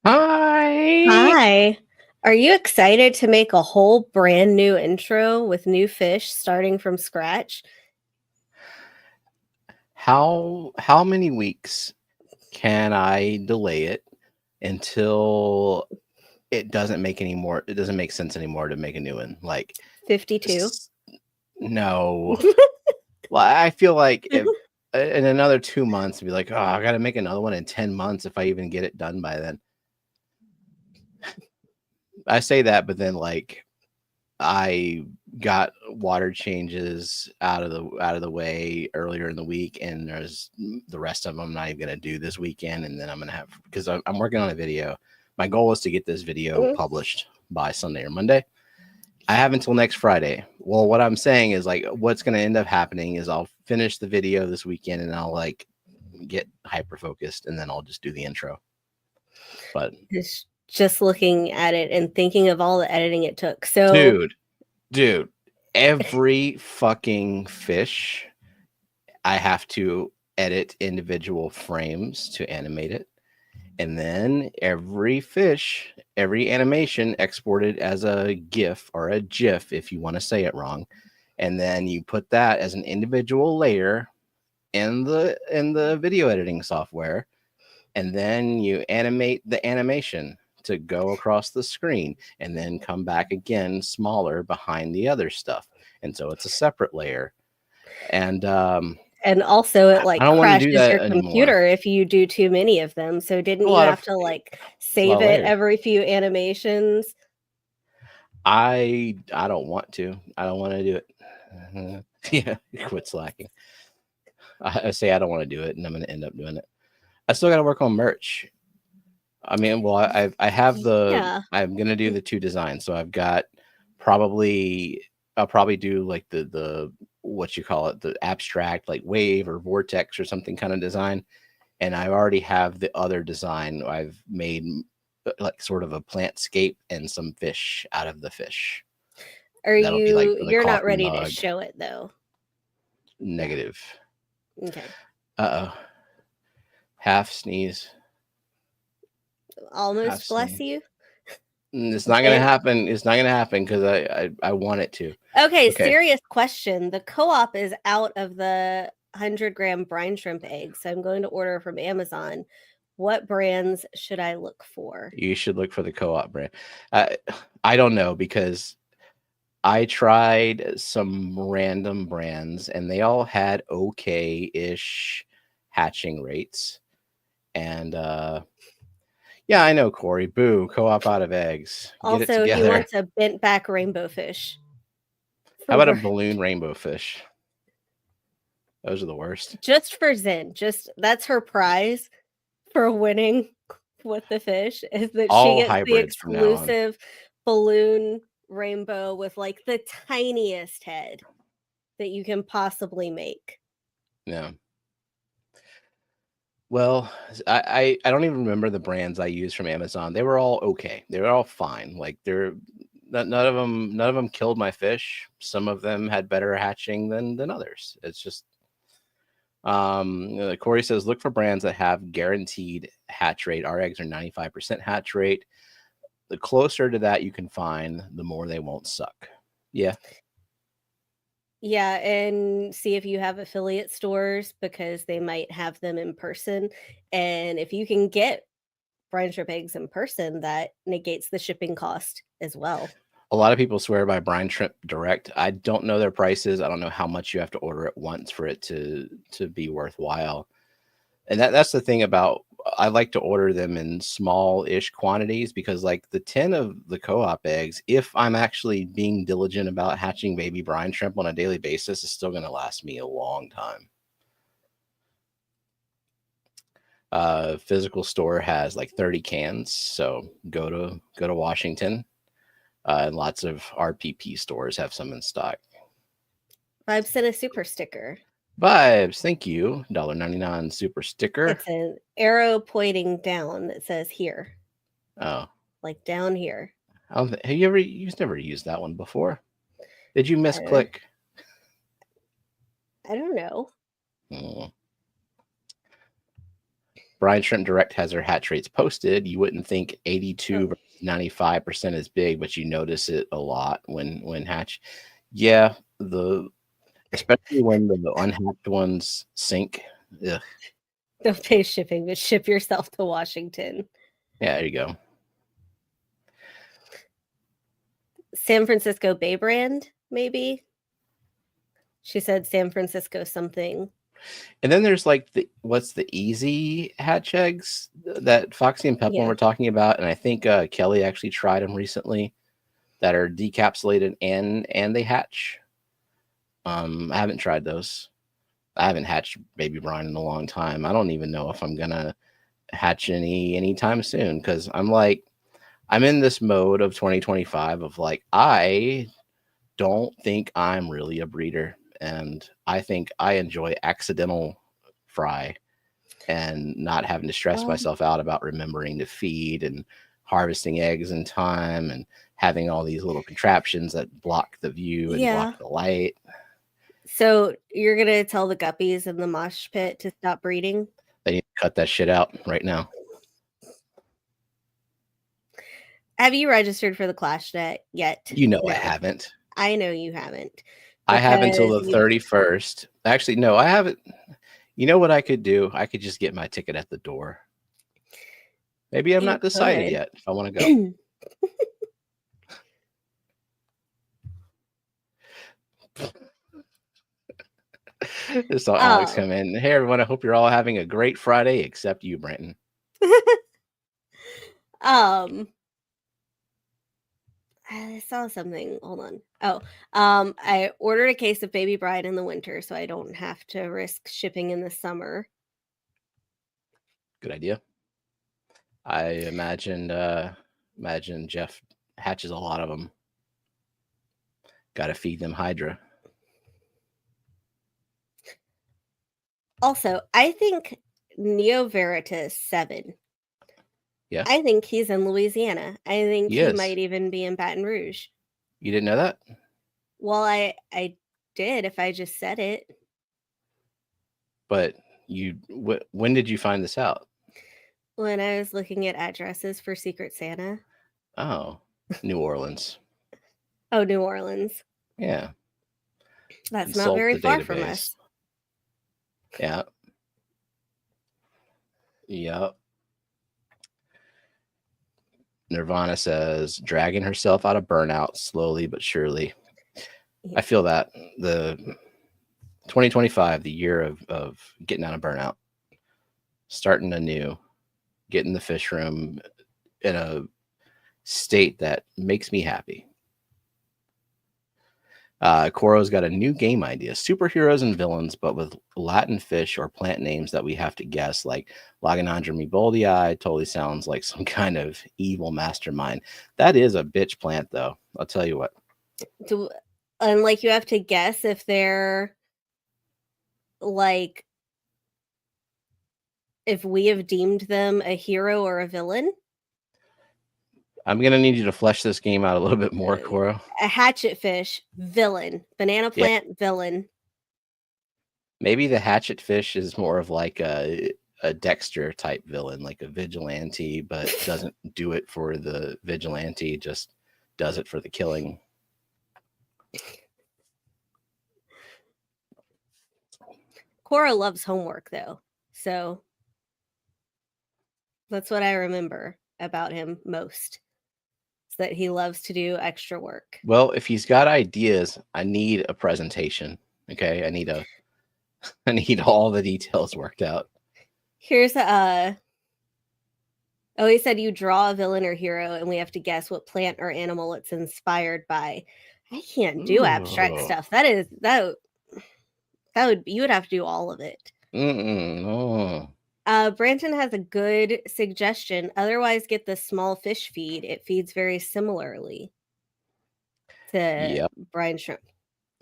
Hi. Are you excited to make a whole brand new intro with new fish starting from scratch? How many weeks can I delay it until it doesn't make sense anymore to make a new one? Like 52. No. Well, I feel like if in another 2 months, to be like, oh, I got to make another one in 10 months if I even get it done by then. I say that, but then like I got water changes out of the way earlier in the week, and there's the rest of them I'm not even gonna do this weekend, and then I'm gonna have, because I'm working on a video. My goal is to get this video published by Sunday or Monday. I have until next Friday. Well, what I'm saying is like what's gonna end up happening is I'll finish the video this weekend and I'll like get hyper focused, and then I'll just do the intro. But just looking at it and thinking of all the editing it took. So dude, every fucking fish I have to edit individual frames to animate it, and then every fish, every animation exported as a GIF or a GIF if you want to say it wrong, and then you put that as an individual layer in the video editing software, and then you animate the animation to go across the screen and then come back again smaller behind the other stuff, and so it's a separate layer. And also it like crashes your computer anymore if you do too many of them. So didn't you have to like save it every few animations? I don't want to. I don't want to do it. Yeah, quit slacking. I say I don't want to do it, and I'm going to end up doing it. I still got to work on merch. I mean, well, I have the, I'm going to do the 2 designs. So I've got I'll probably do like the what you call it, the abstract, like wave or vortex or something kind of design. And I already have the other design. I've made like sort of a plantscape and some fish out of the fish. You're not ready to show it though? Negative. Okay. Uh-oh. Half sneeze. Almost bless you. It's not gonna happen. It's not gonna happen because I want it to. Okay, serious question. The co-op is out of the 100-gram brine shrimp eggs, so I'm going to order from Amazon. What brands should I look for? You should look for the co-op brand. I don't know, because I tried some random brands and they all had okay-ish hatching rates. And yeah, I know, Corey. Boo, co-op out of eggs. Get also, he wants a bent back rainbow fish. How about a balloon rainbow fish? Those are the worst. Just for Zen. That's her prize for winning with the fish, is that all she gets the exclusive balloon rainbow with like the tiniest head that you can possibly make. Yeah. Well, I don't even remember the brands I used from Amazon. They were all okay. They were all fine. Like none of them killed my fish. Some of them had better hatching than others. It's just Corey says look for brands that have guaranteed hatch rate. Our eggs are 95% hatch rate. The closer to that you can find, the more they won't suck. Yeah. Yeah, and see if you have affiliate stores, because they might have them in person. And if you can get brine shrimp eggs in person, that negates the shipping cost as well. A lot of people swear by brine shrimp direct. I don't know their prices. I don't know how much you have to order at once for it to be worthwhile. And that's the thing about, I like to order them in small-ish quantities, because like the 10 of the co-op eggs, if I'm actually being diligent about hatching baby brine shrimp on a daily basis, is still going to last me a long time. Physical store has like 30 cans, so go to Washington. And lots of RPP stores have some in stock. Vibes sent a super sticker. Vibes, thank you. $1.99 super sticker. It's an arrow pointing down that says here. Oh, like down here. Have you've never used that one before? Did you misclick? I don't know. Brine Shrimp Direct has their hatch rates posted. You wouldn't think 82 versus 95% is big, but you notice it a lot when hatch. Yeah, especially when the unhatched ones sink. Ugh. Don't pay shipping, but ship yourself to Washington. Yeah, there you go. San Francisco Bay brand, maybe. She said San Francisco something. And then there's like what's the easy hatch eggs that Foxy and Peplum were talking about, and I think Kelly actually tried them recently, that are decapsulated and they hatch. I haven't tried those. I haven't hatched baby brine in a long time. I don't even know if I'm gonna hatch anytime soon, because I'm in this mode of 2025 of like, I don't think I'm really a breeder, and I think I enjoy accidental fry and not having to stress myself out about remembering to feed and harvesting eggs in time and having all these little contraptions that block the view and block the light. So you're gonna tell the guppies in the mosh pit to stop breeding? They need to cut that shit out right now. Have you registered for the Clash net yet? You know, no. I haven't. I know you haven't. I have until the 31st. Actually, no, I haven't. You know what I could do? I could just get my ticket at the door. Maybe I'm not decided yet if I want to go. Just saw Alex come in. Hey, everyone. I hope you're all having a great Friday, except you, Brenton. I saw something. Hold on. I ordered a case of baby brine in the winter, so I don't have to risk shipping in the summer. Good idea. I imagine Jeff hatches a lot of them. Got to feed them Hydra. Also, I think Neo Veritas 7. Yeah. I think he's in Louisiana. I think he might even be in Baton Rouge. You didn't know that? Well, I did if I just said it. But when did you find this out? When I was looking at addresses for Secret Santa. Oh, New Orleans. Oh, New Orleans. Yeah. That's not very far from us. Yeah. Yep. Nirvana says, dragging herself out of burnout slowly but surely. Yeah. I feel that. The 2025, the year of getting out of burnout, starting anew, getting the fish room in a state that makes me happy. Coro's got a new game idea: superheroes and villains, but with Latin fish or plant names that we have to guess, like Laganandra meboldi. Totally sounds like some kind of evil mastermind. That is a bitch plant, though. I'll tell you what. And like, you have to guess if they're like, if we have deemed them a hero or a villain. I'm going to need you to flesh this game out a little bit more, Coro. A hatchet fish, villain. Banana plant, villain. Maybe the hatchet fish is more of like a Dexter type villain, like a vigilante, but doesn't do it for the vigilante, just does it for the killing. Cora loves homework, though. So that's what I remember about him most. That he loves to do extra work. Well, if he's got ideas, I need a presentation. Okay, I need all the details worked out. Here's he said you draw a villain or hero, and we have to guess what plant or animal it's inspired by. I can't do abstract stuff. You would have to do all of it. No. Branton has a good suggestion. Otherwise, get the small fish feed. It feeds very similarly to brine shrimp.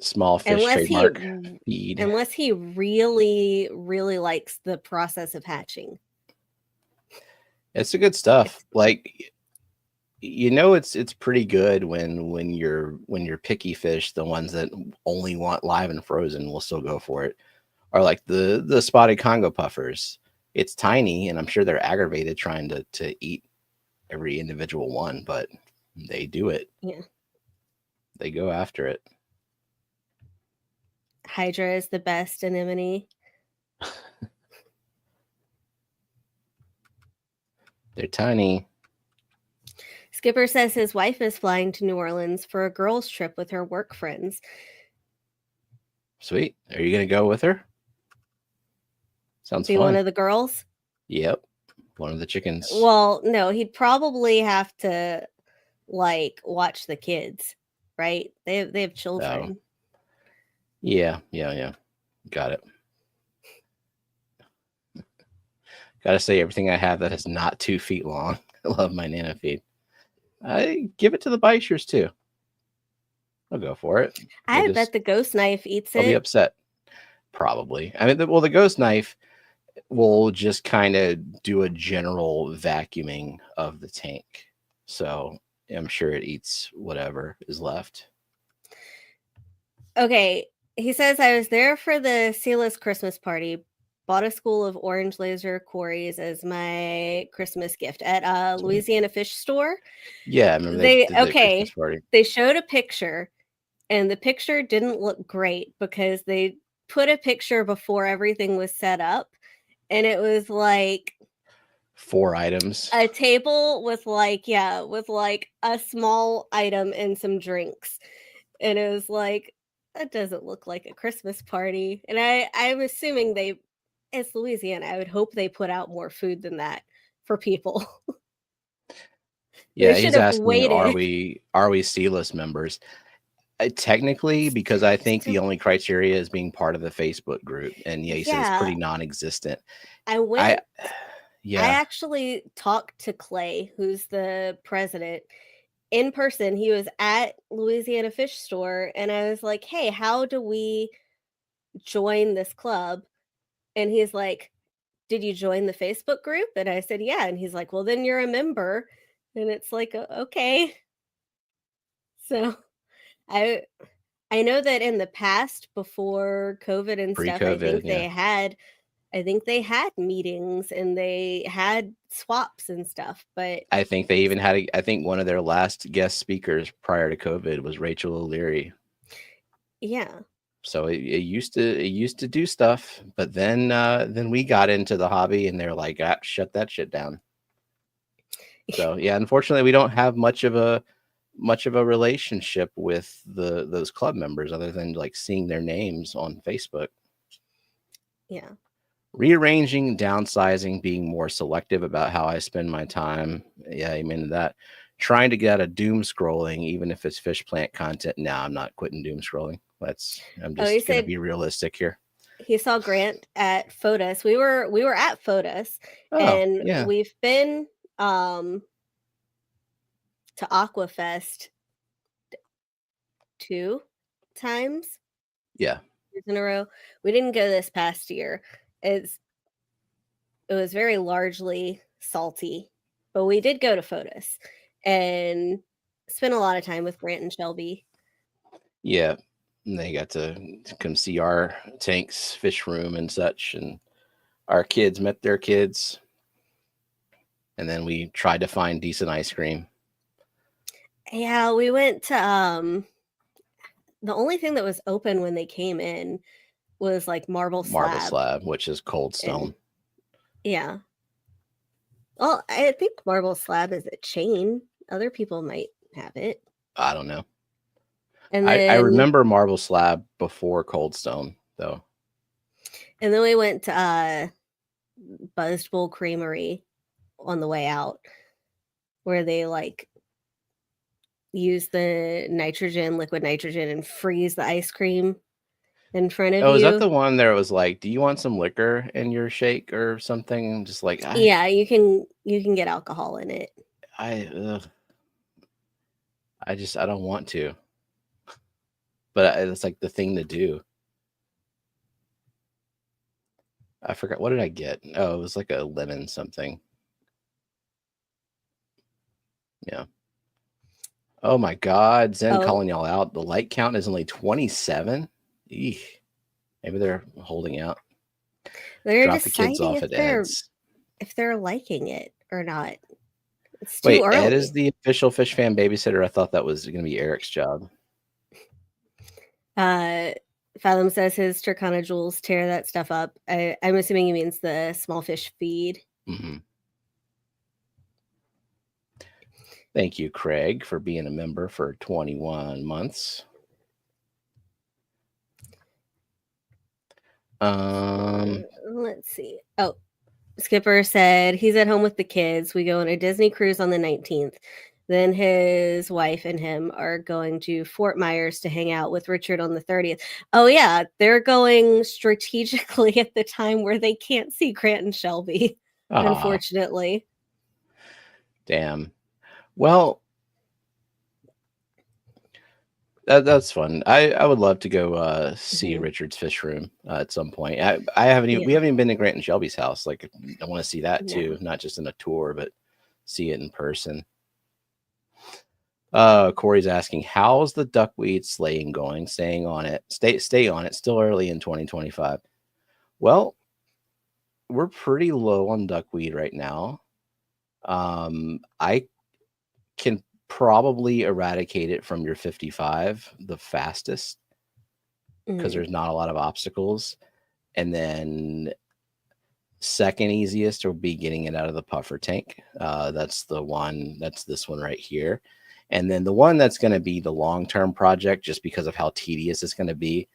Small fish trademark feed. Unless he really, really likes the process of hatching. It's the good stuff. Like, you know, it's pretty good when you're picky fish, the ones that only want live and frozen will still go for it. Or like the spotted Congo puffers. It's tiny, and I'm sure they're aggravated trying to eat every individual one, but they do it. Yeah. They go after it. Hydra is the best anemone. They're tiny. Skipper says his wife is flying to New Orleans for a girls' trip with her work friends. Sweet. Are you going to go with her? Sounds fun. Be one of the girls? Yep. One of the chickens. Well, no, he'd probably have to like watch the kids, right? They have children. Oh. Yeah. Got it. Gotta say, everything I have that is not 2 feet long. I love my nano feed. I give it to the Beischers too. I'll go for it. I bet the ghost knife eats it. I'll be upset. Probably. I mean, the ghost knife will just kind of do a general vacuuming of the tank. So I'm sure it eats whatever is left. Okay. He says, I was there for the Sealess Christmas party. Bought a school of orange laser quarries as my Christmas gift at Louisiana Fish Store. Yeah, I remember they did the Christmas party. They showed a picture, and the picture didn't look great because they put a picture before everything was set up, and it was like 4 items. A table with like a small item and some drinks. And it was like, that doesn't look like a Christmas party. And I'm assuming it's Louisiana. I would hope they put out more food than that for people. Yeah, he's asking, are we Sealess members? Technically, because I think the only criteria is being part of the Facebook group, and he said it's pretty non-existent. I actually talked to Clay, who's the president, in person. He was at Louisiana Fish Store, and I was like, hey, how do we join this club? And he's like, did you join the Facebook group? And I said, yeah. And he's like, well, then you're a member. And it's like, okay. So I know that in the past, before COVID and stuff, I think they had meetings and they had swaps and stuff, but I think they even had I think one of their last guest speakers prior to COVID was Rachel O'Leary. Yeah. So it used to do stuff, but then we got into the hobby and they're like, shut that shit down. So yeah, unfortunately, we don't have much of a relationship with those club members other than like seeing their names on Facebook. Yeah. Rearranging, downsizing, being more selective about how I spend my time. Yeah, amen to that. Trying to get out of doom scrolling, even if it's fish plant content. No, I'm not quitting doom scrolling. I'm just gonna be realistic here. He saw Grant at Fotis. We were at Fotis, and we've been to Aquafest 2 times. Yeah. In a row. We didn't go this past year. It was very largely salty, but we did go to Fotis and spent a lot of time with Grant and Shelby. Yeah. And they got to come see our tanks, fish room and such, and our kids met their kids. And then we tried to find decent ice cream. Yeah, we went to the only thing that was open when they came in was like Marble Slab, which is Cold Stone. Yeah. Well, I think Marble Slab is a chain. Other people might have it. I don't know. And then, I remember Marble Slab before Cold Stone, though. And then we went to Buzzed Bull Creamery on the way out, where they like use the liquid nitrogen, and freeze the ice cream. in front of Oh, you. is that the one there was like, do you want some liquor in your shake or something? I'm just like, yeah, you can get alcohol in it. I don't want to. But it's like the thing to do. I forgot, what did I get? Oh, it was like a lemon something. Yeah. Oh my God, Zen calling y'all out. The like count is only 27. Eesh. Maybe they're holding out. They're Drop the kids off at Ed's. If they're liking it or not. It's too early. Ed is the official Fishfam babysitter. I thought that was going to be Eric's job. Fathom says his Turkana jewels tear that stuff up. I'm assuming he means the small fish feed. Mm-hmm. Thank you, Craig, for being a member for 21 months. Let's see. Oh, Skipper said he's at home with the kids. We go on a Disney cruise on the 19th. Then his wife and him are going to Fort Myers to hang out with Richard on the 30th. Oh, yeah. They're going strategically at the time where they can't see Grant and Shelby, unfortunately. Damn. Well, that's fun. I would love to go see Richard's fish room at some point. We haven't even been to Grant and Shelby's house. Like, I want to see that too, not just in a tour, but see it in person. Corey's asking, how's the duckweed slaying going? Stay on it. Still early in 2025. Well, we're pretty low on duckweed right now. I can probably eradicate it from your 55 the fastest because there's not a lot of obstacles. And then second easiest will be getting it out of the puffer tank. That's this one right here. And then the one that's going to be the long-term project, just because of how tedious it's going to be,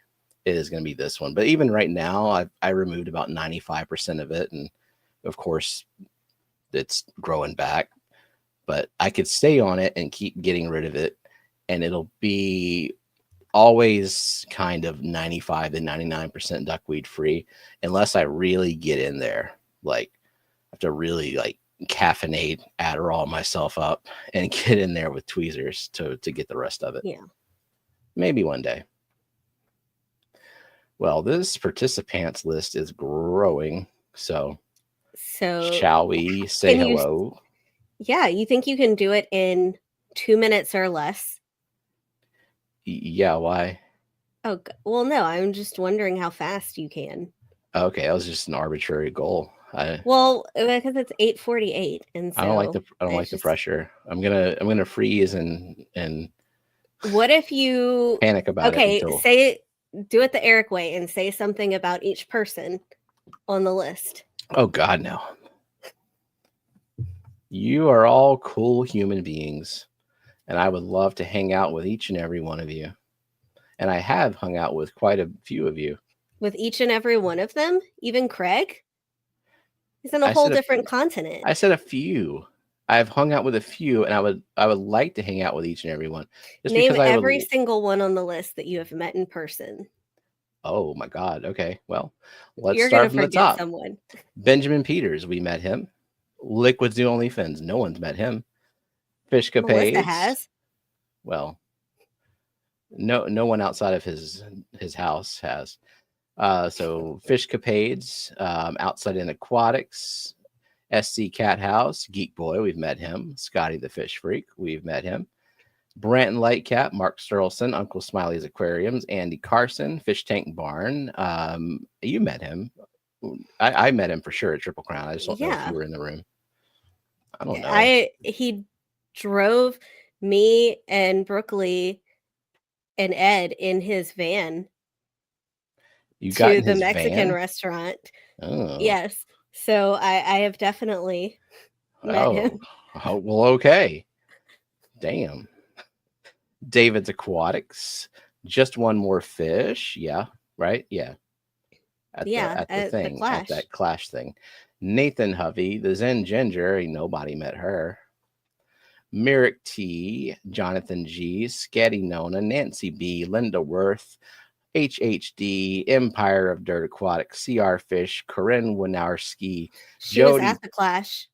it is going to be this one. But even right now, I removed about 95% of it. And of course, it's growing back. But I could stay on it and keep getting rid of it. And it'll be always kind of 95 to 99% duckweed free, unless I really get in there. Like, I have to really like caffeinate Adderall myself up and get in there with tweezers to get the rest of it. Yeah. Maybe one day. Well, this participants list is growing. So shall we say hello? Yeah, you think you can do it in 2 minutes or less? Yeah, why? Oh, well, no, I'm just wondering how fast you can. Okay, that was just an arbitrary goal. Well, because it's 8:48, and so I don't like the pressure. I'm gonna freeze and what if you panic about it until... do it the Eric way and say something about each person on the list. Oh God, no. You are all cool human beings, and I would love to hang out with each and every one of you. And I have hung out with quite a few of you. With each and every one of them? Even Craig? He's on a whole different continent. I said a few. I've hung out with a few, and I would like to hang out with each and every one. Just name every single one on the list that you have met in person. Oh my God. Okay. Well, let's start from the top. Someone. Benjamin Peters, we met him. Liquid's the only fins. No one's met him. Fishkeepers. Melissa has. Well, no one outside of his house has. So Fishkeepers, Outside in Aquatics, SC Cat House, Geek Boy, we've met him. Scotty the Fish Freak, we've met him. Branton Lightcap, Mark Sterlson, Uncle Smiley's Aquariums, Andy Carson, Fish Tank Barn. You met him. I met him for sure at Triple Crown. I just don't know if you were in the room. I don't know. He drove me and Brooklyn and Ed in his van. You got to the Mexican restaurant. Oh. Yes. So I have definitely met him. Oh, well, okay. Damn. David's Aquatics. Just one more fish. Yeah. Right. Yeah. At that Clash thing. Nathan Hovey, the Zen Ginger. Ain't nobody met her. Merrick T, Jonathan G, Scatty Nona, Nancy B, Linda Worth, HHD, Empire of Dirt Aquatic, CR Fish, Corinne Winarski, She was Jody. at the Clash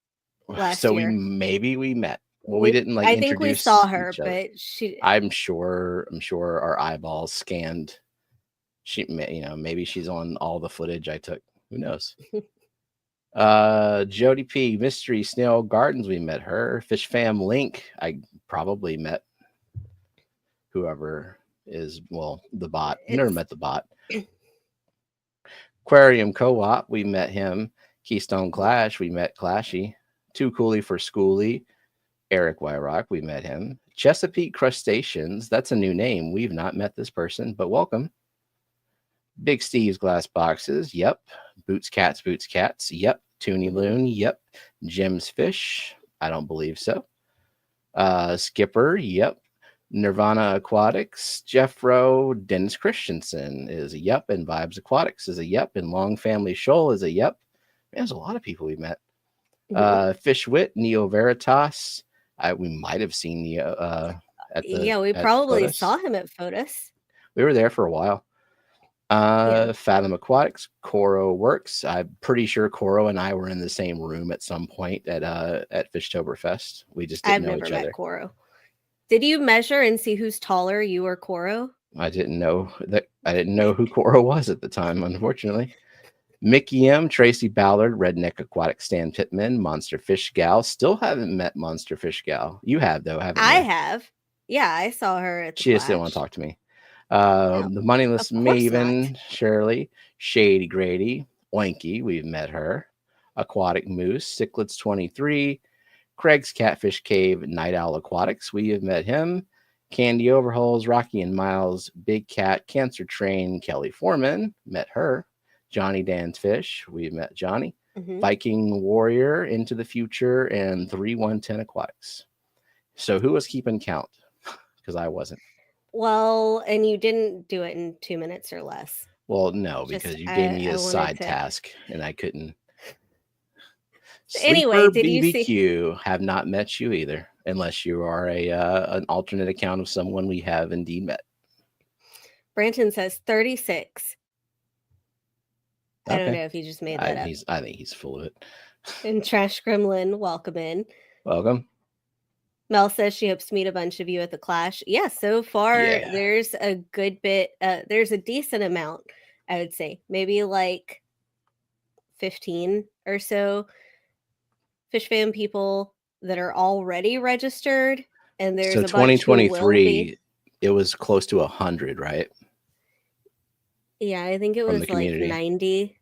last So year. we met. Well, we didn't like I introduce think we saw her, each other. but she. I'm sure our eyeballs scanned. She, maybe she's on all the footage I took. Who knows? Jody P, Mystery Snail Gardens, we met her. Fishfam Link, I probably met whoever is, well, the bot. Never met the bot. Aquarium Co-op, we met him. Keystone Clash, we met Clashy. Too Coolie for Schoolie, Eric Wyrock, we met him. Chesapeake Crustaceans, that's a new name. We've not met this person, but welcome. Big Steve's Glass Boxes, yep. Boots Cats, yep. Toonie Loon, yep. Jim's Fish, I don't believe so. Skipper, yep. Nirvana Aquatics, Jeff Rowe, Dennis Christensen is a yep, and Vibes Aquatics is a yep, and Long Family Shoal is a yep. Man, there's a lot of people we met. Fish Wit, Neo Veritas, we might have seen Neo at the. Yeah, we probably saw him at Photos. We were there for a while. Fathom Aquatics, Coro Works. I'm pretty sure Coro and I were in the same room at some point at Fishtoberfest. We just didn't know each other. I've never met Coro. Did you measure and see who's taller, you or Coro? I didn't know who Coro was at the time, unfortunately. Mickey M, Tracy Ballard, Redneck Aquatic, Stan Pittman, Monster Fish Gal. Still haven't met Monster Fish Gal. You have though, haven't you? I have. Yeah, I saw her at the She just didn't want to talk to me. The Moneyless Maven, Shirley, Shady Grady, Oinky, we've met her. Aquatic Moose, Cichlids 23, Craig's Catfish Cave, Night Owl Aquatics, we have met him. Candy Overhauls, Rocky and Miles, Big Cat, Cancer Train, Kelly Foreman, met her. Johnny Dan's Fish, we've met Johnny. Viking Warrior, Into the Future, and 3110 Aquatics. So who was keeping count? Because I wasn't. Well, and you didn't do it in 2 minutes or less. Well, no, because you gave me a side task and I couldn't. Anyway, did BBQ you see? Have not met you either, unless you are an alternate account of someone we have indeed met. Branton says 36. I don't know if he just made that up. I think he's full of it. And Trash Gremlin, welcome in. Welcome. Mel says she hopes to meet a bunch of you at the Clash. Yeah, so far there's a good bit. There's a decent amount, I would say. Maybe like 15 or so Fishfam people that are already registered. And there's a 2023, it was close to 100, right? Yeah, I think it was like 90,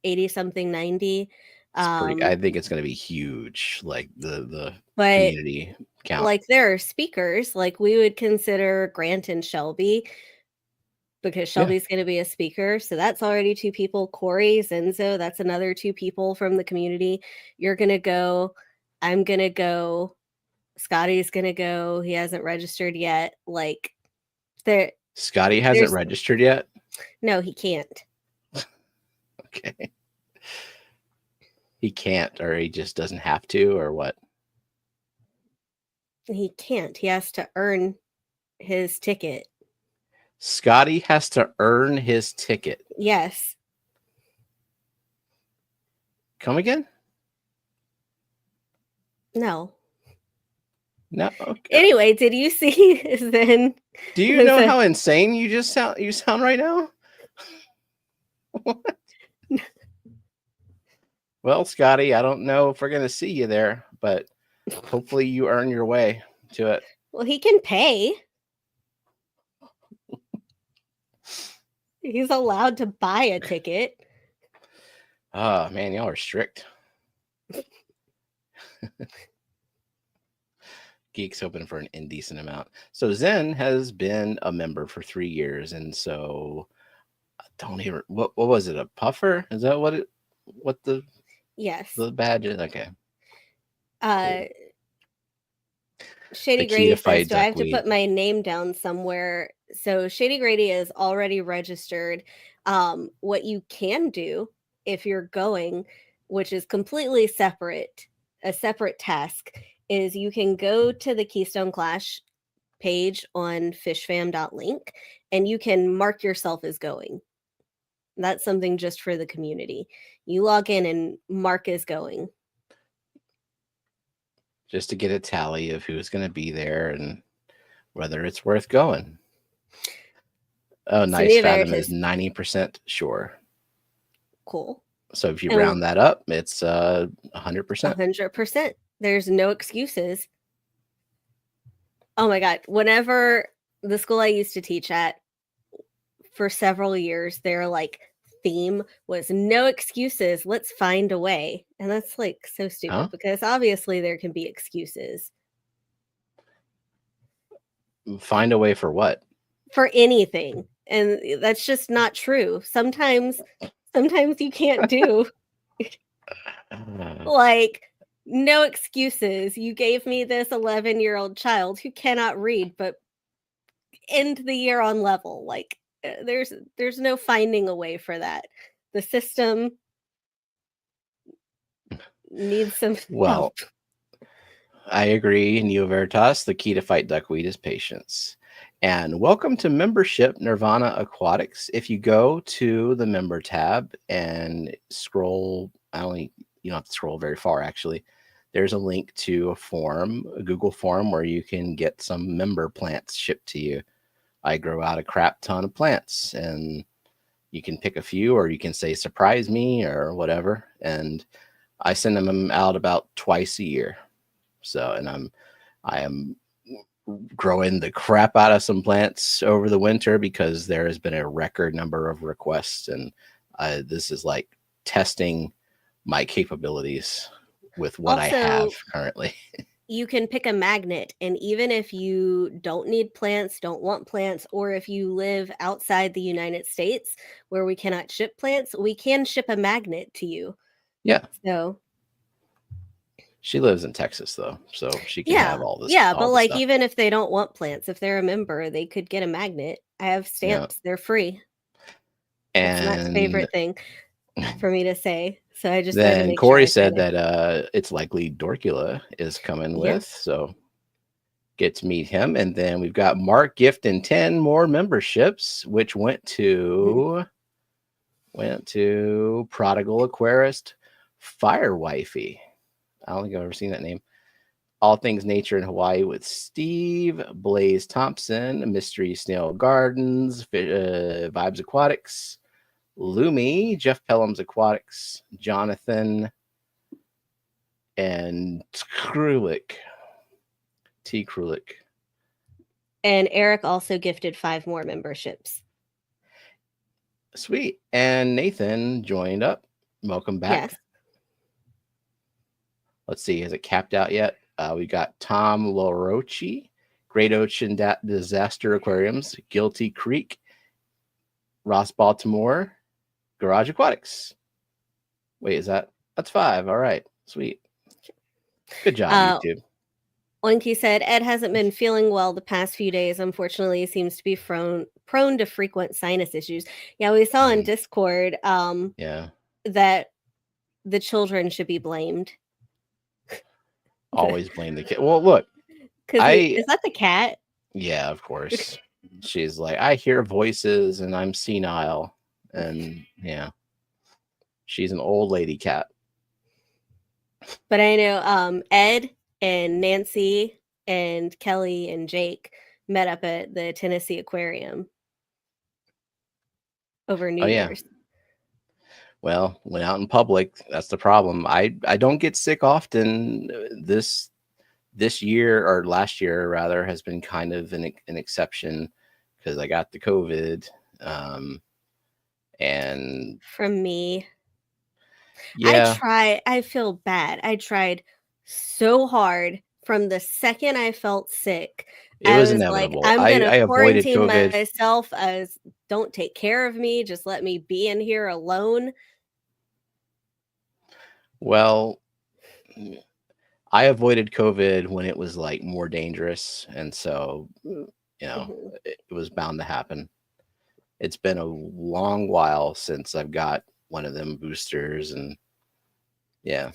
80 something, 90. I think it's going to be huge, like the community count. Like there are speakers, like we would consider Grant and Shelby, because Shelby's going to be a speaker. So that's already 2 people. Corey, Zenzo, that's another 2 people from the community. You're going to go. I'm going to go. Scotty's going to go. He hasn't registered yet. Like there. Scotty hasn't registered yet? No, he can't. Okay. He can't, or he just doesn't have to, or what? He can't. He has to earn his ticket. Scotty has to earn his ticket. Yes. Come again? No. No. Okay. Anyway, did you see then? Do you know how insane you sound right now? What? Well, Scotty, I don't know if we're going to see you there, but hopefully you earn your way to it. Well, he can pay. He's allowed to buy a ticket. Oh, man, y'all are strict. Geek's hoping for an indecent amount. So Zen has been a member for 3 years, and so what was it, a puffer? Is that what the yes the badge is? Okay. Shady Grady says, do I have to put my name down somewhere? So Shady Grady is already registered. What you can do if you're going, which is completely separate, a separate task, is you can go to the Keystone Clash page on fishfam.link, and you can mark yourself as going. That's something just for the community. You log in and mark as going. Just to get a tally of who's going to be there and whether it's worth going. Oh, nice. Fathom is 90% sure. Cool. So if you round that up, it's 100%. 100%. There's no excuses. Oh my God. Whenever the school I used to teach at for several years, their like theme was no excuses. Let's find a way. And that's like so stupid because obviously there can be excuses. Find a way for what? For anything. And that's just not true. Sometimes you can't do like no excuses. You gave me this 11-year-old child who cannot read, but end the year on level. Like there's no finding a way for that. The system needs some help. I agree. Neo Veritas, the key to fight duckweed is patience. And welcome to membership Nirvana Aquatics. If you go to the member tab and scroll, you don't have to scroll very far actually. There's a link to a form, a Google form where you can get some member plants shipped to you. I grow out a crap ton of plants and you can pick a few or you can say surprise me or whatever. And I send them out about twice a year. So, and I am growing the crap out of some plants over the winter because there has been a record number of requests, and this is like testing my capabilities with what I have currently. You can pick a magnet, and even if you don't need plants, don't want plants, or if you live outside the United States where we cannot ship plants, we can ship a magnet to you. Yeah. So she lives in Texas though, so she can have all this. Yeah, but like stuff. Even if they don't want plants, if they're a member, they could get a magnet. I have stamps. Yeah. They're free. And that's Matt's favorite thing for me to say. So I just then Corey said that it's likely Dorcula is coming with, so get to meet him. And then we've got Mark gifting 10 more memberships, which went to Prodigal Aquarist Fire Wifey. I don't think I've ever seen that name. All Things Nature in Hawaii with Steve, Blaze Thompson, Mystery Snail Gardens, Vibes Aquatics, Lumi, Jeff Pelham's Aquatics, Jonathan, and T. Krulik. And Eric also gifted 5 more memberships. Sweet. And Nathan joined up. Welcome back. Yes. Let's see. Has it capped out yet? We got Tom Lorochi, Great Ocean Disaster Aquariums, Guilty Creek, Ross Baltimore, Garage Aquatics. Wait, that's 5. All right. Sweet. Good job, YouTube. Oinky said, Ed hasn't been feeling well the past few days. Unfortunately, he seems to be prone to frequent sinus issues. Yeah, we saw in Discord that the children should be blamed. Always blame the kid. Well, look. Is that the cat? Yeah, of course. She's like, I hear voices and I'm senile. And yeah. She's an old lady cat. But I know Ed and Nancy and Kelly and Jake met up at the Tennessee Aquarium over New Year's. Well, when out in public, that's the problem. I don't get sick often. This year, or last year rather, has been kind of an exception because I got the COVID. And from me, I feel bad. I tried so hard from the second I felt sick. It was inevitable. Like, I'm gonna quarantine myself. As don't take care of me. Just let me be in here alone. Well, I avoided COVID when it was like more dangerous, and so it was bound to happen. It's been a long while since I've got one of them boosters, and yeah.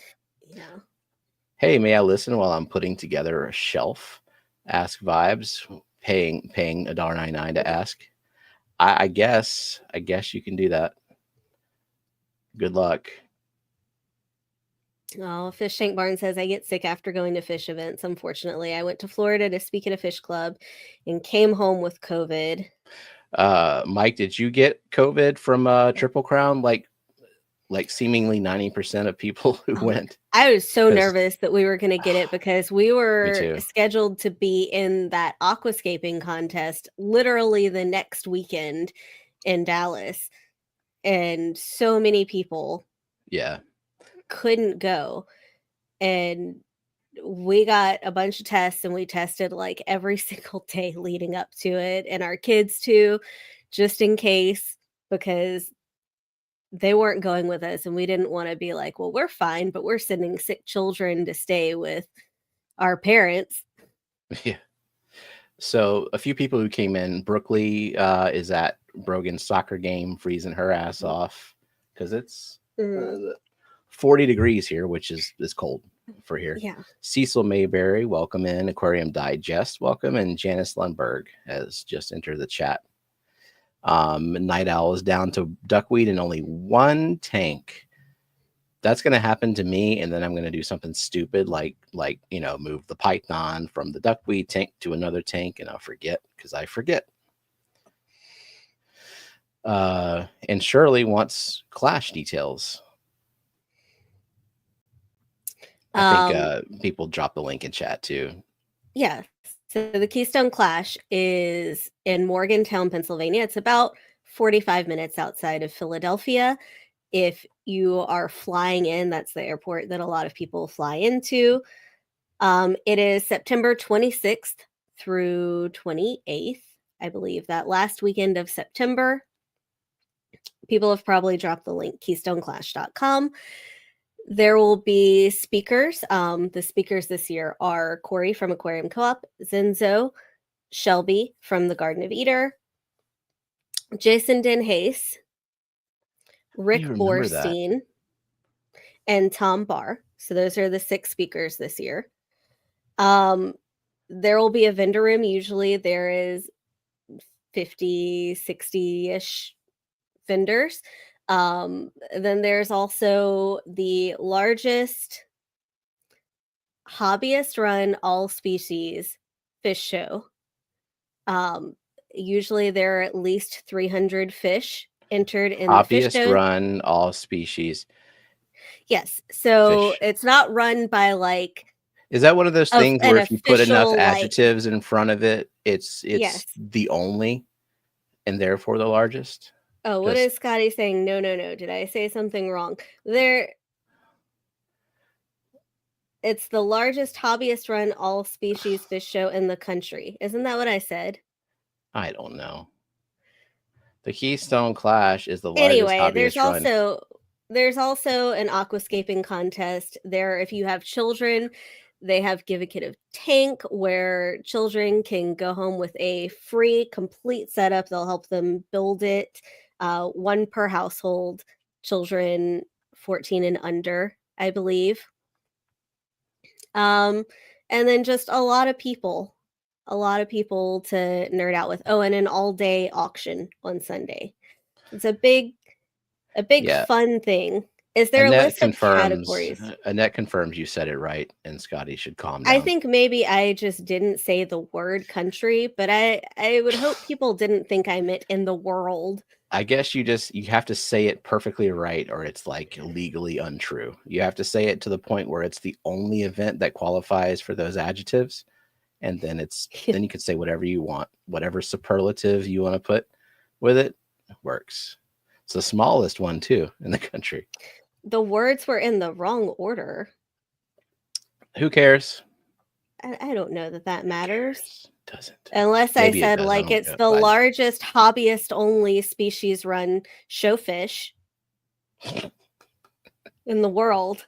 Hey, may I listen while I'm putting together a shelf? Ask Vibes. paying $1.99 to ask. I guess you can do that. Good luck. Oh, Fish Tank Barn says, I get sick after going to fish events. Unfortunately, I went to Florida to speak at a fish club and came home with COVID. Mike, did you get COVID from Triple Crown? Like seemingly 90% of people who went. I was so nervous that we were going to get it because we were scheduled to be in that aquascaping contest literally the next weekend in Dallas. And so many people couldn't go. And we got a bunch of tests and we tested like every single day leading up to it, and our kids too, just in case, because they weren't going with us and we didn't want to be like, well, we're fine, but we're sending sick children to stay with our parents. Yeah. So a few people who came in, Brookley is at Brogan's soccer game, freezing her ass off because it's 40 degrees here, which is cold for here. Yeah. Cecil Mayberry, welcome in. Aquarium Digest, welcome. And Janice Lundberg has just entered the chat. Night Owl is down to duckweed and only one tank. That's going to happen to me, and then I'm going to do something stupid like move the python from the duckweed tank to another tank, and I'll forget because I forget. And Shirley wants Clash details. I think people drop the link in chat too. Yeah. So the Keystone Clash is in Morgantown, Pennsylvania. It's about 45 minutes outside of Philadelphia. If you are flying in, that's the airport that a lot of people fly into. It is September 26th through 28th, I believe, that last weekend of September. People have probably dropped the link, keystoneclash.com. There will be speakers. The speakers this year are Corey from Aquarium Co-op, Zenzo, Shelby from the Garden of Eder, Jason Denhase, Rick Borstein, and Tom Barr. So those are the 6 speakers this year. There will be a vendor room. Usually there is 50, 60-ish vendors. Then there's also the largest hobbyist run all species fish show. Usually there are at least 300 fish entered in the fish show. Hobbyist run all species. Yes. So fish. It's not run by like. Is that one of those things where if you put enough adjectives in front of it, it's the only and therefore the largest? Oh, what is Scotty saying? No. Did I say something wrong? It's the largest hobbyist run all species fish show in the country. Isn't that what I said? I don't know. The Keystone Clash is the largest hobbyist run. There's also an aquascaping contest there. If you have children, they have Give a Kid a Tank where children can go home with a free complete setup. They'll help them build it. 1 per household, children 14 and under, I believe. And then just a lot of people to nerd out with. Oh, and an all-day auction on Sunday. It's a big fun thing. Is there Annette a list of categories? Annette confirms you said it right, and Scotty should calm down. I think maybe I just didn't say the word country, but I would hope people didn't think I meant in the world. I guess you have to say it perfectly right, or it's like legally untrue. You have to say it to the point where it's the only event that qualifies for those adjectives, and then then you can say whatever you want, whatever superlative you want to put with it works. It's the smallest one too in the country. The words were in the wrong order. Who cares? I don't know that matters. Doesn't. Unless maybe I said like it's the largest hobbyist only species run showfish in the world.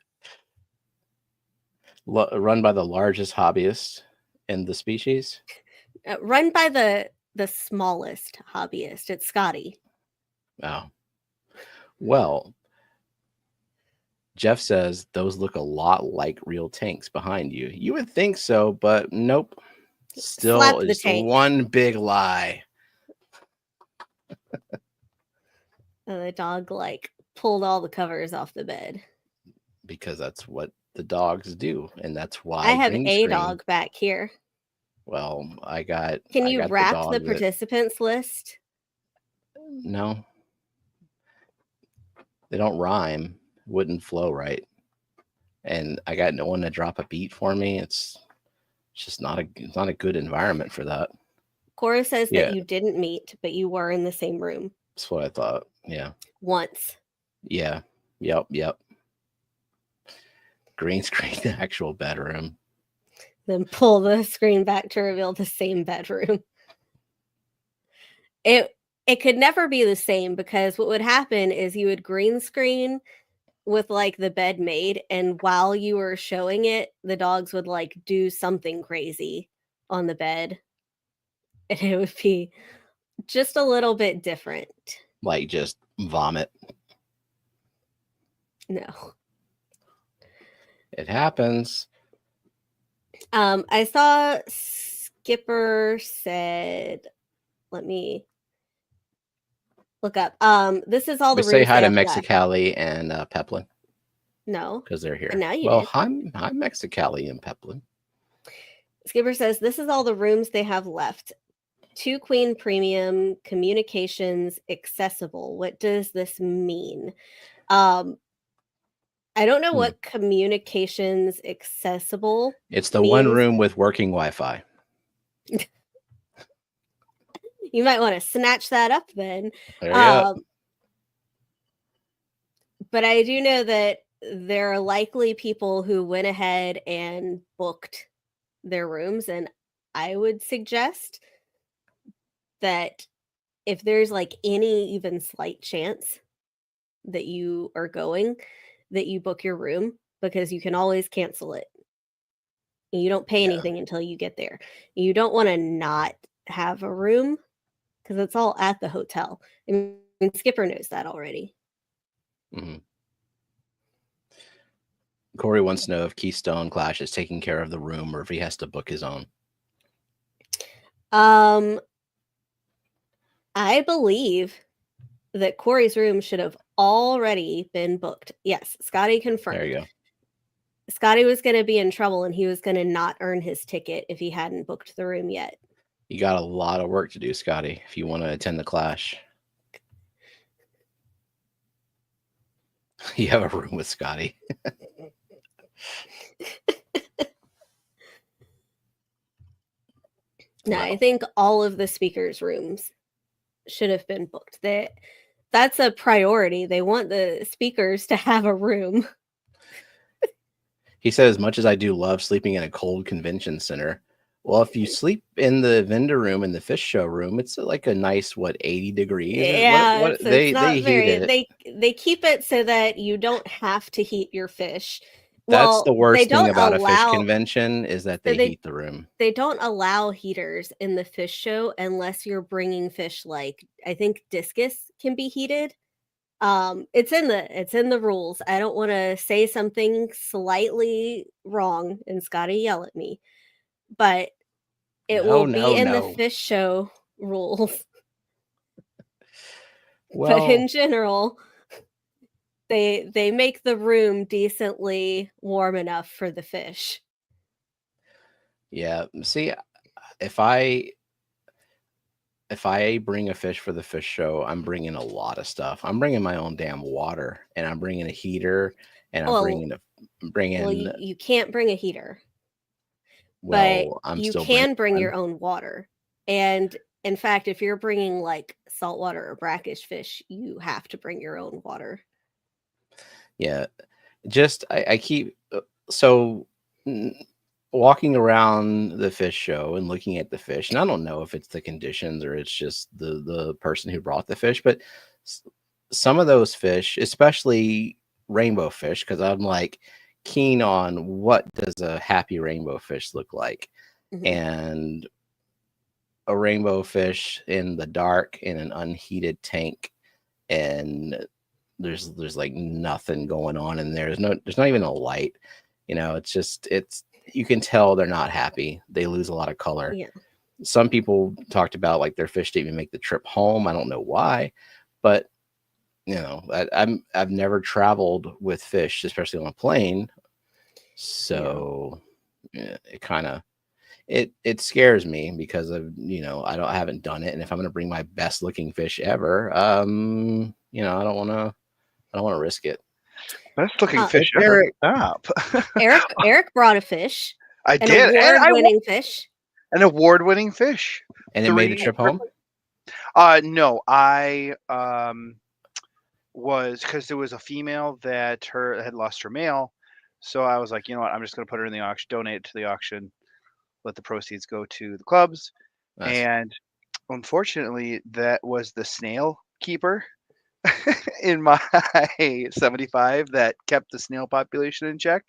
Run by the largest hobbyist in the species? Run by the smallest hobbyist. It's Scotty. Oh. Well, Jeff says those look a lot like real tanks behind you. You would think so, but nope. Still just one big lie. And the dog like pulled all the covers off the bed. Because that's what the dogs do, and that's why I have a dog back here. Well, Can you wrap the participants list? No. They don't rhyme. Wouldn't flow right. And I got no one to drop a beat for me. It's just not a good environment for that. Cora says that you didn't meet, but you were in the same room. That's what I thought. Yeah. Once. Yeah. Yep. Green screen, the actual bedroom. Then pull the screen back to reveal the same bedroom. It could never be the same, because what would happen is you would green screen with like the bed made, and while you were showing it, the dogs would like do something crazy on the bed, and it would be just a little bit different. Like just vomit. No. It happens. I saw Skipper said, let me look up. This is all the rooms. Say hi to Mexicali and Peplin. No, because they're here. And now you well, did. hi Mexicali and Peplin. Skipper says this is all the rooms they have left. 2 Queen Premium, communications accessible. What does this mean? I don't know what communications accessible. It's the means. One room with working Wi-Fi. You might want to snatch that up then. But I do know that there are likely people who went ahead and booked their rooms, and I would suggest that if there's like any even slight chance that you are going, that you book your room, because you can always cancel it. You don't pay anything until you get there. You don't want to not have a room, because it's all at the hotel. I mean, Skipper knows that already. Mm-hmm. Corey wants to know if Keystone Clash is taking care of the room or if he has to book his own. I believe that Corey's room should have already been booked. Yes, Scotty confirmed. There you go. Scotty was going to be in trouble, and he was going to not earn his ticket if he hadn't booked the room yet. You got a lot of work to do, Scotty, if you want to attend the Clash. You have a room with Scotty. No, I think all of the speakers' rooms should have been booked. That's a priority. They want the speakers to have a room. He said, as much as I do love sleeping in a cold convention center, well, if you sleep in the vendor room in the fish show room, it's like a nice 80 degrees. Yeah, they keep it so that you don't have to heat your fish. That's the worst thing about a fish convention, is that they heat the room. They don't allow heaters in the fish show unless you're bringing fish like, I think discus can be heated. It's in the rules. I don't want to say something slightly wrong and Scotty yell at me, but it will be in the fish show rules. Well, but in general, they make the room decently warm enough for the fish. Yeah. See, if I bring a fish for the fish show, I'm bringing a lot of stuff. I'm bringing my own damn water, and I'm bringing a heater, and I'm bringing. Well, you can't bring a heater. Well, but you can bring your own water. And in fact, if you're bringing like saltwater or brackish fish, you have to bring your own water. Yeah, just I keep walking around the fish show and looking at the fish, and I don't know if it's the conditions or it's just the person who brought the fish, but some of those fish, especially rainbow fish, because I'm like keen on what does a happy rainbow fish look like. Mm-hmm. And a rainbow fish in the dark in an unheated tank, and there's like nothing going on in there. There's not even a light. You know, it's you can tell they're not happy. They lose a lot of color. Yeah. Some people talked about like their fish didn't even make the trip home. I don't know why, but you know, I've never traveled with fish, especially on a plane. So yeah, it kind of it scares me because of, you know, I haven't done it, and if I'm going to bring my best looking fish ever, you know, I don't want to risk it. Best looking fish ever. Stop. Eric brought a fish. I did. Award-winning fish. An award-winning fish. And it made the trip home? No, I was, because there was a female that had lost her male. So I was like, you know what, I'm just going to put her in the auction, donate it to the auction, let the proceeds go to the clubs. Nice. And unfortunately, that was the snail keeper in my 75 that kept the snail population in check.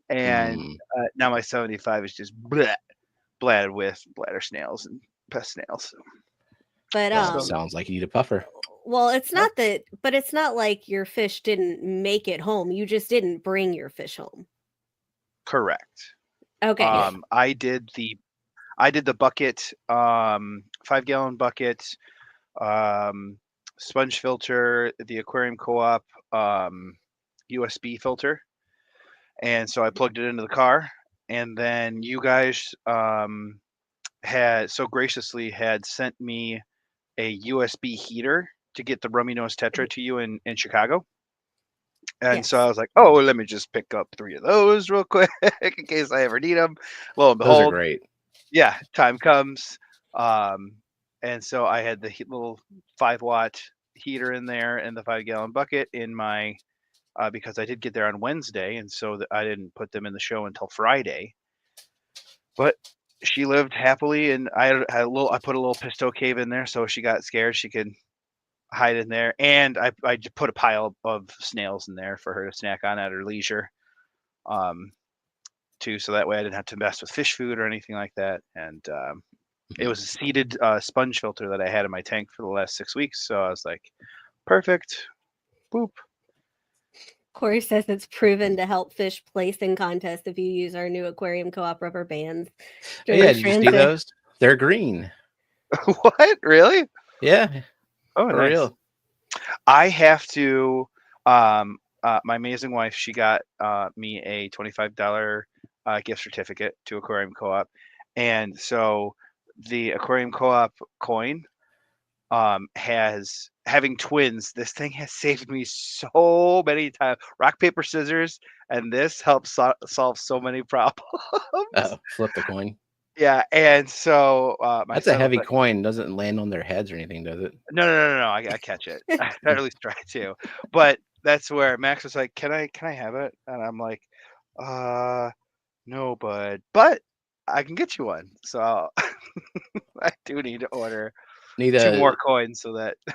And now my 75 is just bladdered with bladder snails and pest snails. But sounds like you need a puffer. Well, it's not that, but it's not like your fish didn't make it home. You just didn't bring your fish home. Correct. Okay. I did the bucket, 5-gallon bucket, sponge filter, the Aquarium Co-op USB filter, and so I plugged it into the car, and then you guys had so graciously had sent me a USB heater to get the rummy nose tetra to you in Chicago. And so I was like, oh, well, let me just pick up 3 of those real quick in case I ever need them. Lo and behold, those are great. Yeah, time comes. And so I had the little 5-watt heater in there and the 5-gallon bucket in my, because I did get there on Wednesday, and so I didn't put them in the show until Friday. But she lived happily, and I put a little pisto cave in there, so she got scared she could hide in there, and I put a pile of snails in there for her to snack on at her leisure, too, so that way I didn't have to mess with fish food or anything like that. And it was a seeded sponge filter that I had in my tank for the last 6 weeks, so I was like, perfect. Boop. Corey says it's proven to help fish place in contests if you use our new Aquarium Co-op rubber bands. Yeah, did you see those? They're green. What? Really? Yeah. Oh, for nice. real. I have to. My amazing wife, she got me a $25 gift certificate to Aquarium Co-op, and so the Aquarium Co-op coin has, having twins, this thing has saved me so many times. Rock, paper, scissors, and this helps solve so many problems. Flip the coin. Yeah, and so that's a heavy coin. Doesn't land on their heads or anything, does it? No. I catch it. I at least try to. But that's where Max was like, "Can I have it?" And I'm like, no, bud. But I can get you one. So I do need to order 2 more coins so that they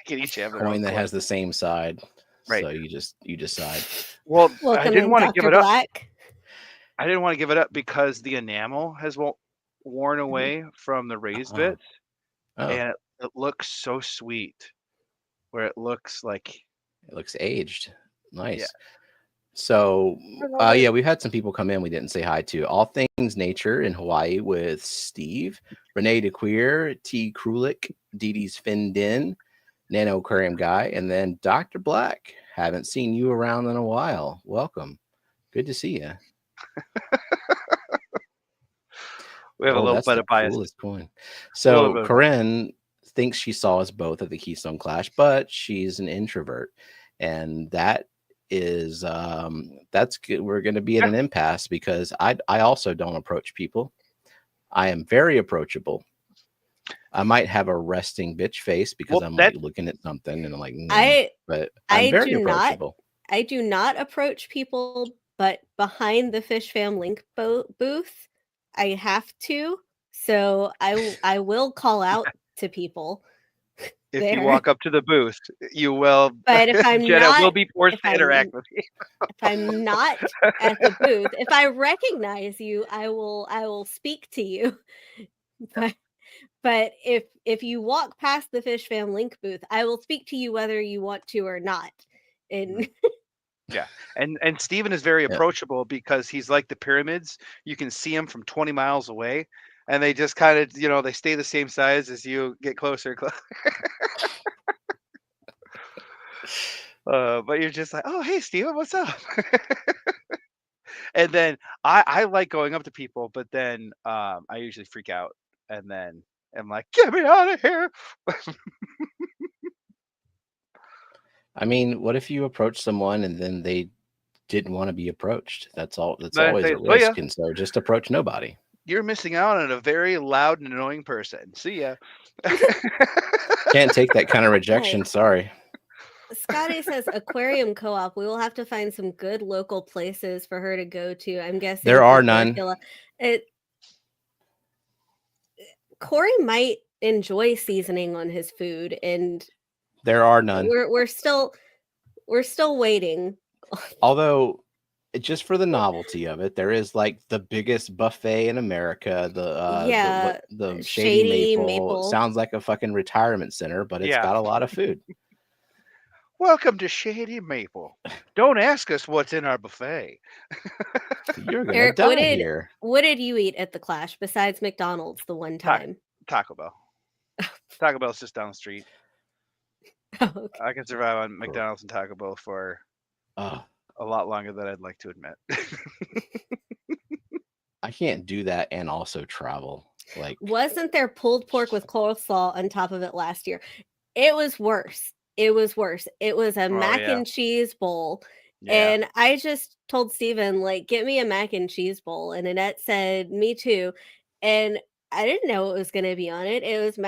can each have their coin own that has the same side. Right. So you decide. Well, I didn't want to give it up. Black. I didn't want to give it up because the enamel has worn away from the raised bits, and it looks so sweet. Where it looks like it looks aged. Nice. Yeah. So yeah, we've had some people come in we didn't say hi to. All Things Nature in Hawaii with Steve, Renee DeQueer, T. Krulik, Dee Dee's Fin Din, Nano Aquarium Guy, and then Dr. Black. Haven't seen you around in a while. Welcome. Good to see you. We have a little bit of bias. Coolest coin. So Corinne thinks she saw us both at the Keystone Clash, but she's an introvert, and that is that's good. We're going to be at an impasse because I also don't approach people. I am very approachable. I might have a resting bitch face because I'm like looking at something and I'm like, but I'm very approachable. I do not approach people, but behind the Fishfam link booth, I have to. So I will call out to people. If you walk up to the booth, you will. But if I'm Jenna not, will be forced to interact with you. If I'm not at the booth, if I recognize you, I will speak to you. But if you walk past the Fishfam link booth, I will speak to you whether you want to or not. And Yeah, and Steven is very approachable because he's like the pyramids. You can see him from 20 miles away, and they just kind of, they stay the same size as you get closer and closer. But you're just like, oh, hey, Steven, what's up? And then I like going up to people, but then I usually freak out, and then I'm like, get me out of here. I mean, what if you approach someone and then they didn't want to be approached? That's all. That's Then always say, a "See ya. risk, and so just approach nobody. You're missing out on a very loud and annoying person. See ya." Can't take that kind of rejection. Sorry. Scotty says Aquarium Co-op. We will have to find some good local places for her to go to. I'm guessing There are none. Corey might enjoy seasoning on his food, and there are none. We're still waiting. Although, just for the novelty of it, there is like the biggest buffet in America. The Shady Maple sounds like a fucking retirement center, but it's got a lot of food. Welcome to Shady Maple. Don't ask us what's in our buffet. You're gonna Eric, die here. What did you eat at the Clash besides McDonald's the one time? Taco Bell. Taco Bell's just down the street. Oh, okay. I can survive on McDonald's and Taco Bell for a lot longer than I'd like to admit. I can't do that and also travel. Like, wasn't there pulled pork with coleslaw on top of it last year? It was worse. It was a mac and cheese bowl. Yeah. And I just told Steven, like, get me a mac and cheese bowl. And Annette said, me too. And I didn't know what was going to be on it. It was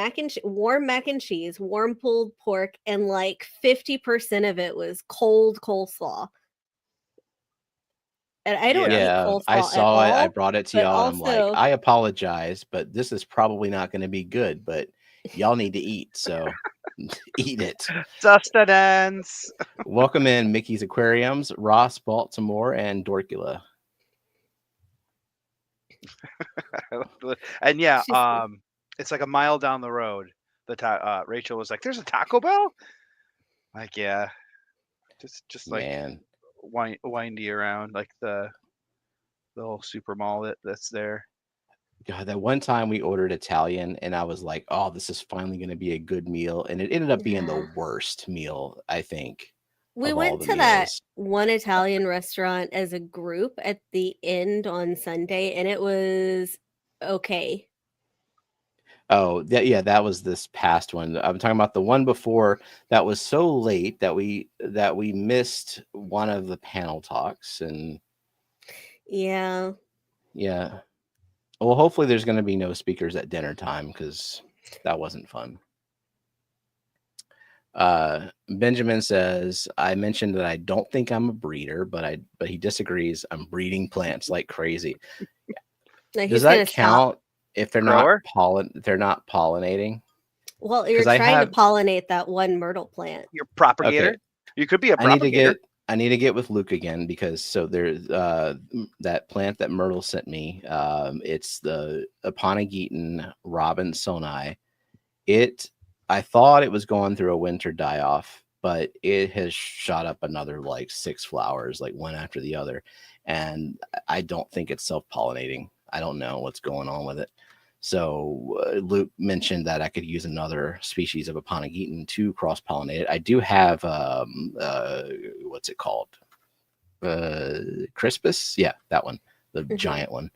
warm mac and cheese, warm pulled pork, and like 50% of it was cold coleslaw. And I don't eat coleslaw I saw at all, it. I brought it to y'all. I'm like, I apologize, but this is probably not going to be good. But y'all need to eat, so eat it. Sustenance. Welcome in Mickey's Aquariums, Ross, Baltimore, and Dorkula. And it's like a mile down the road. Rachel was like, "There's a Taco Bell." Like, yeah, just like windy around, like the whole super mall that's there. God, that one time we ordered Italian, and I was like, "Oh, this is finally going to be a good meal," and it ended up being the worst meal, I think. We went to that one Italian restaurant as a group at the end on Sunday, and it was okay. Oh, that was this past one. I'm talking about the one before that was so late that we missed one of the panel talks, and yeah. Well, hopefully there's going to be no speakers at dinner time because that wasn't fun. Benjamin says, I mentioned that I don't think I'm a breeder, but he disagrees. I'm breeding plants like crazy. Does that count if they're not pollinating? Well, you're trying to pollinate that one myrtle plant. You're propagator. Okay. You could be a propagator. I need to get with Luke again because there's that plant that Myrtle sent me. It's the Aponigeton Robinsoni. I thought it was going through a winter die-off, but it has shot up another like 6 flowers, like one after the other. And I don't think it's self-pollinating. I don't know what's going on with it. So Luke mentioned that I could use another species of Aponigeton to cross-pollinate it. I do have, what's it called? Crispus? Yeah, that one, the giant one.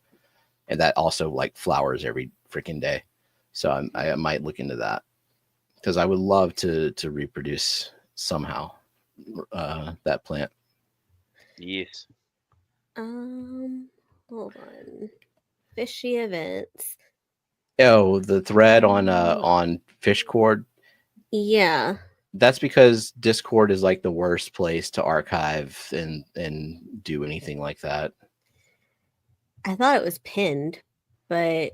And that also like flowers every freaking day. So I might look into that. Because I would love to reproduce somehow that plant. Yes. Hold on. Fishy events. Oh, the thread on Fishcord. Yeah. That's because Discord is like the worst place to archive and do anything like that. I thought it was pinned, but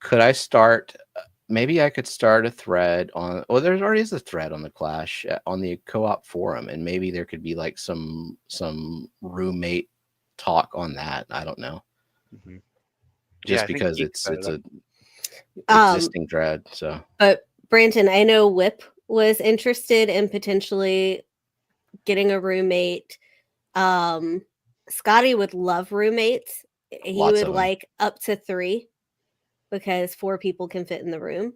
could I start? Maybe I could start a thread on. Well, there already is a thread on the Clash on the co-op forum, and maybe there could be like some roommate talk on that. I don't know. Mm-hmm. Just because it's a existing thread. So, but Branton, I know Whip was interested in potentially getting a roommate. Scotty would love roommates. He would like up to 3 because 4 people can fit in the room.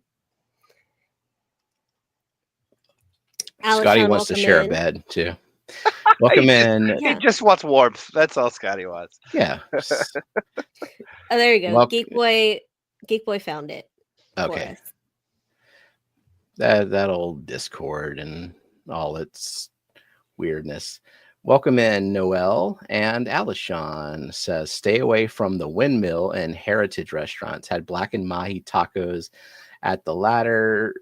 Scotty wants to share a bed too. Welcome in. He just wants warmth. That's all Scotty wants. Yeah. Oh, there you go. Geek Boy found it. Okay. That old Discord and all its weirdness. Welcome in, Noel. And Alishon says, stay away from the Windmill and Heritage restaurants. Had blackened mahi tacos at the latter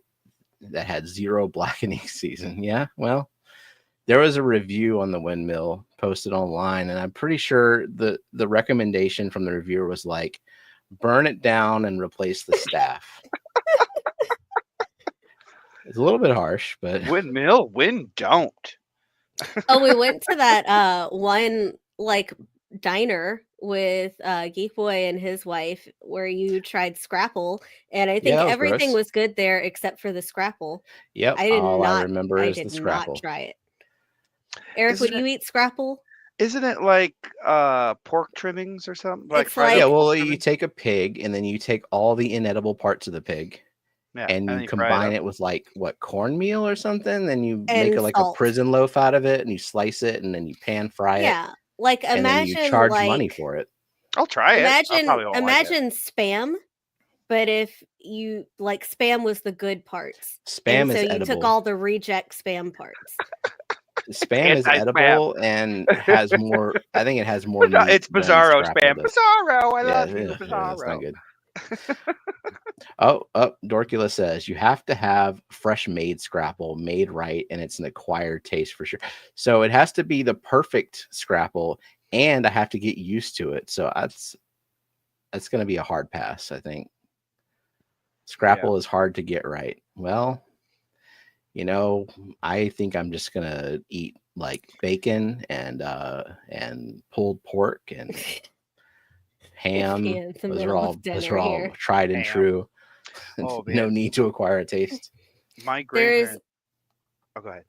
that had 0 blackening season. Yeah, well, there was a review on the Windmill posted online, and I'm pretty sure the recommendation from the reviewer was like, burn it down and replace the staff. It's a little bit harsh, but Windmill, don't. Oh, we went to that one like diner with Geek Boy and his wife where you tried Scrapple, and I think everything was good there except for the Scrapple. Yep, I remember is the Scrapple. Not try it. Eric, would you eat Scrapple? Isn't it like pork trimmings or something? Yeah, well, you take a pig and then you take all the inedible parts of the pig. Yeah, and you combine it with like cornmeal or something. Then you make it like a prison loaf out of it, and you slice it, and then you pan fry it. Yeah, like imagine, and then you charge money for it. I'll try it. Imagine Spam, but if you like Spam was the good parts. Spam is so edible. You took all the reject Spam parts. Spam is edible and has more. I think it has more. It's Bizarro Spam. Bizarro, I love you, Bizarro. Yeah, that's not good. Dorkula says you have to have fresh made Scrapple made right, and it's an acquired taste for sure. So it has to be the perfect Scrapple, and I have to get used to it. So that's going to be a hard pass, I think. Scrapple is hard to get right. Well, I think I'm just gonna eat like bacon and pulled pork and ham. Those are all tried and true. Oh, no need to acquire a taste. My grandparents. Oh, go ahead.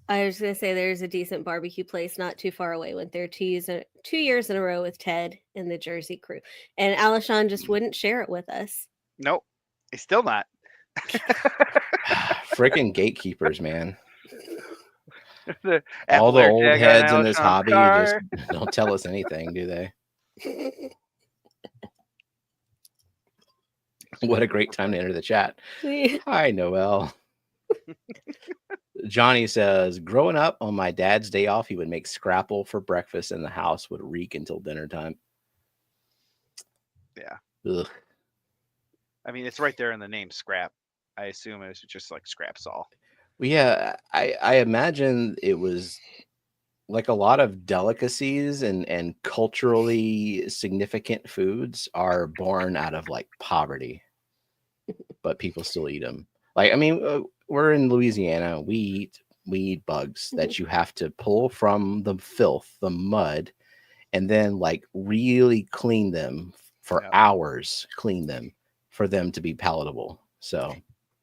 I was gonna say there's a decent barbecue place not too far away. Went there 2 years in a row with Ted and the Jersey crew, and Alishon just wouldn't share it with us. Nope, he's still not. Freaking gatekeepers, man. All the old heads in this hobby just don't tell us anything, do they? What a great time to enter the chat. Hi, Noel. Johnny says, growing up on my dad's day off, he would make Scrapple for breakfast, and the house would reek until dinner time. Yeah. Ugh. I mean, it's right there in the name, Scrap. I assume it was just like scrap saw. Well, yeah, I imagine it was like a lot of delicacies and culturally significant foods are born out of like poverty, but people still eat them. Like, I mean, we're in Louisiana. We eat bugs that you have to pull from the filth, the mud, and then like really clean them for hours, clean them for them to be palatable. So,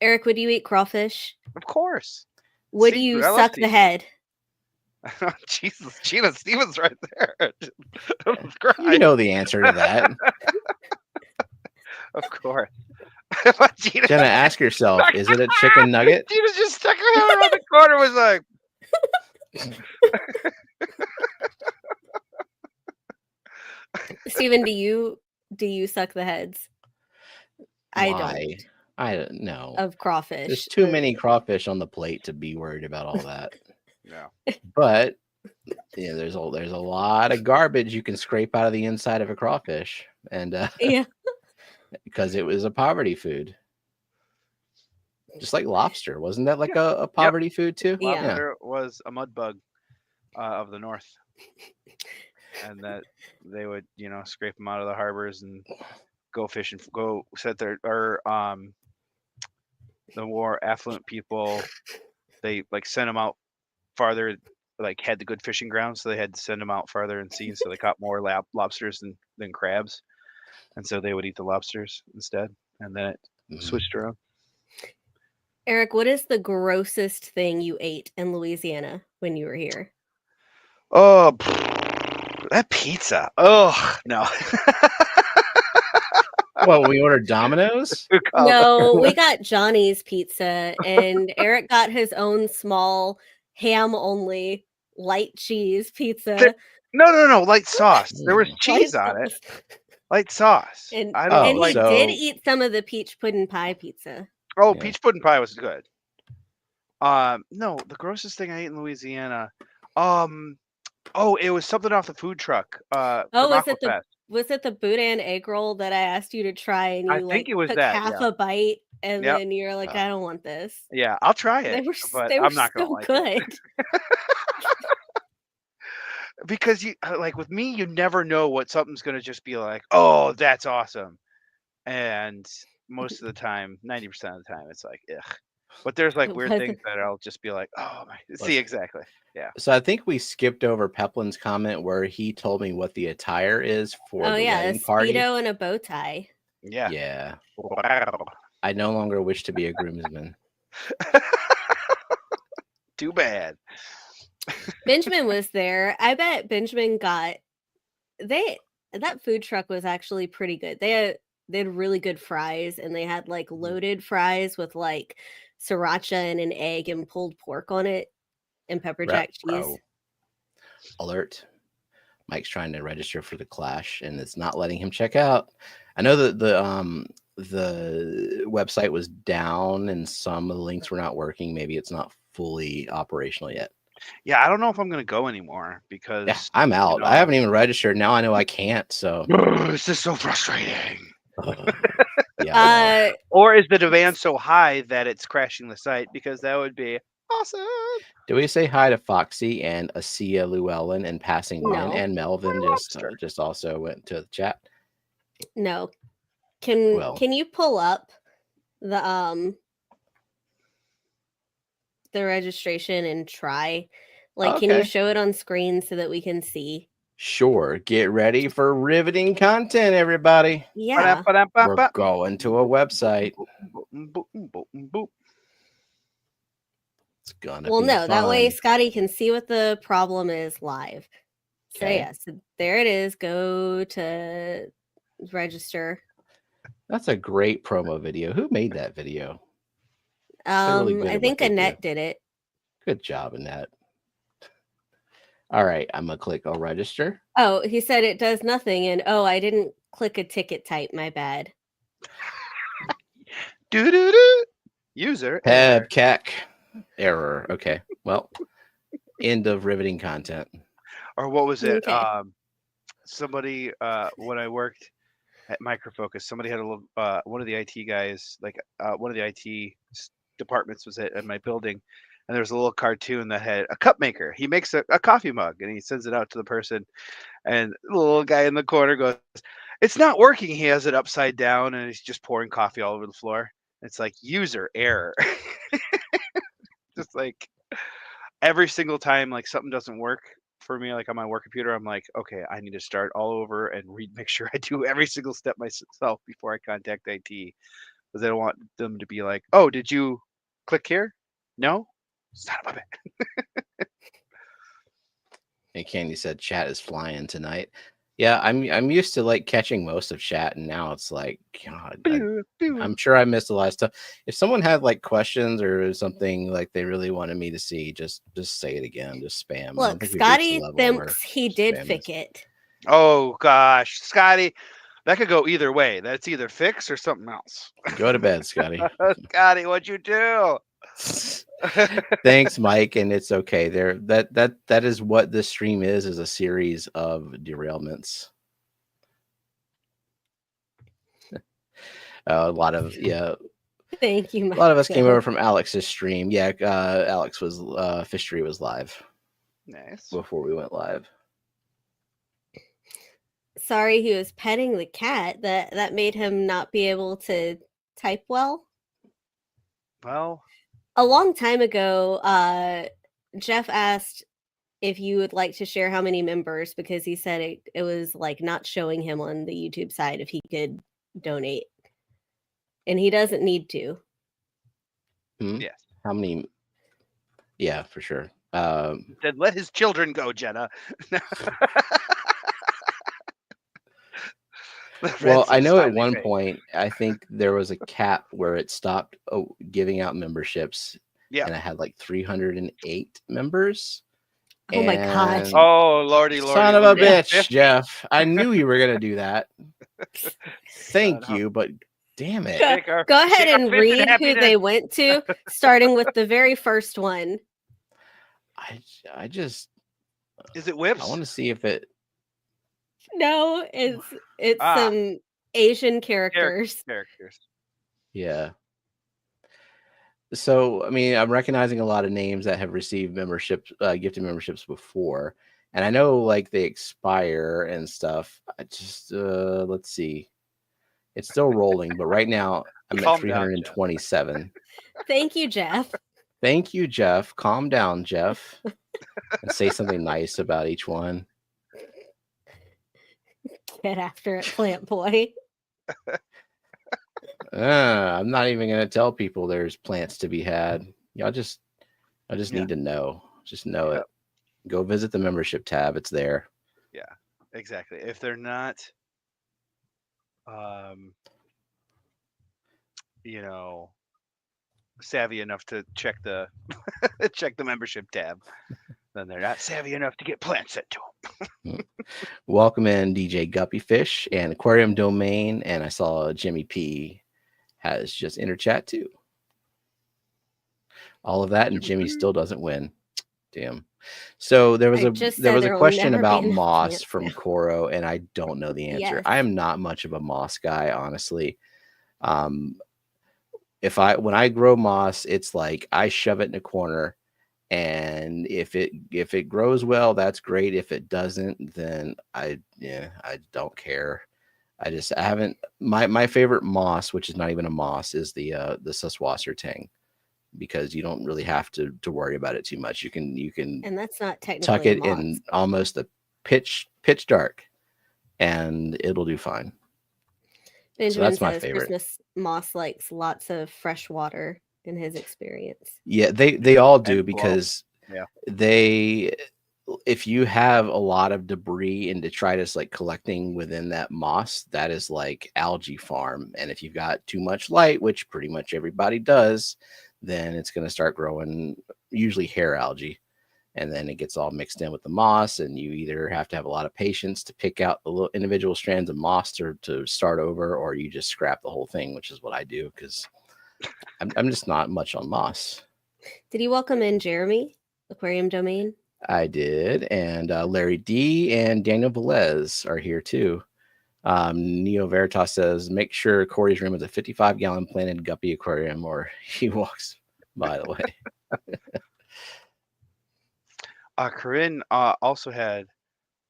Eric, would you eat crawfish? Of course. Would you suck the head? Jesus, Gina Stevens right there. You know the answer to that. Of course. Gina, ask yourself, is it a chicken nugget? Gina just stuck her head around the corner, was like... Steven, do you suck the heads? Why? I don't know. Of crawfish. There's too many crawfish on the plate to be worried about all that. Yeah. But yeah, there's a lot of garbage you can scrape out of the inside of a crawfish, and because it was a poverty food. Just like lobster, wasn't that like a poverty food too? Lobster was a mud bug of the north, and that they would scrape them out of the harbors and go fish and go set their the more affluent people, they like sent them out farther, like had the good fishing grounds, so they had to send them out farther in sea, so they caught more lobsters than crabs, and so they would eat the lobsters instead, and then it switched around. Eric, what is the grossest thing you ate in Louisiana when you were here? Oh, that pizza. Oh, no. Well, we ordered Domino's? No, we got Johnny's pizza, and Eric got his own small ham-only light cheese pizza. No. Light sauce. There was cheese on it. Light sauce. And he did eat some of the peach pudding pie pizza. Oh, yeah. Peach pudding pie was good. No, the grossest thing I ate in Louisiana. It was something off the food truck. Was it the boudin egg roll that I asked you to try, and you took half a bite, and then you're like, I don't want this. Yeah, I'll try it. They were not so good. Because you with me, you never know what something's gonna just be like. Oh, that's awesome, and most of the time, 90% of the time, it's like, ugh. But there's weird things that I'll just be like, oh my. See, exactly. Yeah. So I think we skipped over Peplin's comment where he told me what the attire is for the wedding party. A Speedo and a bow tie. Yeah. Yeah. I no longer wish to be a groomsman. Too bad. Benjamin was there. I bet Benjamin got that food truck was actually pretty good. They had really good fries, and they had loaded fries with sriracha and an egg and pulled pork on it and pepper jack cheese. Alert. Mike's trying to register for the Clash and it's not letting him check out. I know that the website was down and some of the links were not working. Maybe it's not fully operational yet. Yeah, I don't know if I'm going to go anymore because I'm out. I haven't even registered. Now I know I can't. So this is so frustrating. Yeah. Or is the demand so high that it's crashing the site? Because that would be awesome. Do we say hi to Foxy and Asia Llewellyn and Passing Men and Melvin just also went to the chat? No. Can you pull up the registration and try? Can you show it on screen so that we can see? Sure. Get ready for riveting content, everybody. Yeah. We're going to a website. It's gonna be fun. That way Scotty can see what the problem is live. So so there it is. Go to register. That's a great promo video. Who made that video? Really I think Annette did it. Good job, Annette. All right, I'm gonna click on register. Oh, he said it does nothing, and I didn't click a ticket type. My bad. User PEBKEC error. Okay, well, end of riveting content. Or what was it? Okay. Somebody when I worked at Microfocus, somebody had a little one of the IT guys, one of the IT departments was at my building. And there's a little cartoon that had a cup maker. He makes a coffee mug and he sends it out to the person. And the little guy in the corner goes, "It's not working." He has it upside down and he's just pouring coffee all over the floor. It's like user error. Just every single time something doesn't work for me, on my work computer, I'm like, okay, I need to start all over and make sure I do every single step myself before I contact IT. Because I don't want them to be like, "Oh, did you click here?" No? Son of a bitch. And Candy said chat is flying tonight. Yeah, I'm used to catching most of chat, and now it's God, I'm sure I missed a lot of stuff. If someone had questions or something they really wanted me to see, just say it again. Just spam. Look, Scotty thinks he did fix it. Oh gosh, Scotty, that could go either way. That's either fix or something else. Go to bed, Scotty. Scotty, what'd you do? Thanks, Mike, and it's okay. That is what this stream is a series of derailments. A lot of Thank you, Mike. A lot of us came over from Alex's stream. Yeah, Alex was Fishery was live. Nice. Before we went live. Sorry, he was petting the cat. That made him not be able to type well. Well, a long time ago, Jeff asked if you would like to share how many members, because he said it was not showing him on the YouTube side if he could donate. And he doesn't need to. Yes. How many? Yeah, for sure. Then let his children go, Jenna. Well, I know at one point, I think there was a cap where it stopped giving out memberships. Yeah. And I had like 308 members. Oh my gosh. Oh, lordy. Son of a bitch, Jeff. I knew you were going to do that. Thank you, but damn it. Go ahead and read who they went to, starting with the very first one. I just... Is it Whips? I want to see if it... No, it's some Asian characters. Yeah. So, I mean, I'm recognizing a lot of names that have received memberships, gifted memberships before. And I know like they expire and stuff. I just, let's see. It's still rolling, but right now I'm at 327. Thank you, Jeff. Thank you, Jeff. Calm down, Jeff. And say something nice about each one. Get after it, plant boy. I'm not even going to tell people there's plants to be had. I just need to know. Just know it. Go visit the membership tab. It's there. Yeah, exactly. If they're not, savvy enough to check the check the membership tab, then they're not savvy enough to get plants sent to them. Welcome in DJ Guppyfish and Aquarium Domain, and I saw Jimmy P has just entered chat too. All of that, and Jimmy still doesn't win. Damn. So there was a question about moss from Coro, and I don't know the answer. Yes. I am not much of a moss guy, honestly. When I grow moss, it's like I shove it in a corner, and if it grows well, that's great. If it doesn't, then I don't care. I haven't. My favorite moss, which is not even a moss, is the Susswasser tang, because you don't really have to worry about it too much. You can and that's not technically tuck it in almost the pitch dark, and it'll do fine. Benjamin so that's says my favorite. Christmas moss likes lots of fresh water in his experience. Yeah, they all do, because if you have a lot of debris and detritus like collecting within that moss, that is like algae farm. And if you've got too much light, which pretty much everybody does, then it's going to start growing usually hair algae. And then it gets all mixed in with the moss, and you either have to have a lot of patience to pick out the little individual strands of moss to start over, or you just scrap the whole thing, which is what I do, because I'm just not much on moss. Did you welcome in Jeremy, Aquarium Domain? I did, and Larry D and Daniel Velez are here too. Neo Veritas says, make sure Corey's room is a 55-gallon planted guppy aquarium, or he walks by the way. Corinne also had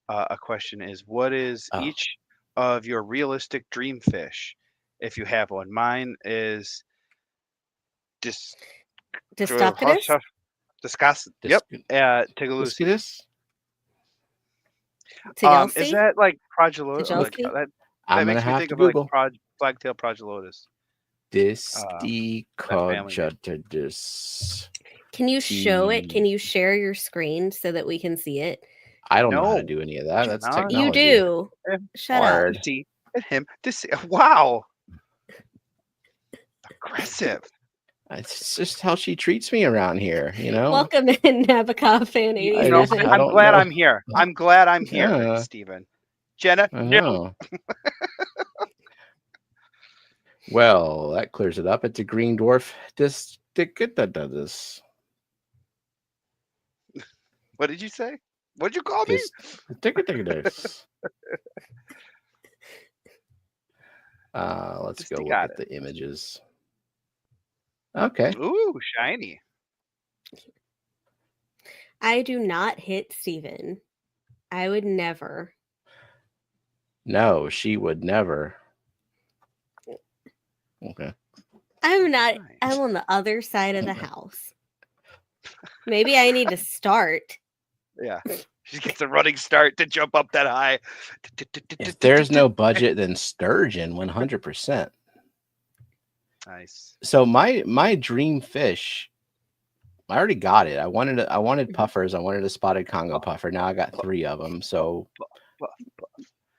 a question: is what is each of your realistic dream fish, if you have one? Mine is Discocatus? Yep. Tegalusi. Is that like Progelotus? That makes me think of like flagtail Progelotus. Discocatus. Can you show it? Can you share your screen so that we can see it? I don't know how to do any of that. That's technology. You do. Shut up. See him. Wow. Aggressive. It's just how she treats me around here, you know. Welcome in, Nabokov fan 80. I'm glad I'm here. I'm glad I'm here, Stephen. Jenna, no. Well, that clears it up. It's a green dwarf. What did you say? What'd you call me? Let's go look at the images. Okay. Ooh, shiny. I do not hit Steven. I would never. No, she would never. Okay. I'm not. I'm on the other side of the house. Maybe I need to start. Yeah. She gets a running start to jump up that high. If there's no budget, then sturgeon, 100%. Nice. So my dream fish, I already got it. I wanted puffers. I wanted a spotted Congo puffer. Now I got 3 of them. So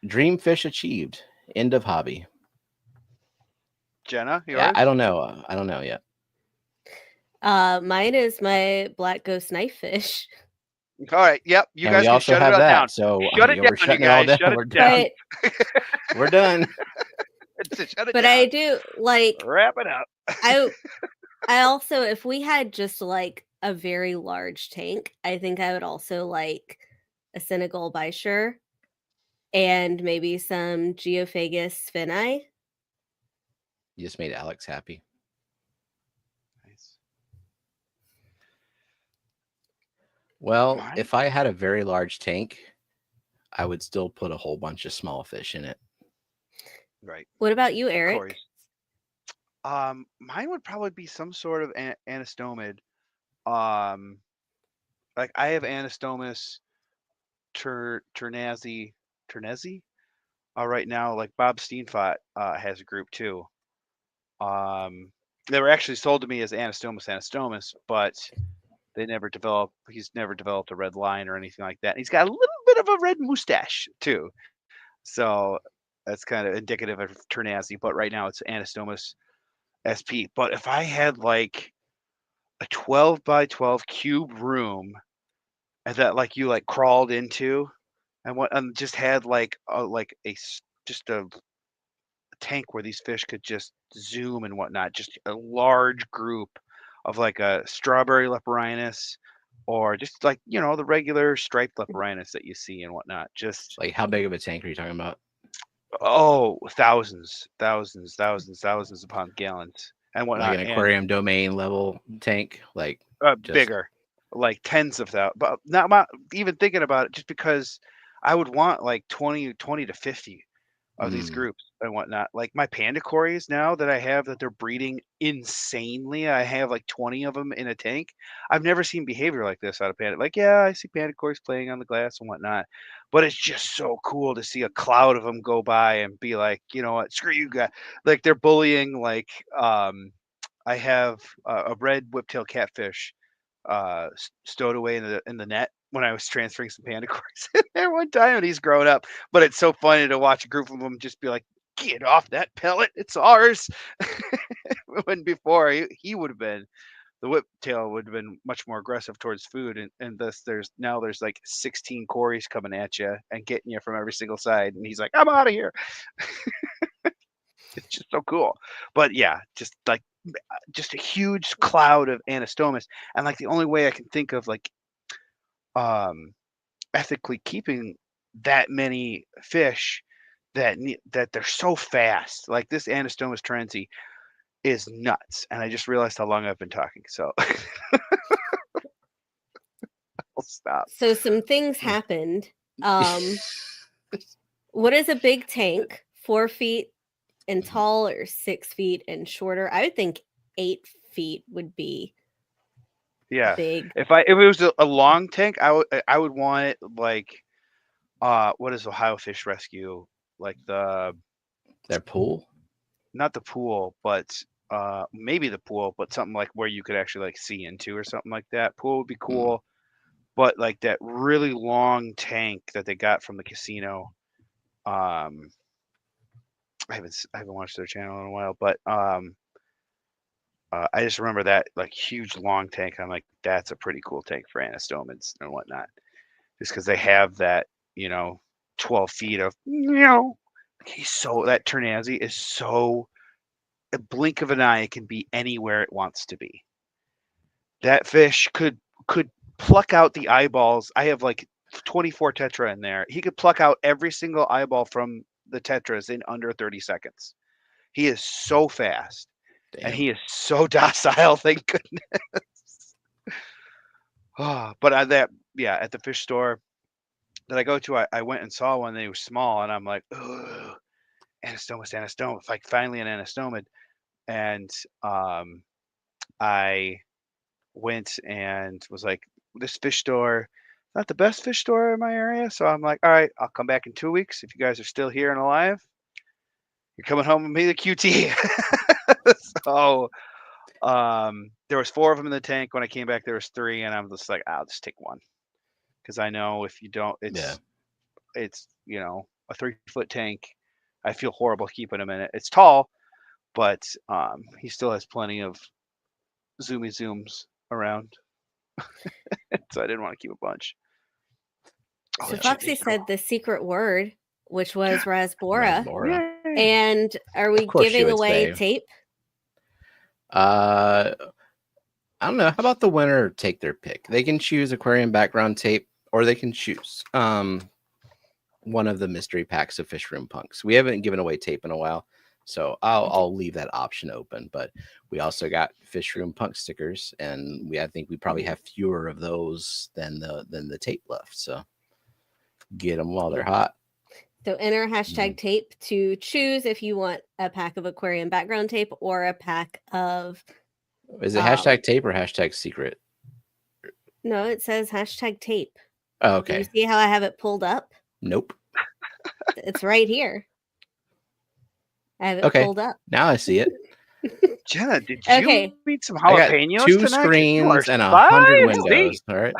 dream fish achieved. End of hobby. Jenna, yours? Yeah, I don't know. I don't know yet. Mine is my black ghost knife fish. All right. Yep. You and guys we can also shut have it that. down. So shut it down, we're shutting you it all guys. down. Shut We're it done. But, We're done. Shut it but down. I do like wrap it up. I also, if we had just like a very large tank, I think I would also like a Senegal Bisher and maybe some Geophagus finni. You just made Alex happy. Nice. Well, if I had a very large tank, I would still put a whole bunch of small fish in it. Right. What about you, Eric? Mine would probably be some sort of anastomid. Like I have Anastomus Ternezi right now. Like Bob Steenfot has a group too. They were actually sold to me as Anastomus, but he's never developed a red line or anything like that. And he's got a little bit of a red mustache too. So that's kind of indicative of Ternezi, but right now it's Anastomus SP. But if I had like a 12 by 12 cube room and that like you like crawled into and just had like just a tank where these fish could just zoom and whatnot, just a large group of like a strawberry leprinus or just like, the regular striped leprinus that you see and whatnot. Just like how big of a tank are you talking about? Oh, thousands upon gallons and whatnot. Like an aquarium domain level tank, like bigger, like tens of thousands. But not even thinking about it, just because I would want like 20 to 50 of these groups and whatnot. Like my panda cories now that I have that they're breeding insanely. I have like 20 of them in a tank. I've never seen behavior like this out of panda. Like, yeah, I see panda cories playing on the glass and whatnot, but it's just so cool to see a cloud of them go by and be like, you know what, screw you guys. Like they're bullying. Like, I have a red whiptail catfish stowed away in the net when I was transferring some panda cories in there one time, and he's growing up. But it's so funny to watch a group of them just be like, "Get off that pellet! It's ours." When before he would have been, the whiptail would have been much more aggressive towards food, and thus there's like 16 cories coming at you and getting you from every single side, and he's like, "I'm out of here." It's just so cool. But yeah, just a huge cloud of anastomus, and like the only way I can think of like ethically keeping that many fish that they're so fast. Like this Anastomus trenzi is nuts, and I just realized how long I've been talking. So I'll stop. So some things happened. What is a big tank? 4 feet and tall or 6 feet and shorter? I would think 8 feet would be big. If it was a long tank, I would want it like what is Ohio Fish Rescue, like their pool? Not the pool, but maybe the pool, but something like where you could actually like see into or something like that. Pool would be cool. But like that really long tank that they got from the casino, I haven't watched their channel in a while, but I just remember that like huge long tank. I'm like, that's a pretty cool tank for anastomids and whatnot, just because they have that 12 feet of that Ternazzi is so a blink of an eye, it can be anywhere it wants to be. That fish could pluck out the eyeballs. I have like 24 tetra in there. He could pluck out every single eyeball from the tetras in under 30 seconds. He is so fast. Damn. And he is so docile, thank goodness. But at the fish store that I go to, I went and saw one. They were small, and I'm like, oh, anastomus, like finally an anastomid. And I went and was like, this fish store, not the best fish store in my area. So I'm like, all right, I'll come back in 2 weeks. If you guys are still here and alive, you're coming home with me, the QT. So there was 4 of them in the tank. When I came back, there was 3, and I'm just like, I'll just take 1, because I know if you don't, it's a 3-foot tank. I feel horrible keeping him in it. It's tall, but he still has plenty of zooms around. So I didn't want to keep a bunch. So Foxy said the secret word, which was Rasbora. And are we giving away tape? I don't know. How about the winner take their pick? They can choose aquarium background tape, or they can choose one of the mystery packs of Fish Room Punks. We haven't given away tape in a while, so I'll leave that option open. But we also got Fish Room Punk stickers, and I think we probably have fewer of those than the tape left. So get them while they're hot. So enter hashtag tape to choose if you want a pack of aquarium background tape or a pack of. Is it hashtag tape or hashtag secret? No, it says hashtag tape. Oh, okay. Do you see how I have it pulled up? Nope. It's right here. I have it pulled up. Now I see it. Jenna, did you eat some jalapenos? I got 2 tonight? screens and 100 windows. All right.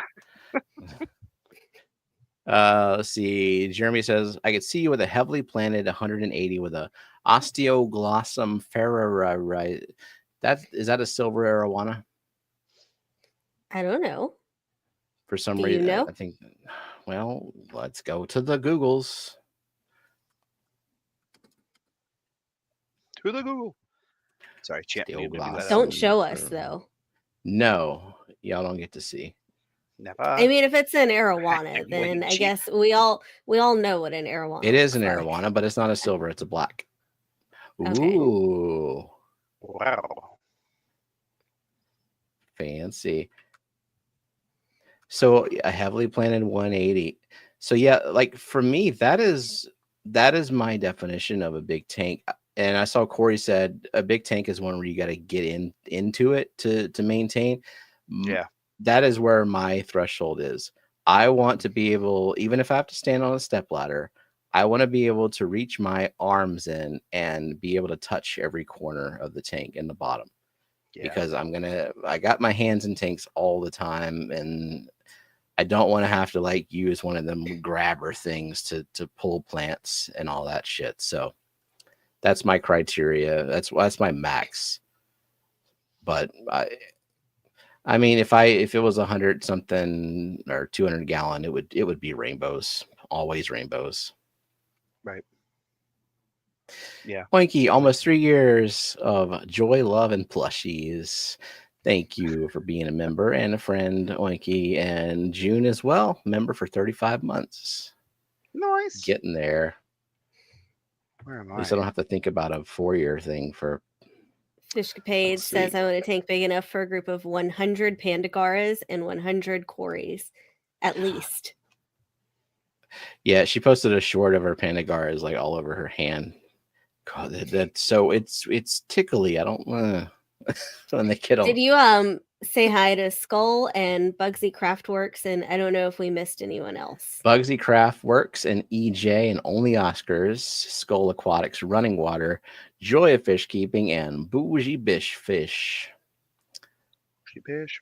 Let's see. Jeremy says, I could see you with a heavily planted 180 with a osteoglossum ferrari. Is that a silver arowana? I don't know. For some reason, you know? I think. Well, let's go to the Googles. To the Google. Sorry, champ. Don't show us though. No, y'all don't get to see. Never. I mean, if it's an arowana, then I guess we all know what an arowana. It is an arowana, but it's not a silver; it's a black. Okay. Ooh! Wow! Fancy. So a heavily planted 180. So yeah, like for me, that is my definition of a big tank. And I saw Corey said a big tank is one where you got to get into it to maintain. Yeah. That is where my threshold is. I want to be able, even if I have to stand on a step ladder, I want to be able to reach my arms in and be able to touch every corner of the tank in the bottom. Yeah. Because I got my hands in tanks all the time, and I don't want to have to like use one of them grabber things to pull plants and all that shit. So that's my criteria. That's my max. But I mean, if it was 100 something or 200 gallon, it would be rainbows, always rainbows. Right. Yeah. Oinky, almost 3 years of joy, love, and plushies. Thank you for being a member and a friend, Oinky. And June as well, member for 35 months. Nice. Getting there. Where am I? At least I don't have to think about a 4-year thing for. Fishkeepers says, I want a tank big enough for a group of 100 Pandagaras and 100 Cories, at least. Yeah, she posted a short of her Pandagaras like all over her hand. God, that's so it's tickly. I don't want when they get all. Did you say hi to Skull and Bugsy Craftworks? And I don't know if we missed anyone else. Bugsy Craftworks and EJ and Only Oscars, Skull Aquatics, Running Water, Joy of Fish Keeping, and Bougie Bish Fish.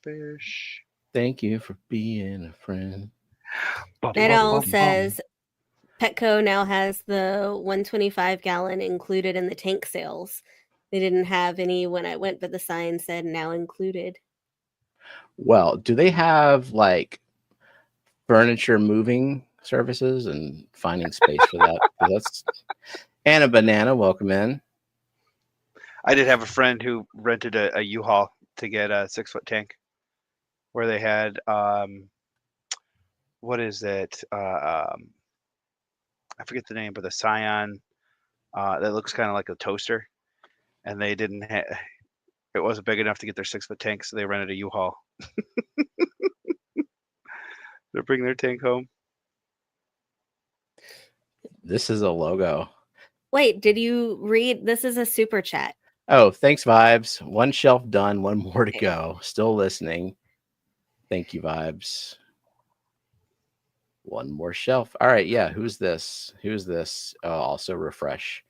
Fish. Thank you for being a friend. It all says Petco now has the 125 gallon included in the tank sales. They didn't have any when I went, but the sign said now included. Well, do they have like furniture moving services and finding space for that? That's Anna Banana, welcome in. I did have a friend who rented a U-Haul to get a 6-foot tank where they had what is it? I forget the name, but the Scion that looks kind of like a toaster. And they didn't it wasn't big enough to get their 6-foot tank, so they rented a U-Haul. They're bringing their tank home. This is a logo. Wait, did you read? This is a super chat. Oh, thanks, Vibes. 1 shelf done, 1 more to go. Still listening. Thank you, Vibes. 1 more shelf. All right, yeah. Who's this? Also refresh.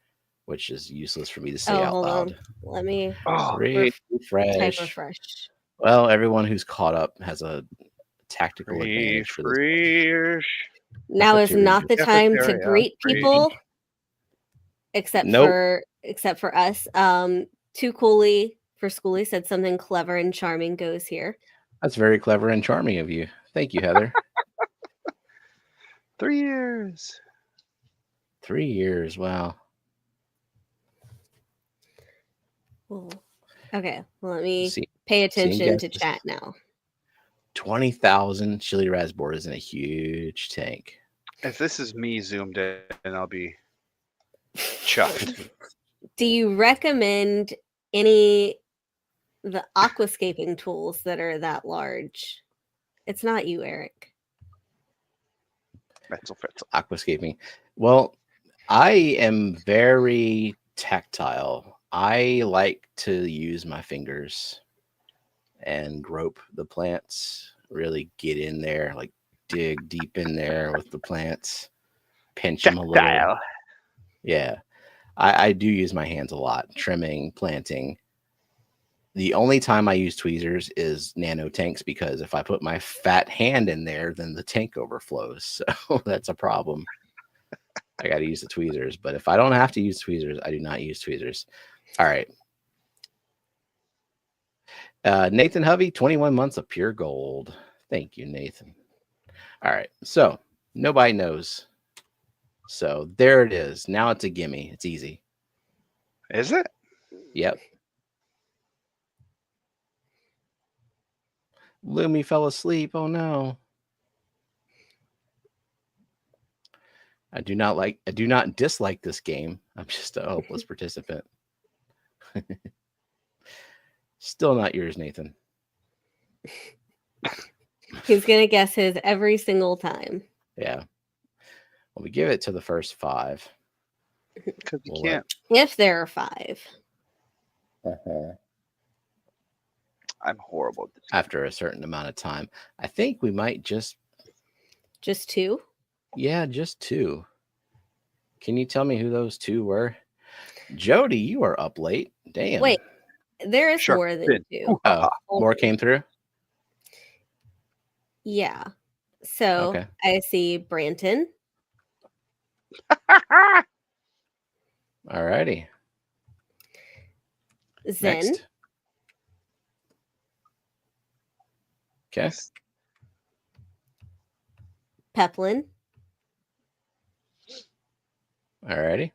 which is useless for me to say out hold loud. on. Let me refresh. refresh. Well, everyone who's caught up has a tactical advantage for this. Now is not the time to greet people, except for us. Too Coolly for Schooly said something clever and charming goes here. That's very clever and charming of you. Thank you, Heather. 3 years. 3 years. Wow. Ooh. Okay, well, let me pay attention to chat now. 20,000 chili raspberry is in a huge tank. If this is me zoomed in, I'll be chuffed. Do you recommend the aquascaping tools that are that large? It's not you, Eric. Aquascaping. Well, I am very tactile. I like to use my fingers and grope the plants, really get in there, like dig deep in there with the plants, pinch them a little. Yeah, I do use my hands a lot, trimming, planting. The only time I use tweezers is nano tanks, because if I put my fat hand in there, then the tank overflows. So that's a problem. I got to use the tweezers. But if I don't have to use tweezers, I do not use tweezers. All right. Nathan Hovey, 21 months of pure gold. Thank you, Nathan. All right. So nobody knows. So there it is. Now it's a gimme. It's easy. Is it? Yep. Lumi fell asleep. Oh no. I do not dislike this game. I'm just a hopeless participant. Still not yours, Nathan. He's gonna guess his every single time. Yeah. Well, we give it to the first 5. Because you can't. If there are 5. I'm horrible. After a certain amount of time. I think we might just 2? Yeah, just 2. Can you tell me who those 2 were? Jody, you are up late. Damn. Wait, there is more than 2. Oh, more came through? Yeah. So okay. I see Branton. All righty. Zen. Next. Okay. Peplin. All righty.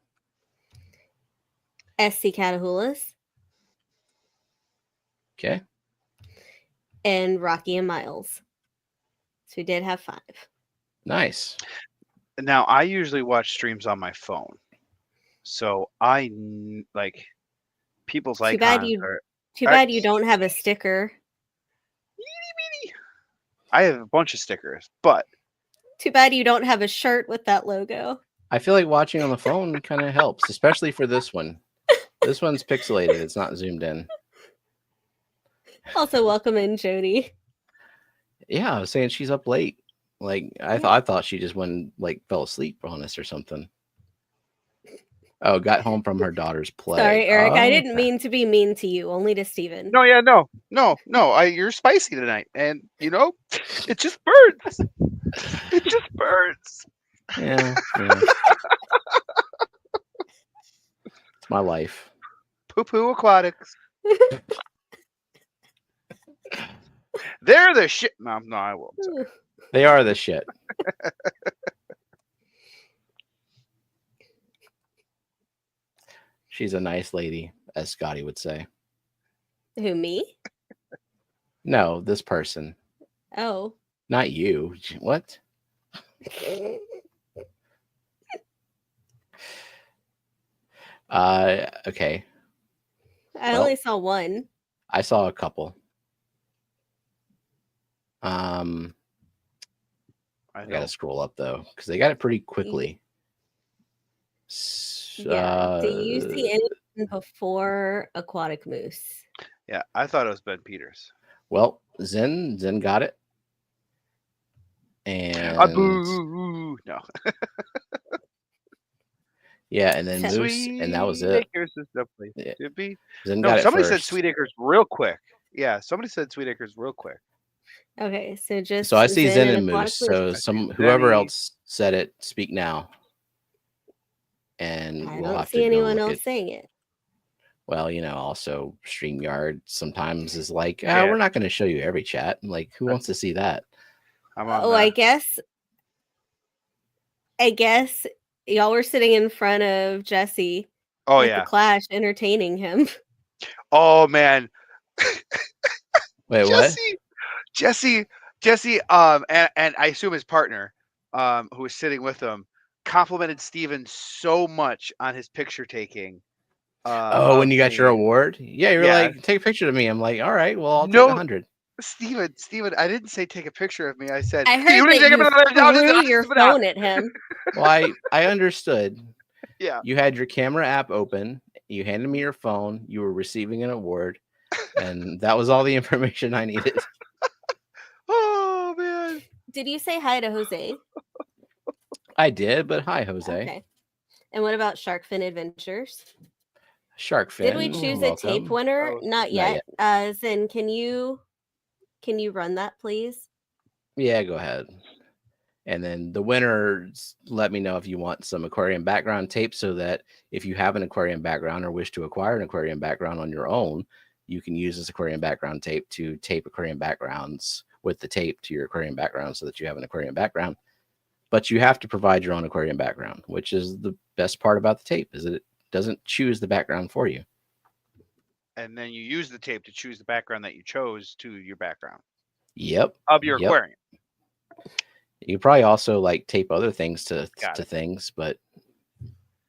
SC Catahoulous. Okay. And Rocky and Miles. So we did have 5. Nice. Now, I usually watch streams on my phone. So I like people's icons. Too bad you don't have a sticker. I have a bunch of stickers, but too bad you don't have a shirt with that logo. I feel like watching on the phone kind of helps, especially for this one. This one's pixelated. It's not zoomed in. Also, welcome in, Jody. Yeah, I was saying she's up late. Like I thought she just fell asleep on us or something. Oh, got home from her daughter's play. Sorry, Eric. I didn't mean to be mean to you, only to Steven. No. You're spicy tonight. And, it's just birds. It's just birds. Yeah. It's my life. Poo-poo aquatics. They're the shit. No, I won't. Sorry. They are the shit. She's a nice lady, as Scotty would say. Who, me? No, this person. Oh. Not you. What? Okay. I only saw one. I saw a couple. I gotta scroll up though, because they got it pretty quickly. Yeah. Do you see anything before Aquatic Moose? Yeah, I thought it was Ben Peters. Well, Zen got it. And no. Yeah, and then Moose, and that was it. Acres is the place to be. Then No, somebody said Sweet Acres real quick. Yeah, somebody said Sweet Acres real quick. Okay, so I see Zen and Moose. So whoever else said it, speak now. And I don't see anyone else saying it. Well, also StreamYard sometimes is like, we're not going to show you every chat. Like, who wants to see that? I guess y'all were sitting in front of Jesse. Oh, the Clash, entertaining him. Oh man. Wait, Jesse, and I assume his partner, who was sitting with him, complimented Steven so much on his picture taking. When you got your award? Yeah, you're like, take a picture of me. I'm like, all right, well, I'll take 100. Steven, I didn't say take a picture of me. I said, I heard that you threw your phone at him. Well, I understood. Yeah. You had your camera app open. You handed me your phone. You were receiving an award. And that was all the information I needed. Oh, man. Did you say hi to Jose? I did, but hi, Jose. Okay. And what about Sharkfin Adventures? Sharkfin. Did we choose a tape winner? Not yet. Zen, can you run that, please? Yeah, go ahead. And then the winners, let me know if you want some aquarium background tape, so that if you have an aquarium background or wish to acquire an aquarium background on your own, you can use this aquarium background tape to tape aquarium backgrounds with the tape to your aquarium background, so that you have an aquarium background. But you have to provide your own aquarium background, which is the best part about the tape, is that it doesn't choose the background for you. And then you use the tape to choose the background that you chose to your background. Yep. Of your aquarium. You probably also like tape other things to things, but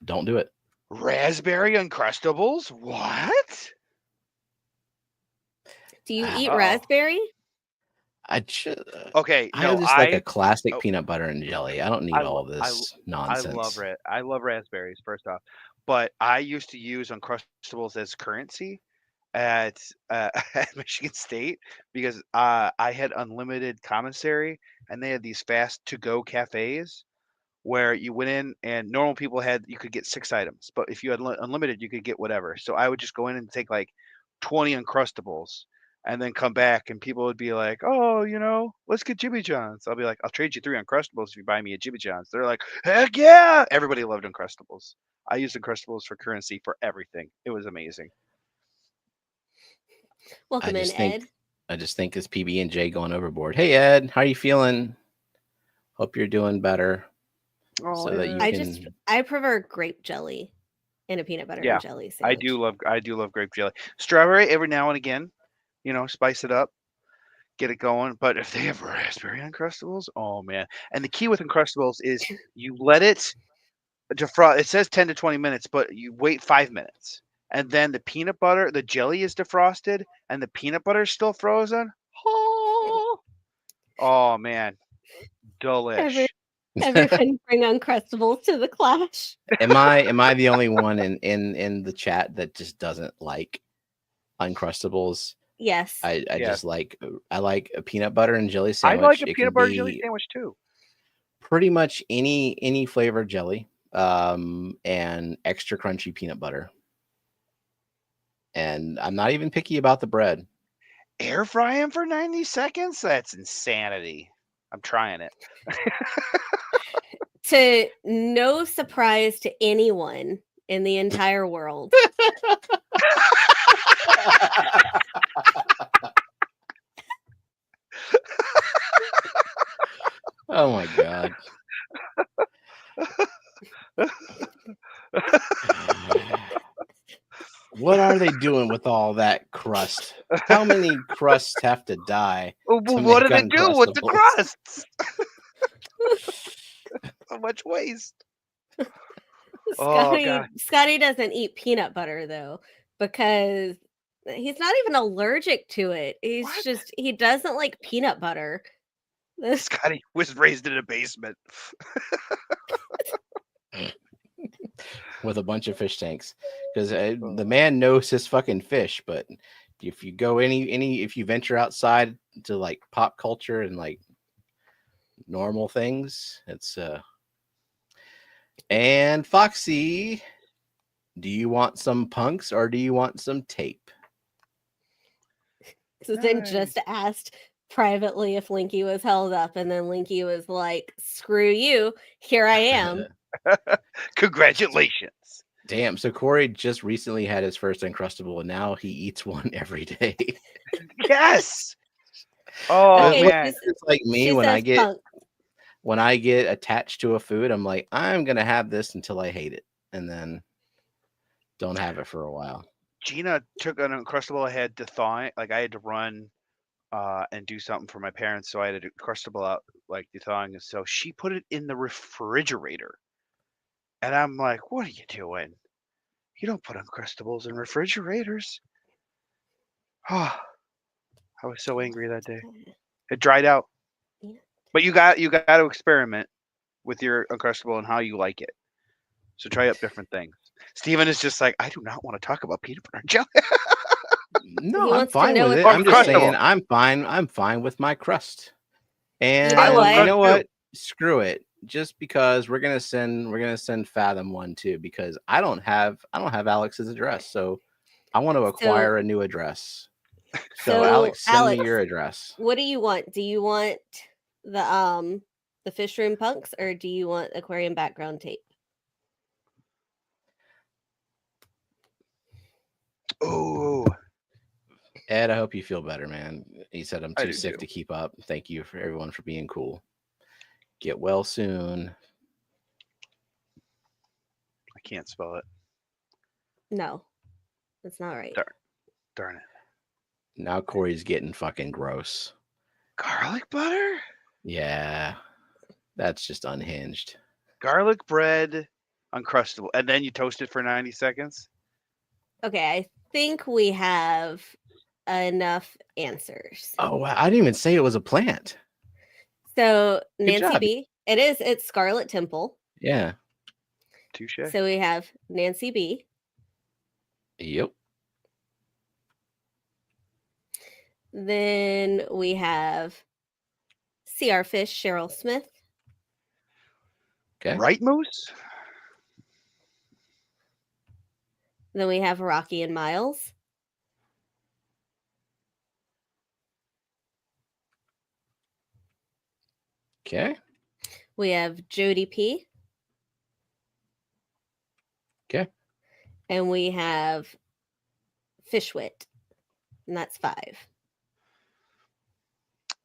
don't do it. Raspberry Uncrustables? What? Do you eat raspberry? Okay, I just like a classic peanut butter and jelly. I don't need all this nonsense. I love raspberries, first off. But I used to use Uncrustables as currency at Michigan State, because I had unlimited commissary, and they had these fast to-go cafes where you went in and normal people you could get 6 items, but if you had unlimited, you could get whatever. So I would just go in and take like 20 Uncrustables and then come back, and people would be like, oh, let's get Jimmy John's. I'll be like, I'll trade you 3 Uncrustables if you buy me a Jimmy John's. They're like, heck yeah. Everybody loved Uncrustables. I used Uncrustables for currency for everything. It was amazing. Welcome in, Ed. I just think it's PB&J going overboard. Hey, Ed, how are you feeling? Hope you're doing better. Oh, so that you I prefer grape jelly and a peanut butter and jelly sandwich. I do love grape jelly. Strawberry every now and again, spice it up, get it going. But if they have raspberry Uncrustables, oh man. And the key with Uncrustables is you let it defrost. It says 10 to 20 minutes, but you wait 5 minutes. And then the jelly is defrosted, and the peanut butter is still frozen. Oh man, delish. Everyone bring Uncrustables to the Clash. Am I the only one in the chat that just doesn't like Uncrustables? Yes. I like a peanut butter and jelly sandwich. I like a peanut butter jelly sandwich too. Pretty much any flavored jelly, and extra crunchy peanut butter. And I'm not even picky about the bread. Air fry them for 90 seconds? That's insanity. I'm trying it. To no surprise to anyone in the entire world. Oh my God. What are they doing with all that crust? How many crusts have to die? What do they do with the crusts? So much waste. Scotty doesn't eat peanut butter though, because he's not even allergic to it. He doesn't like peanut butter. Scotty was raised in a basement with a bunch of fish tanks, because the man knows his fucking fish. But if you go if you venture outside to like pop culture and like normal things, it's And Foxy, do you want some punks or do you want some tape? So then just asked privately if Linky was held up, and then Linky was like, "Screw you, here I am." Congratulations. Damn, so Corey just recently had his first Uncrustable, and now he eats one every day. Yes. Oh, Okay, man. It's like me when I get attached to a food, I'm like, I'm gonna have this until I hate it, and then don't have it for a while. Gina took an Uncrustable. I had to thaw it. Like I had to run and do something for my parents, so I had to Uncrustable out like the thawing. And so she put it in the refrigerator, and I'm like, "What are you doing? You don't put Uncrustables in refrigerators." Oh, I was so angry that day. It dried out. Yeah. But you got to experiment with your Uncrustable and how you like it. So try up different things. Steven is just like, I do not want to talk about peanut butter and jelly. No, I'm fine with it. I'm just saying I'm fine. I'm fine with my crust. And you know what? Screw it. Just because we're gonna send Fathom one too, because I don't have Alex's address, so I want to acquire a new address. So Alex, send me your address. What do you want? Do you want the fish room punks, or do you want aquarium background tape? Oh, Ed, I hope you feel better, man. He said I'm too sick to keep up. Thank you for everyone for being cool. Get well soon. I can't spell it. No, that's not right. Darn it. Now Corey's getting fucking gross. Garlic butter? Yeah. That's just unhinged. Garlic bread, Uncrustable. And then you toast it for 90 seconds? Okay, I think we have enough answers. Oh, wow. I didn't even say it was a plant. So Nancy B. It's Scarlet Temple. Yeah. Touche. So we have Nancy B. Yep. Then we have CR Fish, Cheryl Smith. Okay. Right, Moose? Then we have Rocky and Miles. Okay. We have Jody P. Okay. And we have Fishwit. And that's 5.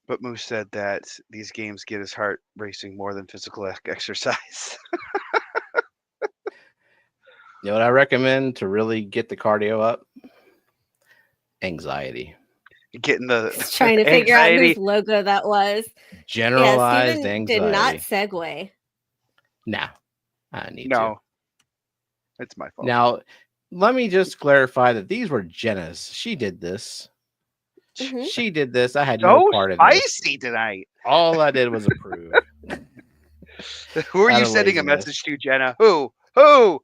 But Moose said that these games get his heart racing more than physical exercise. You know what I recommend to really get the cardio up? Anxiety. Getting the trying to figure out whose logo that was. Generalized anxiety. Did not segue. Nah, I need to. It's my fault. Now, let me just clarify that these were Jenna's. She did this. Mm-hmm. She did this. I had no part of this. Spicy tonight. All I did was approve. Who are you sending a message to, Jenna? Who? Oh.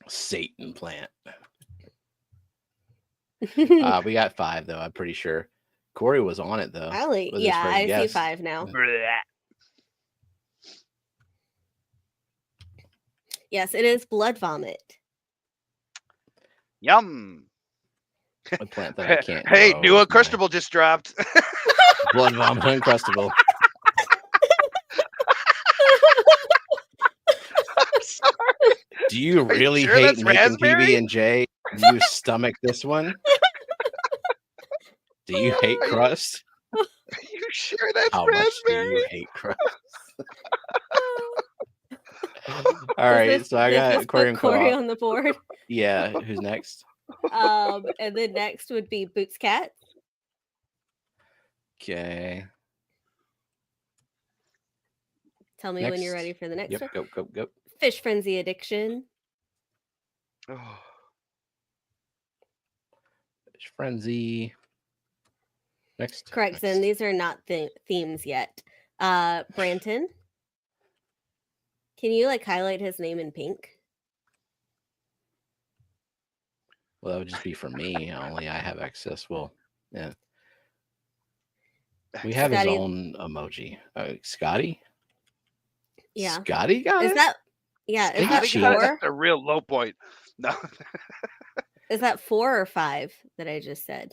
Satan plant. We got 5 though. I'm pretty sure. Corey was on it though. I see 5 now. Yes, it is blood vomit. Yum. A plant that I can't. Hey, new Uncrustable just dropped. Blood vomit Uncrustable. I'm sorry. Do you really hate making PB&J? Do you stomach this one? Do you hate crust? Are you sure that's How raspberry? Much do you hate crust? All right, so I got Aquarium Corey on the board. Yeah, who's next? And then next would be Boots Cat. Okay. Tell me when you're ready for the next one. Go. Fish Frenzy Addiction. Oh. Fish Frenzy. Next. Correct. Then these are not themes yet. Branton. Can you highlight his name in pink? Well, that would just be for me. Only I have access. Well, yeah. We have his own emoji. Scotty? Yeah. Scotty got Is it? that is that Scotty? 4? That's a real low point. No. Is that 4 or 5 that I just said?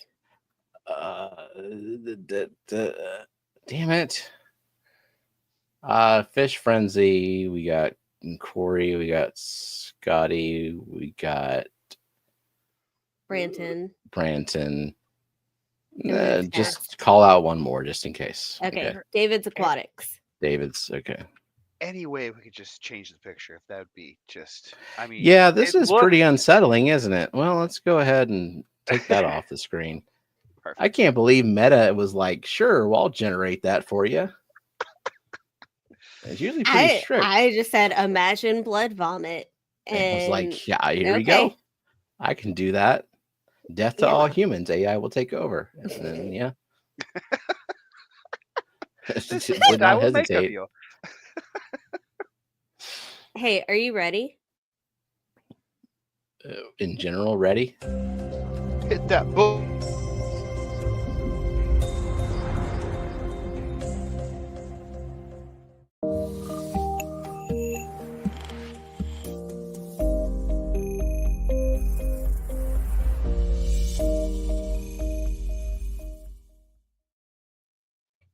Damn it. Fish Frenzy, we got Corey, we got Scotty, we got Branton. Just call out one more just in case. Okay. David's Aquatics. David's okay. Any way we could just change the picture, if that would be just, I mean, yeah, this is pretty unsettling, isn't it? Well, let's go ahead and take that off the screen. Perfect. I can't believe Meta was like, sure, well, I'll generate that for you. It's usually pretty strict. I just said, imagine blood vomit. And I was like, yeah, here we go. I can do that. Death to all humans. AI will take over. And then, yeah. Did not hesitate. Hey, are you ready? In general, ready? Hit that boom.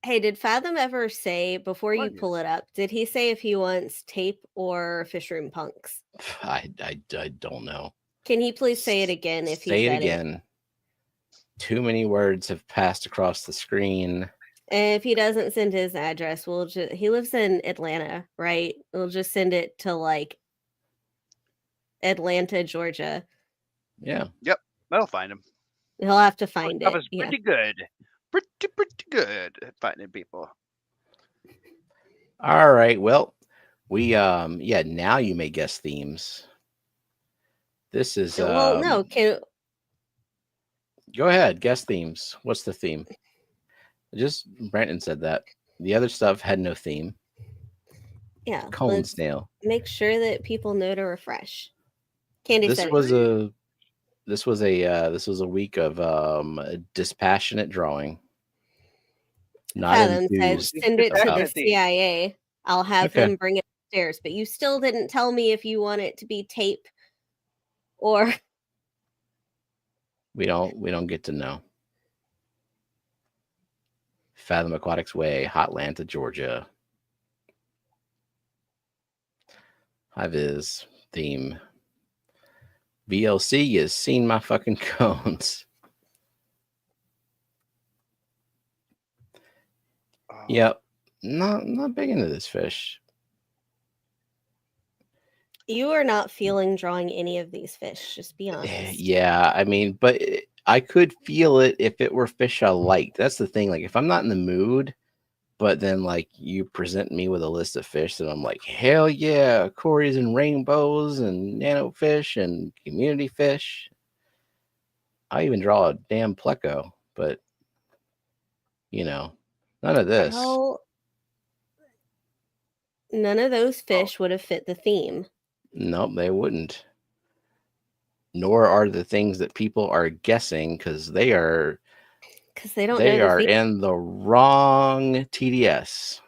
Hey, did Fathom ever say, before you pull it up, did he say if he wants tape or fish room punks? I don't know. Can he please say it again if he said it? Say it again. Too many words have passed across the screen. And if he doesn't send his address, we'll just, he lives in Atlanta, right? We'll just send it to like Atlanta, Georgia. Yeah. Yep. That'll find him. He'll have to find it. That was pretty good. Pretty good at finding people. All right. Well, we now you may guess themes. This is well, no, go ahead, guess themes. What's the theme? Just Brandon said that. The other stuff had no theme. Yeah. Cone snail. Make sure that people know to refresh. Candy This was a week of dispassionate drawing. Not enthused. Send it to the CIA. I'll have him bring it upstairs. But you still didn't tell me if you want it to be tape or we don't get to know. Fathom Aquatics Way, Hotlanta, Georgia. High vis theme. VLC has seen my fucking cones. Yep. Not big into this fish. You are not feeling drawing any of these fish, just be honest. Yeah, I mean, but I could feel it if it were fish I liked. That's the thing. Like, if I'm not in the mood, but then like you present me with a list of fish that I'm like, hell yeah, Corey's and rainbows and nano fish and community fish. I even draw a damn pleco, but you know, none of this. Well, none of those fish would have fit the theme. Nope, they wouldn't. Nor are the things that people are guessing because they are. Because they don't. They are in the wrong TDS.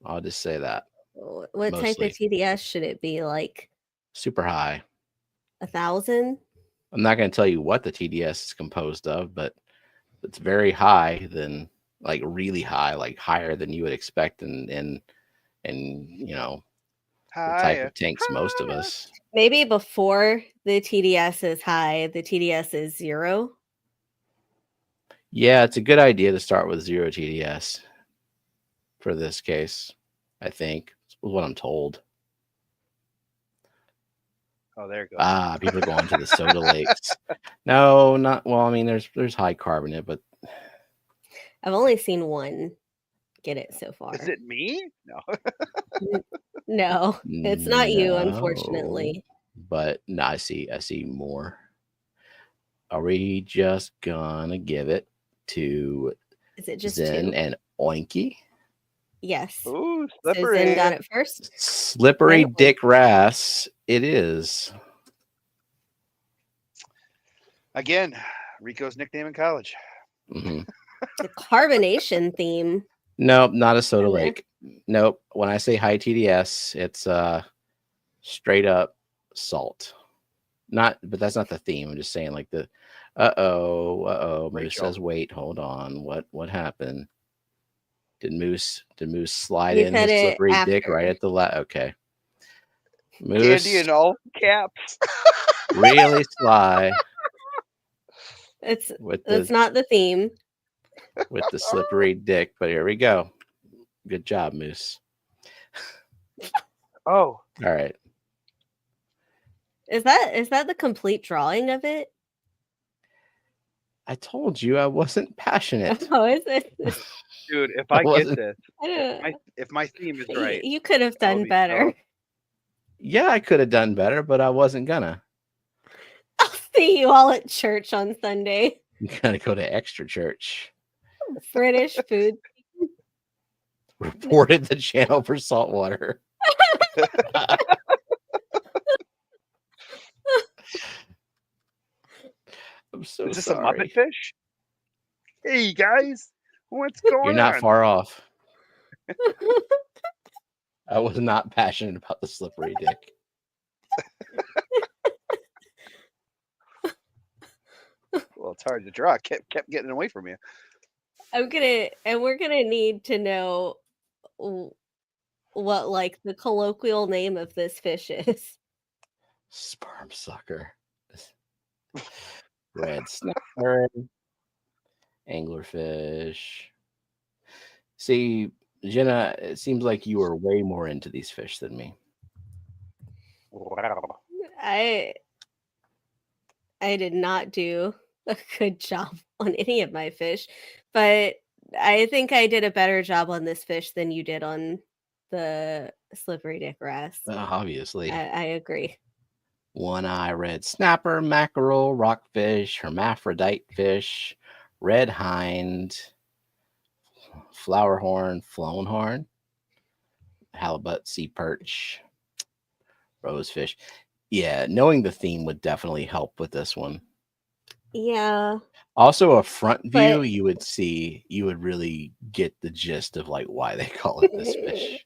I'll just say that. What type of TDS should it be? Like super high. 1,000. I'm not going to tell you what the TDS is composed of, but it's very high, than like really high, like higher than you would expect, and you know, the type of tanks most of us. Maybe before the TDS is high, the TDS is 0. Yeah, it's a good idea to start with 0 TDS for this case. I think is what I'm told. Oh, there it goes. People are going to the soda lakes. No, not well. I mean, there's high carbonate, but I've only seen one get it so far. Is it me? No. No, it's not you, unfortunately. But no, I see more. Are we just gonna give it to Zen 2? and Oinky? Yes. Ooh, slippery. So Zen got it first. Slippery Dick Rass. It is. Again, Rico's nickname in college. Mm-hmm. The carbonation theme. Nope, not a soda lake. Nope. When I say high TDS, it's straight up salt. But that's not the theme. I'm just saying like the Moose says, wait, hold on. What happened? Did Moose slide in his slippery dick right at the okay. Moose Candy in all caps. really sly. That's not the theme. With the slippery dick, but here we go. Good job, Moose. Oh. All right. Is that the complete drawing of it? I told you I wasn't passionate. Oh, is it? Dude, if I get this, if my theme is right. You could have done better. Yeah, I could have done better, but I wasn't gonna. I'll see you all at church on Sunday. I'm gonna go to extra church. British food. Reported the channel for saltwater. I'm so sorry. Is this a Muppet fish? Hey guys, what's going on? You're not far off. I was not passionate about the slippery dick. Well, it's hard to draw. Kept getting away from you. We're gonna need to know what like the colloquial name of this fish is. Sperm sucker. Red snapper. Anglerfish. See, Jenna, it seems like you are way more into these fish than me. Wow. I did not do a good job on any of my fish, but I think I did a better job on this fish than you did on the slippery dick wrasse. Obviously. I agree. One-eye red snapper, mackerel, rockfish, hermaphrodite fish, red hind, flower horn, flown horn, halibut, sea perch, rosefish. Yeah, knowing the theme would definitely help with this one. Yeah. Also, a front view, you would really get the gist of like why they call it this fish.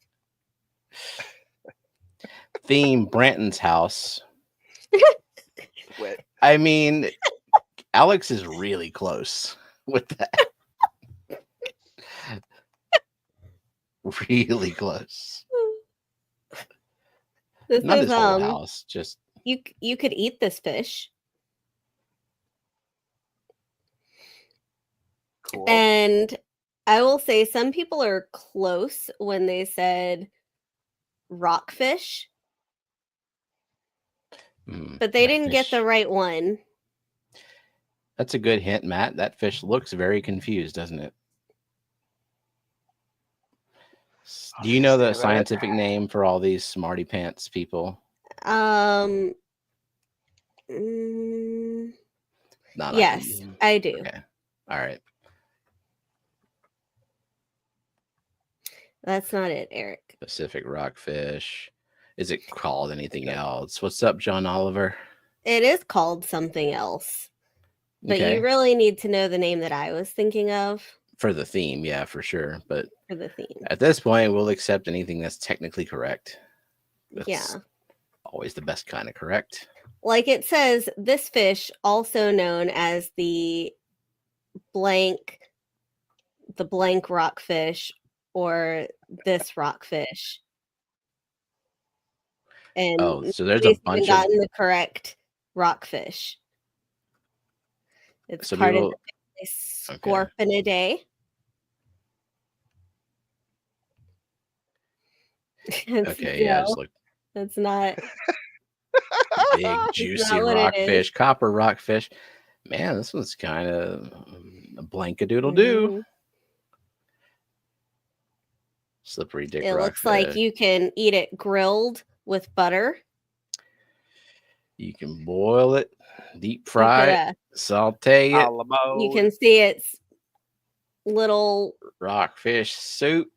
Theme, Branton's house. I mean, Alex is really close with that. Really close. This Not is his whole house, just you could eat this fish. Cool. And I will say some people are close when they said rockfish. But they didn't get the right one. That's a good hint, Matt. That fish looks very confused, doesn't it? Do you know the scientific name for all these smarty pants people? Yes, I do. Okay. All right. That's not it, Eric. Pacific rockfish. Is it called anything else? What's up, John Oliver? It is called something else. But you really need to know the name that I was thinking of. For the theme, yeah, for sure. But for the theme. At this point, we'll accept anything that's technically correct. That's always the best kind of correct. Like it says, this fish, also known as the blank rockfish or this rockfish. And so there's a bunch of the correct rockfish. It's part of the Scorpinidae. Okay, yeah, just look. That's not big juicy rockfish, copper rockfish. Man, this one's kind of a blankadoodle-doo. Slippery dick rockfish. It looks like you can eat it grilled with butter. You can boil it, deep fry it, saute it. You can see its little rockfish soup.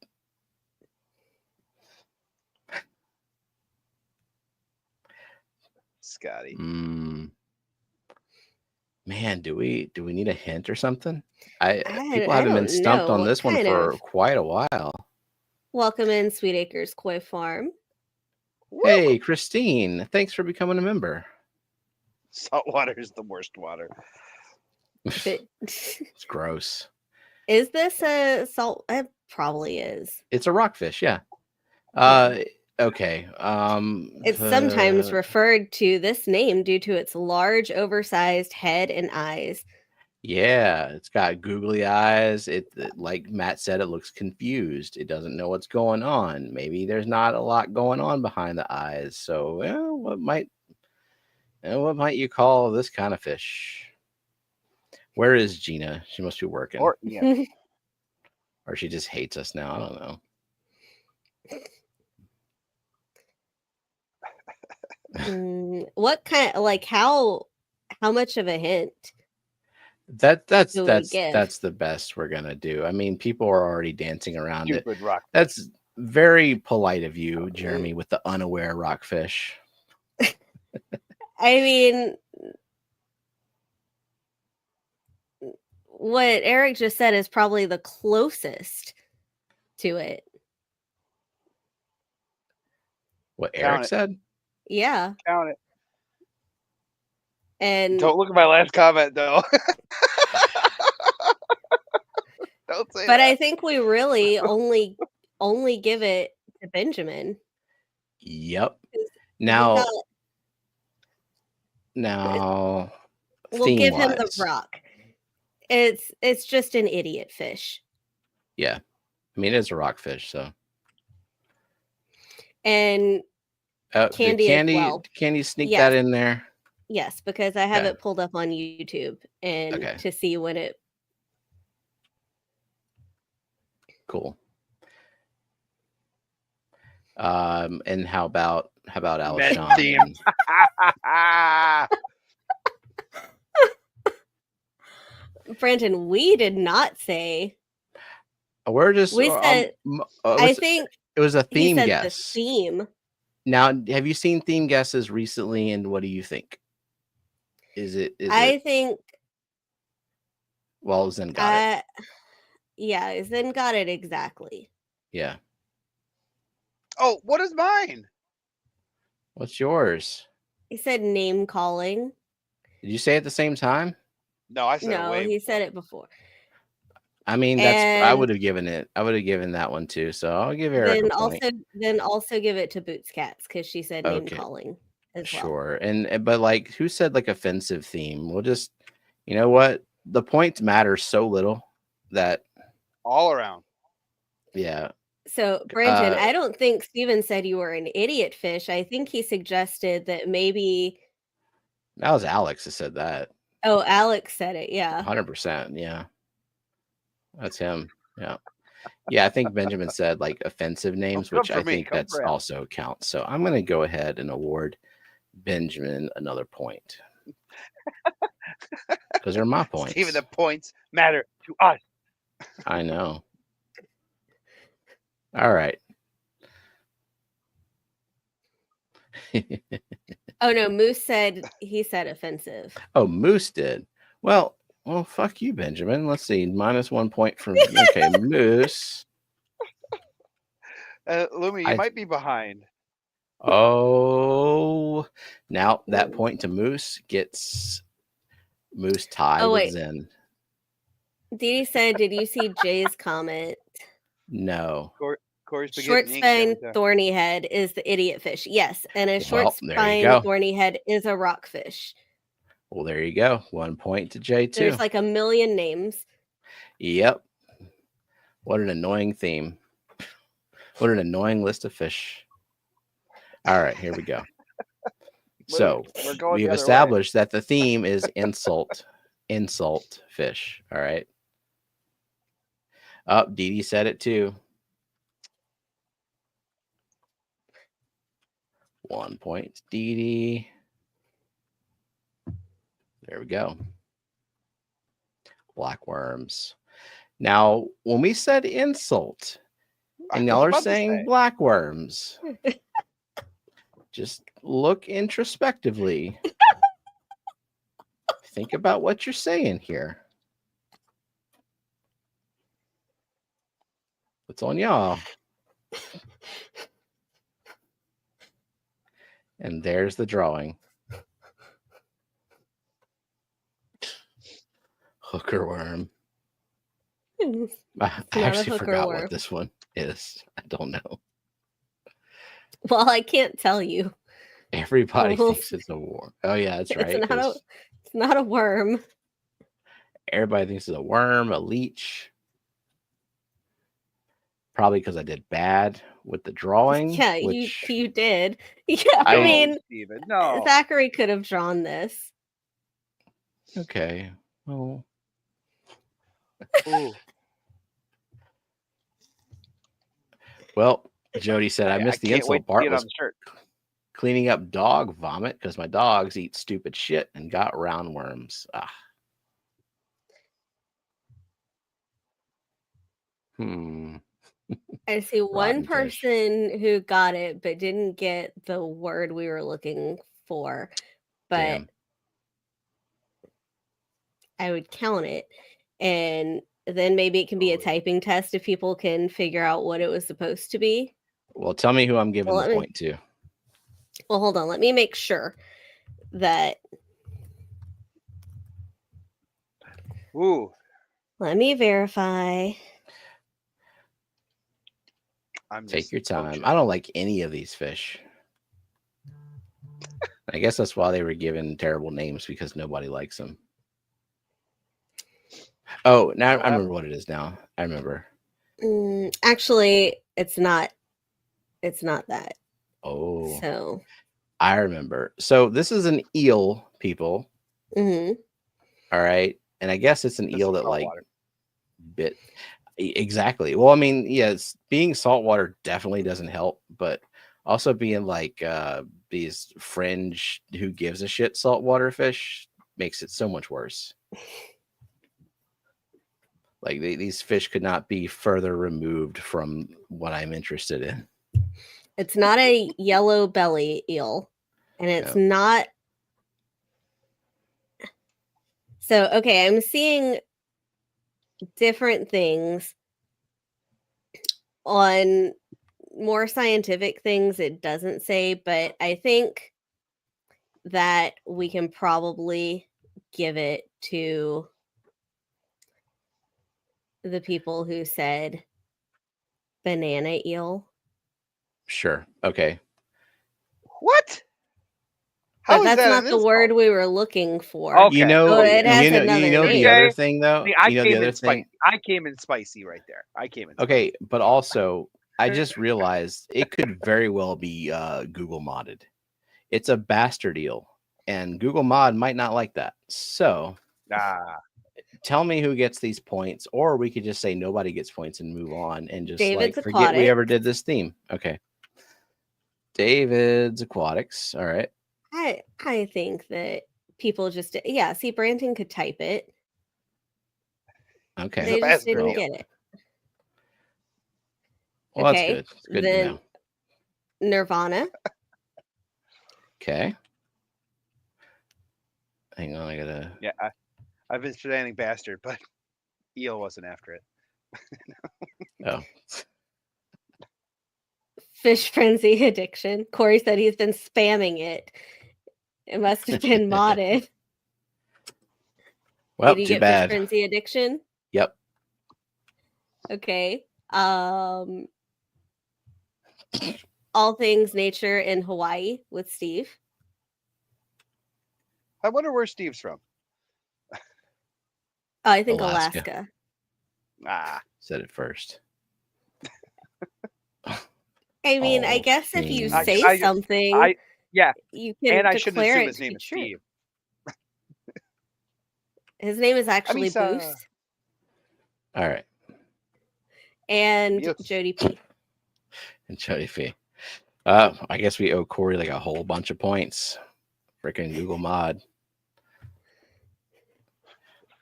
Scotty. Man, do we need a hint or something? People I haven't been don't stumped know on what this one kind for of. quite a while. Welcome in, Sweet Acres Koi Farm. Woo! Hey, Christine, thanks for becoming a member. Salt water is the worst water. It's gross. Is this a salt? It probably is. It's a rockfish, yeah. Okay. It's sometimes referred to this name due to its large, oversized head and eyes. Yeah, it's got googly eyes. Like Matt said, it looks confused. It doesn't know what's going on. Maybe there's not a lot going on behind the eyes. So, what might you call this kind of fish? Where is Gina? She must be working. Or yeah. Or she just hates us now. I don't know. What kind? Like how much of a hint? That's the best we're gonna do. I mean, people are already dancing around Stupid it. rock. That's very polite of you, Jeremy, with the unaware rockfish. I mean, what Eric just said is probably the closest to it. What Eric said? Yeah. Count it. And don't look at my last comment though. Don't say but that. I think we really only give it to Benjamin. Yep. Now we'll give him the rock. It's just an idiot fish. Yeah. I mean, it's a rockfish, so. And Candy as well. Can you sneak that in there? Yes, because I have it pulled up on YouTube and to see when it. Cool. And how about Alishon? Brandon, we did not say. We're just. We said. I think it was a theme he said guess. The theme. Now, have you seen theme guesses recently, and what do you think? I think. Well, Zen got it. Yeah, Zen got it exactly. Yeah. Oh, what is mine? What's yours? He said name calling. Did you say it at the same time? No, I said no. He said it before. I mean, I would have given that one too. So I'll give Eric a point. Then also give it to Boots Cats because she said name calling as well. Sure, but like, who said like offensive theme? We'll just, you know what? The points matter so little that all around. Yeah. So Brandon, I don't think Steven said you were an idiot fish. I think he suggested that maybe. That was Alex who said that. Oh, Alex said it. Yeah. 100%. Yeah. That's him. Yeah. Yeah. I think Benjamin said like offensive names, which I think that's also counts. So I'm going to go ahead and award Benjamin another point. Because they're my points. Even the points matter to us. I know. All right. Oh no, Moose said offensive. Oh, Moose did. Well, fuck you, Benjamin. Let's see. -1 point from Moose. Lumi, you might be behind. Oh, now that point to Moose gets Moose tied with Zen. Dee said, "Did you see Jay's comment?" No. Short spine thorny head is the idiot fish. Yes, and a short spine thorny head is a rockfish. Well, there you go. 1 point to Jay too. There's like a million names. Yep. What an annoying theme. What an annoying list of fish. All right, here we go. So we've established that the theme is insult fish. All right. Dee Dee said it too. 1 point, Dee Dee. There we go. Blackworms. Now, when we said insult, and y'all are saying blackworms, just look introspectively. think about what you're saying here. It's on y'all. And there's the drawing. Hooker worm. I actually forgot what this one is. I don't know. Well, I can't tell you. Everybody thinks it's a worm. Oh yeah, that's right. It's not a worm. Everybody thinks it's a worm, a leech. Probably because I did bad with the drawing. Yeah, you did. Yeah, I mean, Steven, no. Zachary could have drawn this. Okay. Well. Ooh. Well, Jody said I missed the insult part. Was cleaning up dog vomit because my dogs eat stupid shit and got roundworms. I see one person who got it but didn't get the word we were looking for. But damn. I would count it, and then maybe it can be a typing test if people can figure out what it was supposed to be. Well, tell me who I'm giving the point to. Well, hold on. Let me make sure that. Ooh. Let me verify. Take your time. I don't like any of these fish. I guess that's why they were given terrible names, because nobody likes them. Oh, now I remember what it is now. I remember. Actually, it's not. It's not that. Oh. So. I remember. So this is an eel, people. Mm-hmm. All right. And I guess it's an eel that like bit. Exactly. Well, I mean, yes, being saltwater definitely doesn't help, but also being like these fringe who gives a shit saltwater fish makes it so much worse. Like these fish could not be further removed from what I'm interested in. It's not a yellow belly eel, and it's not. So, okay, I'm seeing different things on more scientific things. It doesn't say, but I think that we can probably give it to the people who said banana eel. Sure. Okay. What? How but that's not the word we were looking for. Okay. You know, it has the other thing though. See, I came in spicy right there. I came in. Okay, but also I just realized it could very well be Google modded. It's a bastard eel, and Google mod might not like that. So tell me who gets these points, or we could just say nobody gets points and move on and just David's like forget we ever did this theme. Okay. David's Aquatics. All right. I think that people just see, Brandon could type it. Okay. They just didn't get it. Well, okay. That's good. It's good then to know. Nirvana. Okay. Hang on, I gotta. Yeah, I've been standing bastard, but eel wasn't after it. Oh. Fish frenzy addiction. Corey said he's been spamming it. It must have been modded. Well, did you too get bad. Fish frenzy addiction? Yep. Okay. All things nature in Hawaii with Steve. I wonder where Steve's from. I think Alaska. Said it first. I mean, I guess if you say something, you can and I declare shouldn't assume it his name is Steve. His name is actually Boost. All right. And Jody P. And Jody P. I guess we owe Corey like a whole bunch of points. Freaking Google mod.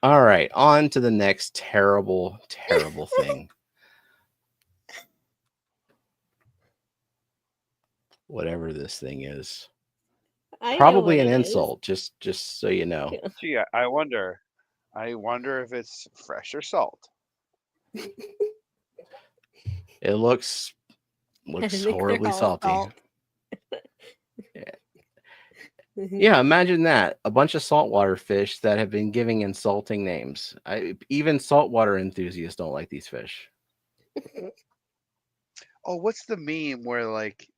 All right, on to the next terrible, terrible thing. Whatever this thing is. Probably an insult, just so you know. Yeah. Gee, I wonder if it's fresh or salt. It looks horribly salty. Yeah, imagine that. A bunch of saltwater fish that have been giving insulting names. Even saltwater enthusiasts don't like these fish. Oh, what's the meme where like,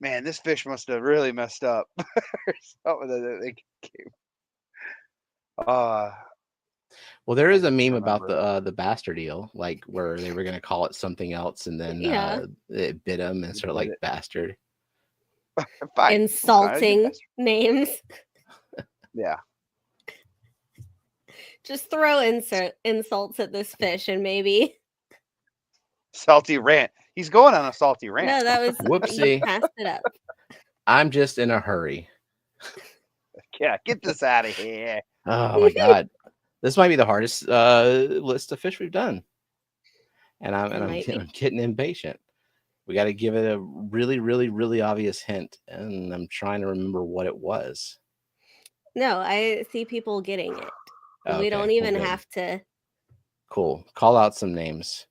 man, this fish must have really messed up or something that they came. Well, there is a meme about the bastard eel, like where they were going to call it something else, and then it bit them and sort of like bastard. Insulting names. Yeah. Just throw insults at this fish and maybe salty rant. He's going on a salty rant. No, that was whoopsie. You passed it up. I'm just in a hurry. Yeah, get this out of here. Oh my god. This might be the hardest list of fish we've done. And I'm getting impatient. We got to give it a really, really, really obvious hint. And I'm trying to remember what it was. No, I see people getting it. Okay, we don't even have to. Cool. Call out some names.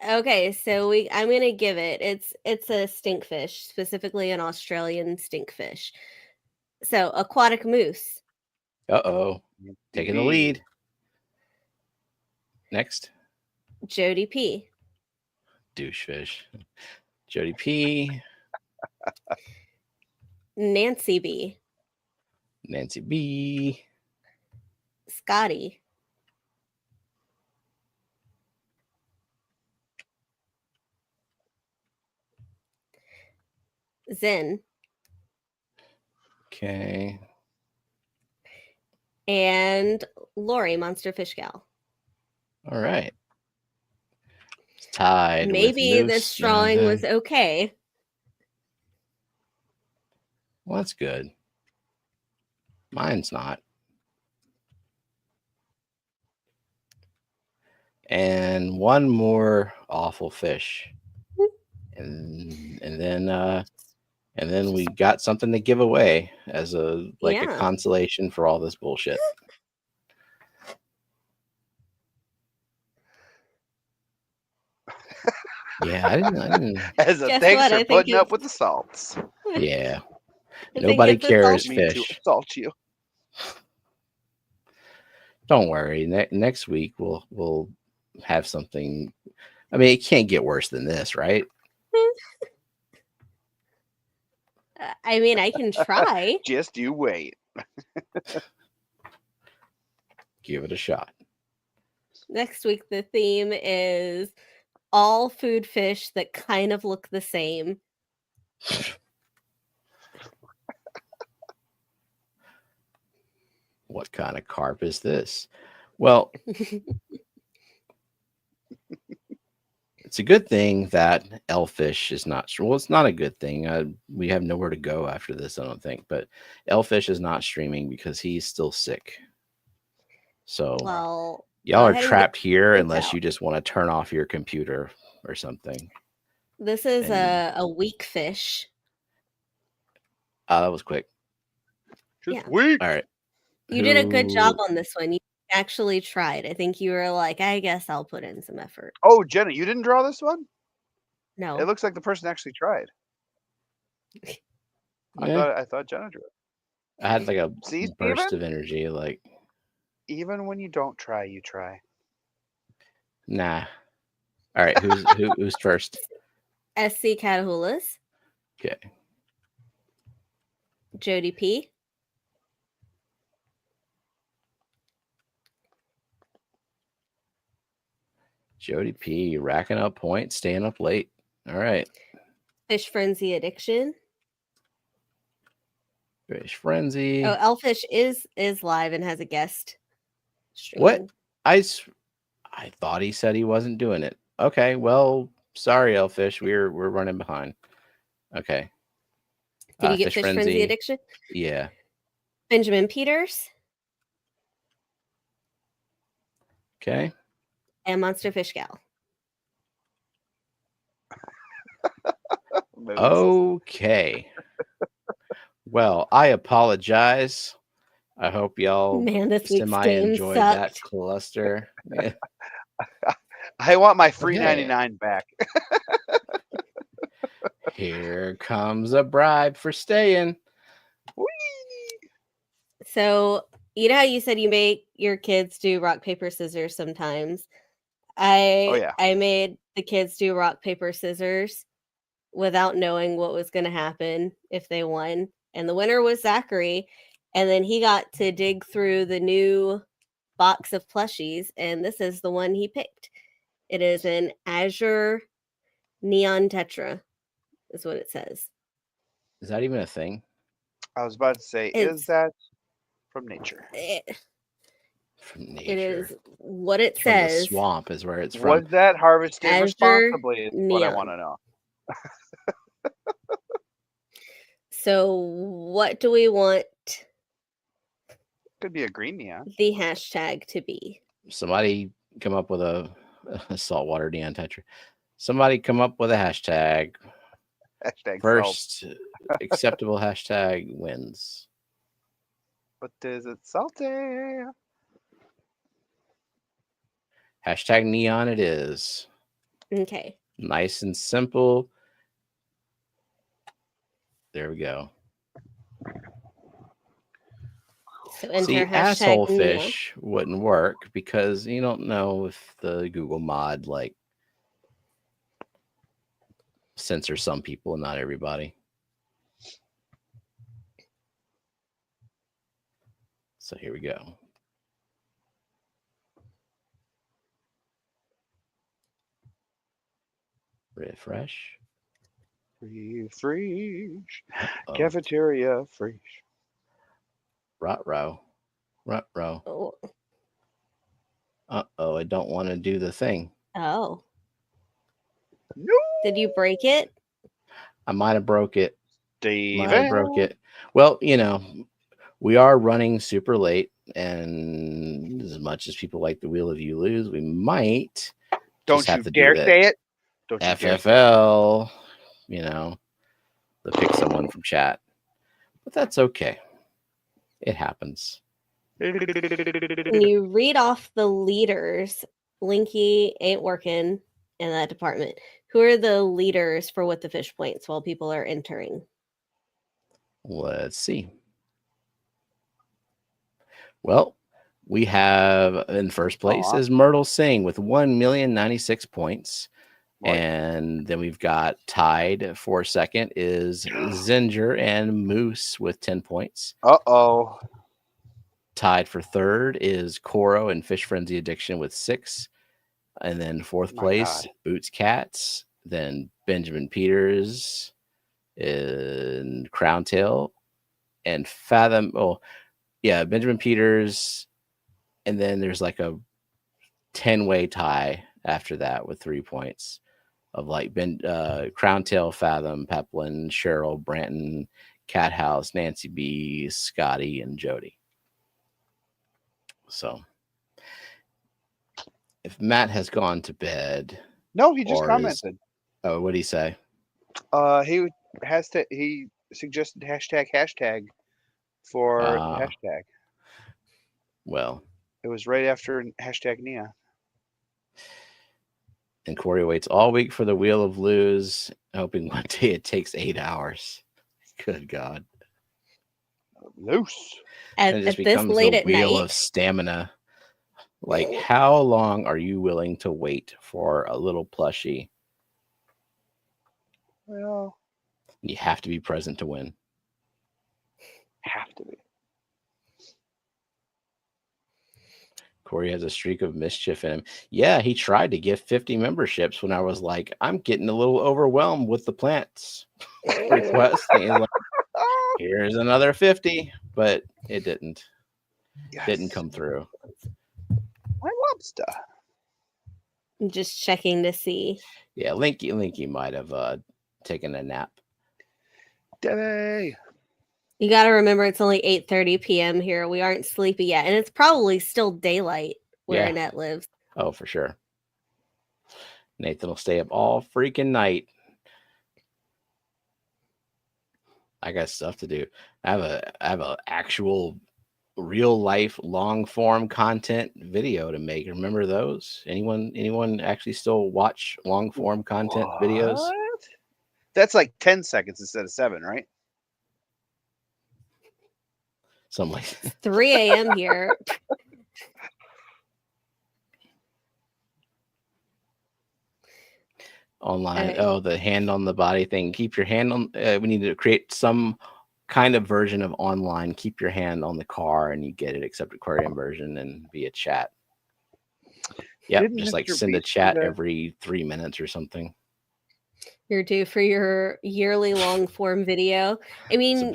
Okay, so I'm gonna give it. It's a stinkfish, specifically an Australian stinkfish. So aquatic moose. Uh-oh. Taking the lead. Next. Jody P. Douchefish. Jody P. Nancy B. Nancy B. Scotty. Zen. Okay. And Lori, Monster Fish Gal. All right. It's tied. Maybe this drawing was okay. Well, that's good. Mine's not. And one more awful fish. And then we got something to give away as a consolation for all this bullshit. Yeah, I didn't. As a thanks for putting up with the salts. Yeah. Nobody cares fish. To assault you. Don't worry. Next week we'll have something. I mean, it can't get worse than this, right? I mean, I can try. Just you wait. Give it a shot. Next week, the theme is all food fish that kind of look the same. What kind of carp is this? Well, it's a good thing that Elfish is not. Well, it's not a good thing. We have nowhere to go after this, I don't think. But Elfish is not streaming because he's still sick. So y'all are trapped here unless you just want to turn off your computer or something. This is a weak fish. That was quick. Just weak. All right. You did a good job on this one. You actually tried. I think you were like, I guess I'll put in some effort. Oh, Jenna, you didn't draw this one? No. It looks like the person actually tried. I thought Jenna drew it. I had like a burst of energy, like. Even when you don't try, you try. Nah. All right, who's first? SC Catahulas. Okay. Jody P. Jody P. Racking up points, staying up late. All right. Fish Frenzy Addiction. Fish Frenzy. Oh, Elfish is live and has a guest stream. What? I thought he said he wasn't doing it. Okay, well, sorry, Elfish. We're running behind. Okay. Did you get Fish Frenzy Addiction? Yeah. Benjamin Peters. Okay. And Monster Fish Gal. Okay. Well, I apologize. I hope y'all this week's semi game enjoyed sucked. that cluster. I want my free 99 back. Here comes a bribe for staying. Whee! So, you know how you said you make your kids do rock, paper, scissors sometimes? I made the kids do rock, paper, scissors without knowing what was going to happen if they won. And the winner was Zachary. And then he got to dig through the new box of plushies. And this is the one he picked. It is an Azure Neon Tetra, is what it says. Is that even a thing? I was about to say, is that from nature? From nature. It is what it from says. The swamp is where it's from. Was that harvested Azure responsibly? Is Neon. what I want to know. So, what do we want? Could be a green neon. The hashtag to be. Somebody come up with a saltwater neon tetra. Somebody come up with a hashtag. Hashtag first salt. acceptable hashtag wins. But is it salty? Hashtag neon it is. Okay. Nice and simple. There we go. So enter See, hashtag asshole neon. fish wouldn't work because you don't know if the Google mod like censors some people and not everybody. So here we go. Refresh. Fresh. Cafeteria fresh. Ruh-roh. Ruh-roh. Oh. Uh-oh, I don't want to do the thing. Oh. No. Did you break it? I might have broke it. Might have broke it. Well, you know, we are running super late, and as much as people like the Wheel of You Lose, we might don't you dare say it. Don't you FFL, you know, to pick someone from chat. But that's okay. It happens. When you read off the leaders, Linky ain't working in that department. Who are the leaders for What the Fish points while people are entering? Let's see. Well, we have in first place is Myrtle Singh with 1,096 points. Right. And then we've got tied for second is Zinger and Moose with 10 points. Uh-oh. Tied for third is Coro and Fish Frenzy Addiction with 6. And then fourth place, Boots Cats. Then Benjamin Peters and Crown Tail and Fathom. Oh, yeah, Benjamin Peters. And then there's like a 10-way tie after that with 3 points of like Crown Tail, Fathom, Peplin, Cheryl, Branton, Cat House, Nancy B, Scotty, and Jody. So if Matt has gone to bed. No, he just commented. Oh, what did he say? He suggested hashtag for the hashtag. Well, it was right after hashtag Nia. And Corey waits all week for the Wheel of Lose, hoping one day it takes 8 hours. Good God. Loose. And it just becomes the wheel of stamina. Like, how long are you willing to wait for a little plushie? Well, you have to be present to win. Have to be. Corey has a streak of mischief in him. Yeah, he tried to give 50 memberships when I was like, I'm getting a little overwhelmed with the plants request. He's like, here's another 50, but it didn't. Yes. Didn't come through. My lobster. I'm just checking to see. Yeah, Linky might have taken a nap. Day. You got to remember it's only 8:30 p.m. here. We aren't sleepy yet, and it's probably still daylight where Annette lives. Oh, for sure. Nathan will stay up all freaking night. I got stuff to do. I have a actual real life long form content video to make. Remember those? Anyone actually still watch long form content videos? That's like 10 seconds instead of 7, right? Something like that. 3 a.m. here. Online. Oh, the hand on the body thing. Keep your hand on. We need to create some kind of version of online. Keep your hand on the car, and you get it. Except Aquarium version and via chat. Yeah, just like send a chat every 3 minutes or something. You're due for your yearly long form video. I mean,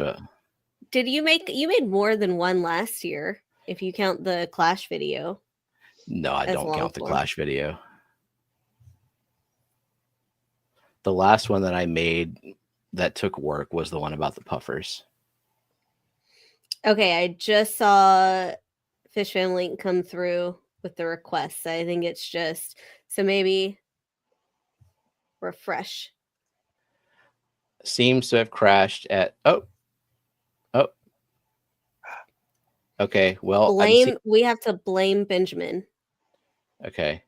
did you made more than one last year if you count the Clash video? No, I don't count the Clash video. The last one that I made that took work was the one about the puffers. Okay, I just saw Fishfam link come through with the requests. I think it's just so maybe refresh. Seems to have crashed at okay. Well, we have to blame Benjamin. Okay.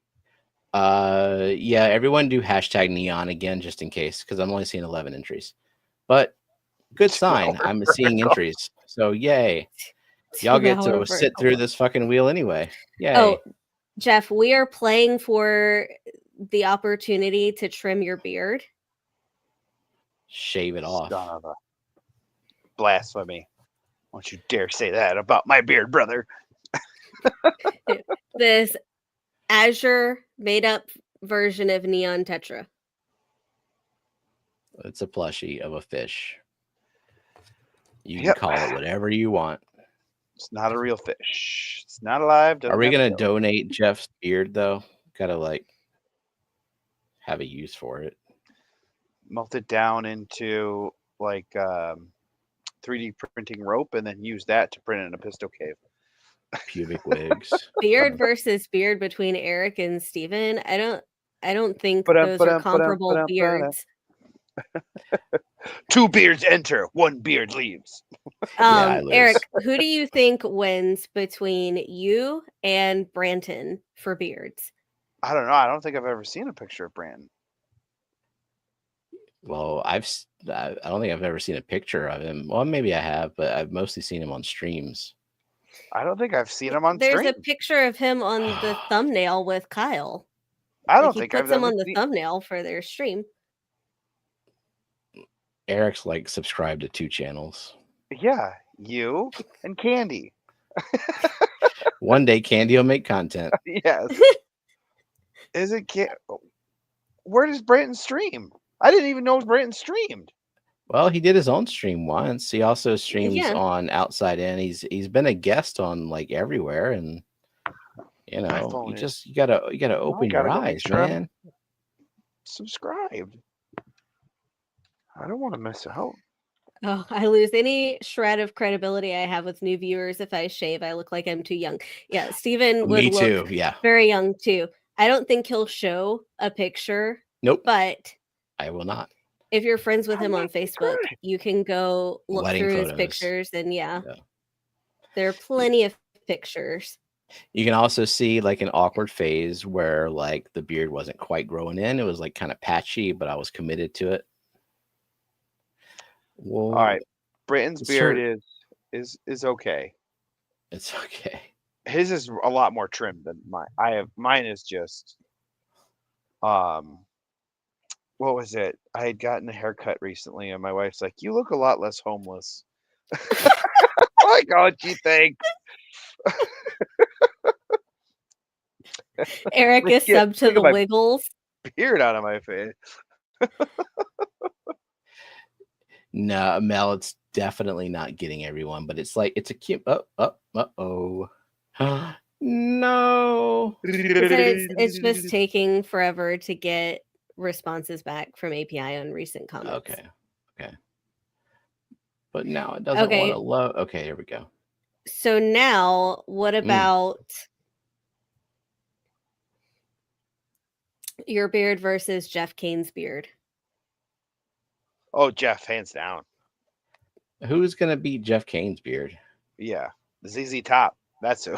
Yeah, everyone do hashtag neon again just in case, because I'm only seeing 11 entries. But good sign. I'm seeing entries. So yay. Y'all get to sit through this fucking wheel anyway. Yay. Oh, Jeff, we are playing for the opportunity to trim your beard. Shave it off. Son of a blasphemy. Don't you dare say that about my beard, brother. This Azure made up version of Neon Tetra. It's a plushie of a fish. You can call it whatever you want. It's not a real fish. It's not alive. Are we going to donate Jeff's beard, though? Got to, like, have a use for it. Melt it down into, like, 3D printing rope and then use that to print in a pistol cave. Pubic wigs. Beard versus beard between Eric and Steven. I don't think those are comparable beards. 2 beards enter, 1 beard leaves. Eric, who do you think wins between you and Branton for beards? I don't know. I don't think I've ever seen a picture of Branton. Well, I don't think I've ever seen a picture of him. Well, maybe I have, but I've mostly seen him on streams. I don't think I've seen him on stream. There's a picture of him on the thumbnail with Kyle. I don't think I've ever on the thumbnail for their stream. Eric's like subscribed to 2 channels. Yeah, you and Candy. One day Candy will make content. Yes. Is it where does Branton stream? I didn't even know Branton streamed. Well, he did his own stream once. He also streams on Outside In. He's been a guest on like everywhere, and you know, you gotta open your eyes, man. Subscribed. I don't want to miss out. Oh, I lose any shred of credibility I have with new viewers if I shave. I look like I'm too young. Yeah, Steven would look very young too. I don't think he'll show a picture. Nope. But I will not. If you're friends with him on Facebook, you can go look through his pictures, and there are plenty of pictures. You can also see like an awkward phase where like the beard wasn't quite growing in. It was like kind of patchy, but I was committed to it. Well, all right, Branton's beard is okay. It's okay. His is a lot more trimmed than mine. Mine is just what was it? I had gotten a haircut recently, and my wife's like, "You look a lot less homeless." Like, oh, gee, thanks. Eric is sub to the Wiggles. Beard out of my face. No, Mel, it's definitely not getting everyone, but it's like it's a cute. No. It's just taking forever to get responses back from API on recent comments. Okay. But now it doesn't want to load. Okay, here we go. So now, what about your beard versus Jeff Kane's beard? Oh, Jeff, hands down. Who's gonna beat Jeff Kane's beard? Yeah, ZZ Top. That's who.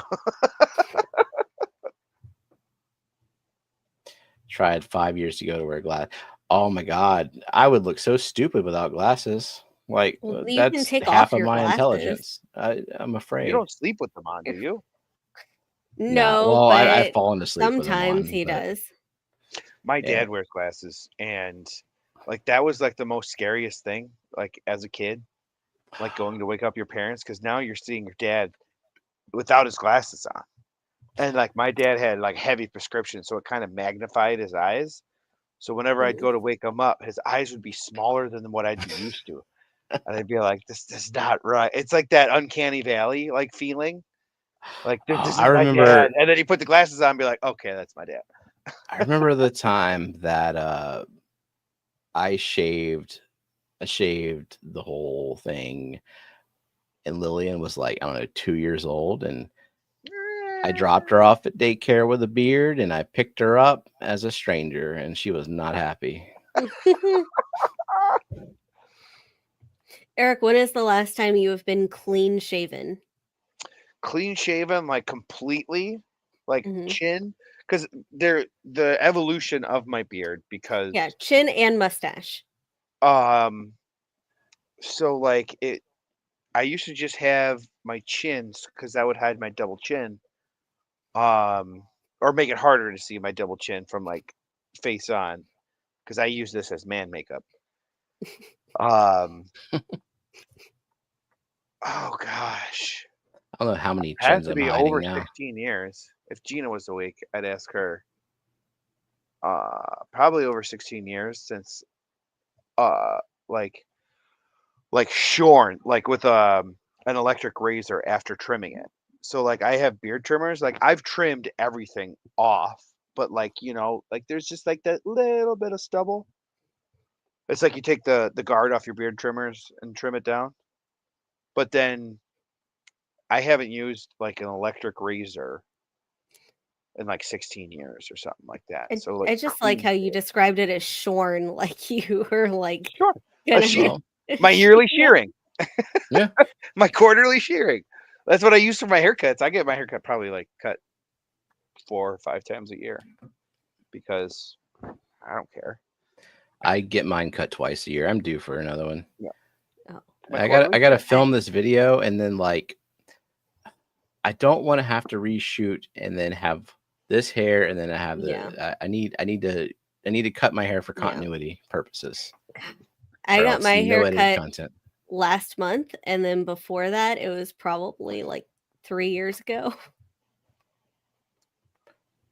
Tried 5 years ago to wear glasses. Oh my god, I would look so stupid without glasses. Like Well, you can that's take half off of your my glasses. intelligence. I'm You afraid. don't sleep with them on, do you? No, well, but I've fallen asleep with them on. sometimes he does. My Yeah. dad wears glasses, and like that was like the most scariest thing, like as a kid, like going to wake up your parents, because now you're seeing your dad without his glasses on. And like my dad had like heavy prescription, so it kind of magnified his eyes. So whenever I'd go to wake him up, his eyes would be smaller than what I'd be used to. And I'd be like, this is not right. It's like that uncanny valley like feeling. Like this is I my remember dad. And then he put the glasses on and be like, okay, that's my dad. I remember the time that I shaved the whole thing, and Lillian was like, I don't know, 2 years old, and I dropped her off at daycare with a beard, and I picked her up as a stranger, and she was not happy. Eric, when is the last time you have been clean shaven? Clean shaven, like completely, like chin, because they're the evolution of my beard. Because yeah, chin and mustache. So like I used to just have my chins because that would hide my double chin, or make it harder to see my double chin from like face on, because I use this as man makeup. Oh gosh, I don't know how many it has chins to I'm be hiding over now. 16 years. If Gina was awake, I'd ask her. Probably over 16 years since like shorn, like with an electric razor after trimming it. So like I have beard trimmers, like I've trimmed everything off, but like, you know, like there's just like that little bit of stubble. It's like you take the guard off your beard trimmers and trim it down. But then I haven't used like an electric razor in like 16 years or something like that. So like I just like how you described it as shorn, like you were like sure. My yearly shearing. Yeah. My quarterly shearing. That's what I use for my haircuts. I get my haircut probably like cut 4 or 5 times a year because I don't care. I get mine cut twice a year. I'm due for another one. Yeah. Oh. I gotta film this video, and then like I don't want to have to reshoot and then have this hair, and then I have the I need to cut my hair for continuity purposes. I got my hair cut content last month, and then before that it was probably like 3 years ago.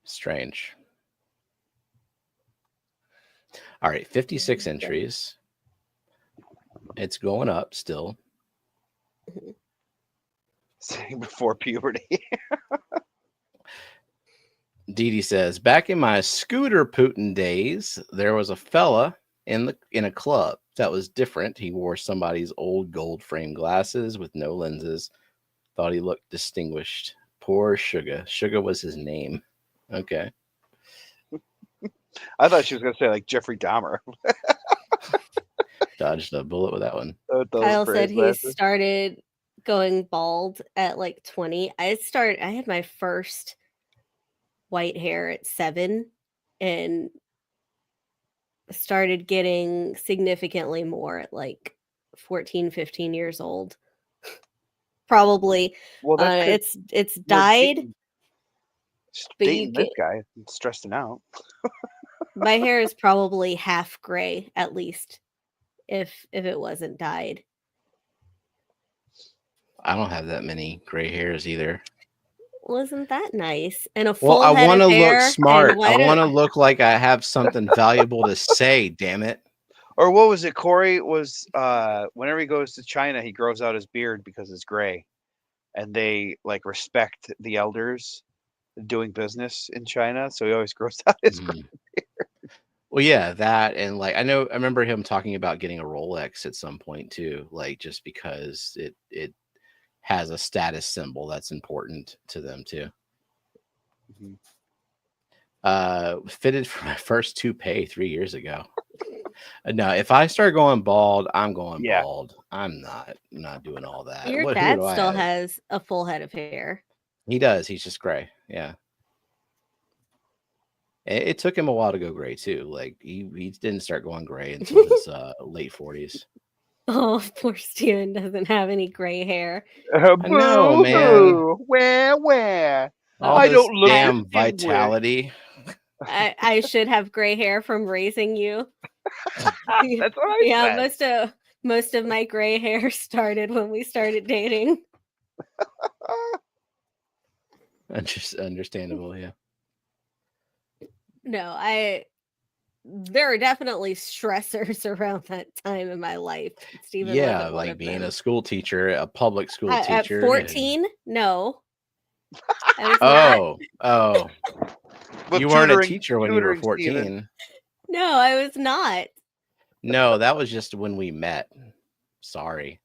Strange. All right, 56 entries. It's going up still. Saying before puberty. Dee Dee says, back in my scooter Putin days, there was a fella in a club that was different. He wore somebody's old gold frame glasses with no lenses. Thought he looked distinguished. Poor Sugar. Sugar was his name. Okay. I thought she was going to say like Jeffrey Dahmer. Dodged a bullet with that one. Kyle said he started going bald at like 20. I had my first white hair at 7 and started getting significantly more at like 14, 15 years old. Probably. Well, it's dyed. Dating this guy, stressing out. My hair is probably half gray at least, if it wasn't dyed. I don't have that many gray hairs either. Wasn't that nice? And a full I head want to of hair. Look smart. I want to look like I have something valuable to say. Damn it! Or what was it? Corey was whenever he goes to China, he grows out his beard because it's gray, and they like respect the elders doing business in China, so he always grows out his gray beard. Well, yeah, that, and like I remember him talking about getting a Rolex at some point too, like just because it has a status symbol that's important to them too. Fitted for my first toupee 3 years ago. No, if I start going bald, I'm going Yeah. bald. I'm not doing all that. Your Who dad do I still have? has a full head of hair. He does. He's just gray. Yeah. It took him a while to go gray too. Like he didn't start going gray until his late 40s. Oh, poor Steven doesn't have any gray hair. I know, man. Where? All I this don't look damn the same way. vitality. I should have gray hair from raising you. That's what I said. Most of my gray hair started when we started dating. Understandable, yeah. No, there are definitely stressors around that time in my life. Steven Yeah, wasn't one like of being them. a school teacher, a public school teacher. At 14? No. I was not. Oh. With You weren't a tutoring- teacher when you were tutoring 14. Steven. No, I was not. No, that was just when we met. Sorry.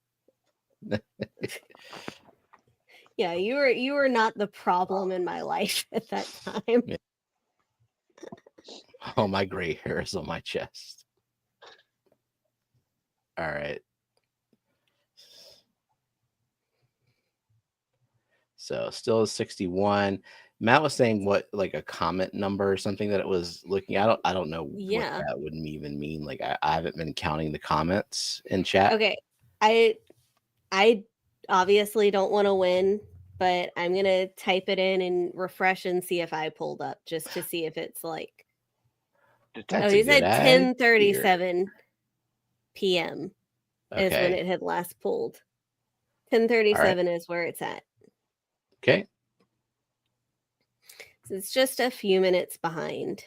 Yeah, you were not the problem in my life at that time. Yeah. Oh, my gray hair is on my chest. All right. So still 61. Matt was saying what, like a comment number or something that it was looking. I don't know what that would even mean. Like I haven't been counting the comments in chat. Okay. I obviously don't want to win, but I'm gonna type it in and refresh and see if I pulled up just to see if it's like. That's he said 10:37 p.m. is when Okay. it had last pulled. 10:37 is where it's at. Okay. So it's just a few minutes behind.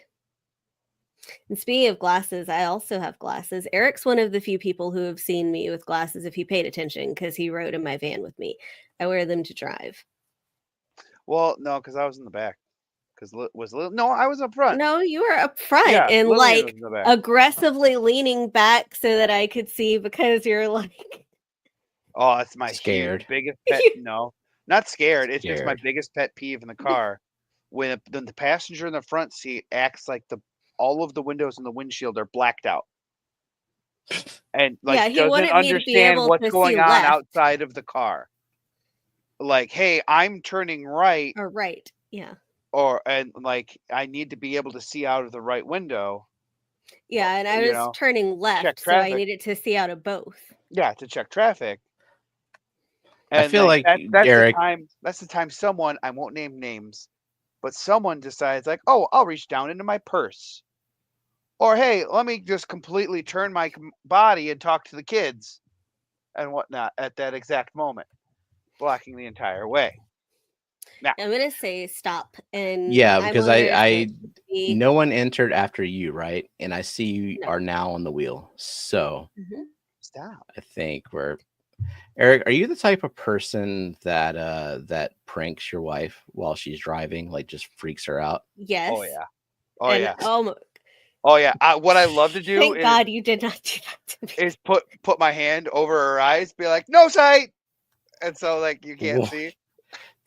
And speaking of glasses, I also have glasses. Eric's one of the few people who have seen me with glasses if he paid attention because he rode in my van with me. I wear them to drive. Well, no, because I was in the back. No, I was up front. No, you were up front and Lillian like was in the back. aggressively leaning back so that I could see because you're like. Oh, that's my Scared. biggest pet. No, not scared. It's just my biggest pet peeve in the car. When the passenger in the front seat acts like all of the windows in the windshield are blacked out. And like he wanted doesn't me to be understand able what's to going see on left. outside of the car. Like, hey, I'm turning right. Or right, yeah. And like I need to be able to see out of the right window. Yeah, and I was turning left, so I needed to see out of both. Yeah, to check traffic. And I feel like that's Eric. That's the time someone, I won't name names, but someone decides like, oh, I'll reach down into my purse. Or, hey, let me just completely turn my body and talk to the kids and whatnot at that exact moment, blocking the entire way. Now, I'm going to say stop. And because no one entered after you, right? And I see you are now on the wheel. So stop. I think Eric, are you the type of person that pranks your wife while she's driving, like just freaks her out? Yes. Oh yeah. Oh yeah. Oh yeah. What I love to do Thank God you did not do that to me. Is put my hand over her eyes, be like, no sight. And so like you can't see.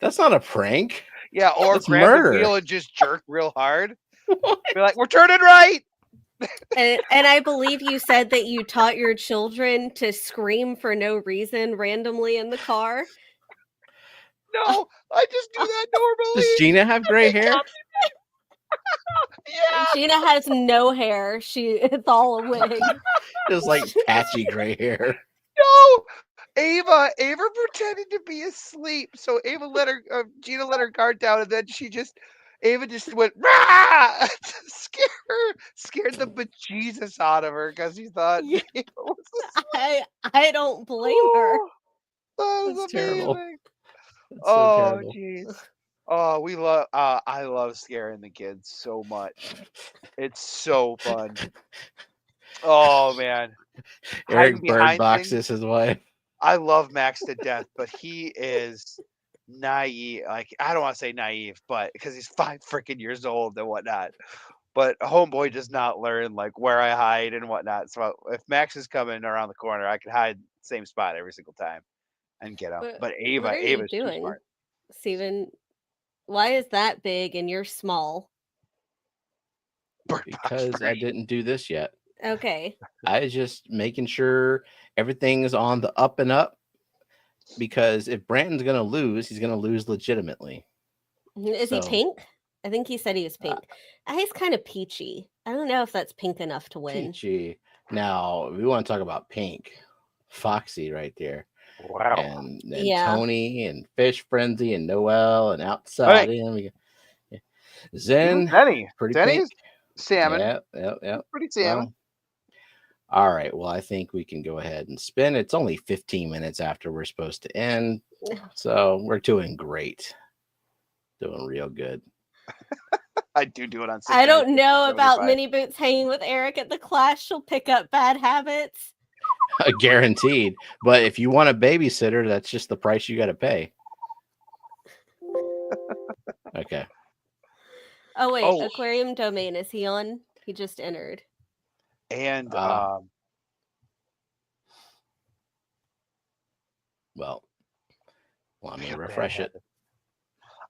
That's not a prank. Yeah, or that's grab murder. The wheel and just jerk real hard. Be like, we're turning right. And I believe you said that you taught your children to scream for no reason randomly in the car. No, I just do that normally. Does Gina have gray hair? Yeah. Gina has no hair. It's all a wig. Just like patchy gray hair. No. Ava pretended to be asleep, so Gina let her guard down, and then Ava just went rah! scared the bejesus out of her because he thought Ava was asleep. I don't blame her. That That's terrible. That's so terrible. Jeez. Oh, I love scaring the kids so much. It's so fun. Oh man. Eric bird boxes his wife. I love Max to death, but he is naive. Like, I don't want to say naive, but because he's 5 freaking years old and whatnot. But homeboy does not learn like where I hide and whatnot. So if Max is coming around the corner, I can hide the same spot every single time and get him. But Ava's too smart. Steven, why is that big and you're small? Because I didn't do this yet. Okay. I was just making sure everything's on the up and up, because if Brandon's gonna lose, he's gonna lose legitimately. Is he pink? I think he said he was pink. He's kind of peachy. I don't know if that's pink enough to win. Peachy. Now we want to talk about pink. Foxy right there. Wow. And Tony and Fish Frenzy and Noel and outside in. Zen. Pretty pink. Salmon. Yep. Pretty salmon. Well, all right. Well, I think we can go ahead and spin. It's only 15 minutes after we're supposed to end. So we're doing great. Doing real good. I do it on 6. I don't know about Mini Boots hanging with Eric at the Clash. She'll pick up bad habits. Guaranteed. But if you want a babysitter, that's just the price you got to pay. Okay. Oh, wait. Aquarium domain. Is he on? He just entered. And, well, let me refresh it.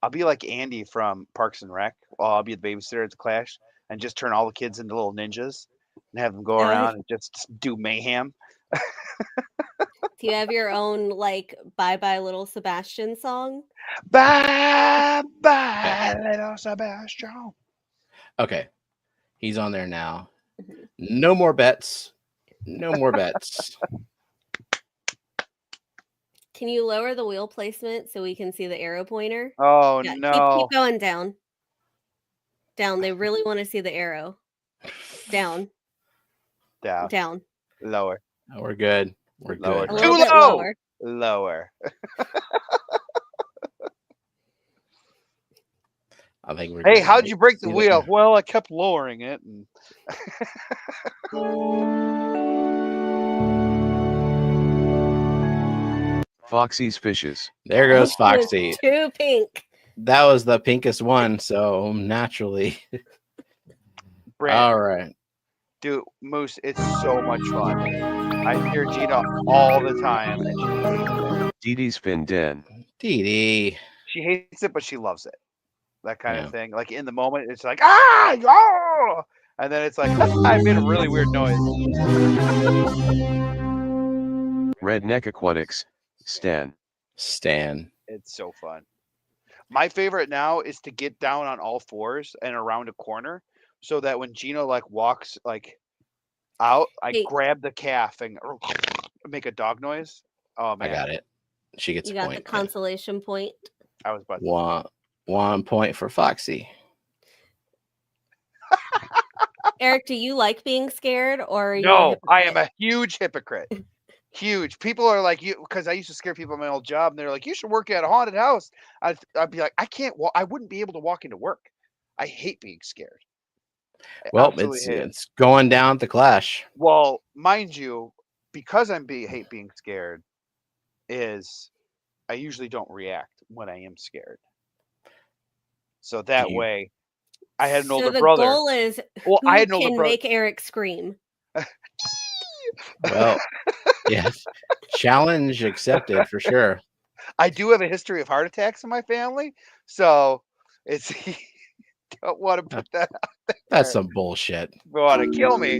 I'll be like Andy from Parks and Rec. I'll be the babysitter at the Clash and just turn all the kids into little ninjas and have them go around and just do mayhem. Do you have your own, like, bye-bye Little Sebastian song? Bye-bye Little Sebastian. Okay. He's on there now. No more bets. No more bets. Can you lower the wheel placement so we can see the arrow pointer? Oh, no. Keep going down. Down. They really want to see the arrow. Down. Down. Lower. Oh, we're good. We're lower. good. Too low. Lower. I think we're Hey, good. how'd you break the wheel? Well, I kept lowering it. And... Foxy's fishes. There goes Foxy. Too pink. That was the pinkest one, so naturally. Brandon, all right. Dude, Moose, it's so much fun. I hear Gina all the time. Dee Dee's fin den. Dee Dee. She hates it, but she loves it. That kind of thing. Like in the moment, it's like, oh! And then it's like, I made a really weird noise. Redneck Aquatics. Stan. It's so fun. My favorite now is to get down on all fours and around a corner so that when Gina like walks like out, I grab the calf and make a dog noise. Oh man. I got it. She gets a point. You got the consolation point. I was about to 1 point for Foxy. Eric, do you like being scared or are you No, I am a huge hypocrite. Huge. People are like, you, because I used to scare people at my old job, and they're like, you should work at a haunted house. I'd be like, I can't. I wouldn't be able to walk into work. I hate being scared. Well, it's going down at the Clash. Well, mind you, because hate being scared, is I usually don't react when I am scared. So that way, I had an older brother. The goal is, I had an older brother. Make Eric scream. Well, yes, challenge accepted for sure. I do have a history of heart attacks in my family, so it's don't want to put that out there. That's some bullshit. You want to kill me?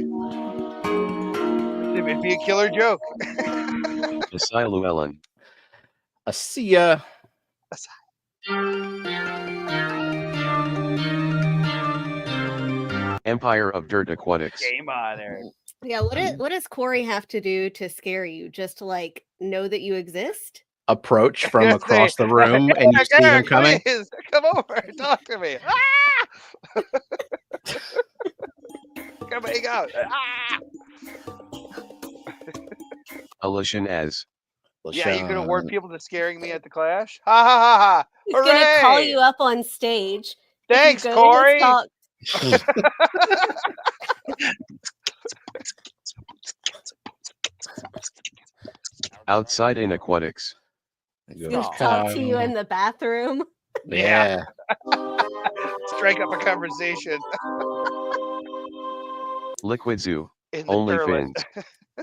It'd be a killer joke. Llewellyn. Asia. Empire of Dirt Aquatics. Game on, Eric. Yeah, what does Corey have to do to scare you? Just to like know that you exist? Approach from across the room and you see him coming. Please, come over, talk to me. Come hang out. Alishan as. Yeah, you gonna warn people to scaring me at the Clash? Ha ha ha ha! He's gonna call you up on stage. Thanks, Corey. Outside in Aquatics. Talk to you in the bathroom. Yeah. Strike up a conversation. Liquid Zoo. Only fins.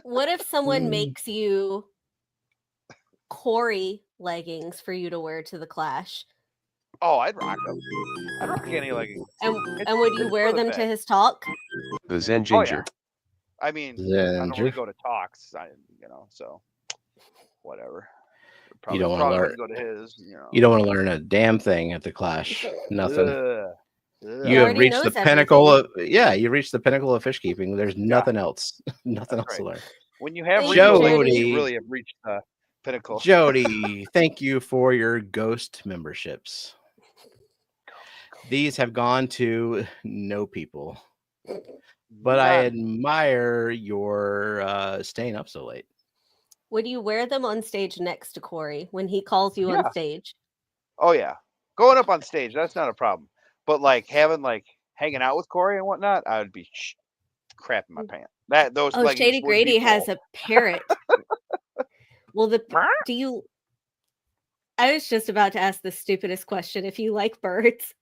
What if someone makes you Corey leggings for you to wear to the Clash? Oh, I'd rock them. I'd rock any leggings. And would you wear them to his talk? The Zen Ginger. Oh, I mean, I don't really go to talks. So whatever. You don't want to learn. Go to his. You don't want to learn a damn thing at the Clash. Nothing. You have reached the pinnacle of you reached the pinnacle of fish keeping. There's nothing else. Nothing else to learn. When you have Jody, you really have reached the pinnacle. Jody, thank you for your ghost memberships. These have gone to no people, but I admire your staying up so late. Would you wear them on stage next to Corey when he calls you on stage? Oh yeah, going up on stage, that's not a problem. But like hanging out with Corey and whatnot, I would be crap in my pants. Shady Grady has a parrot. Well, I was just about to ask the stupidest question. If you like birds,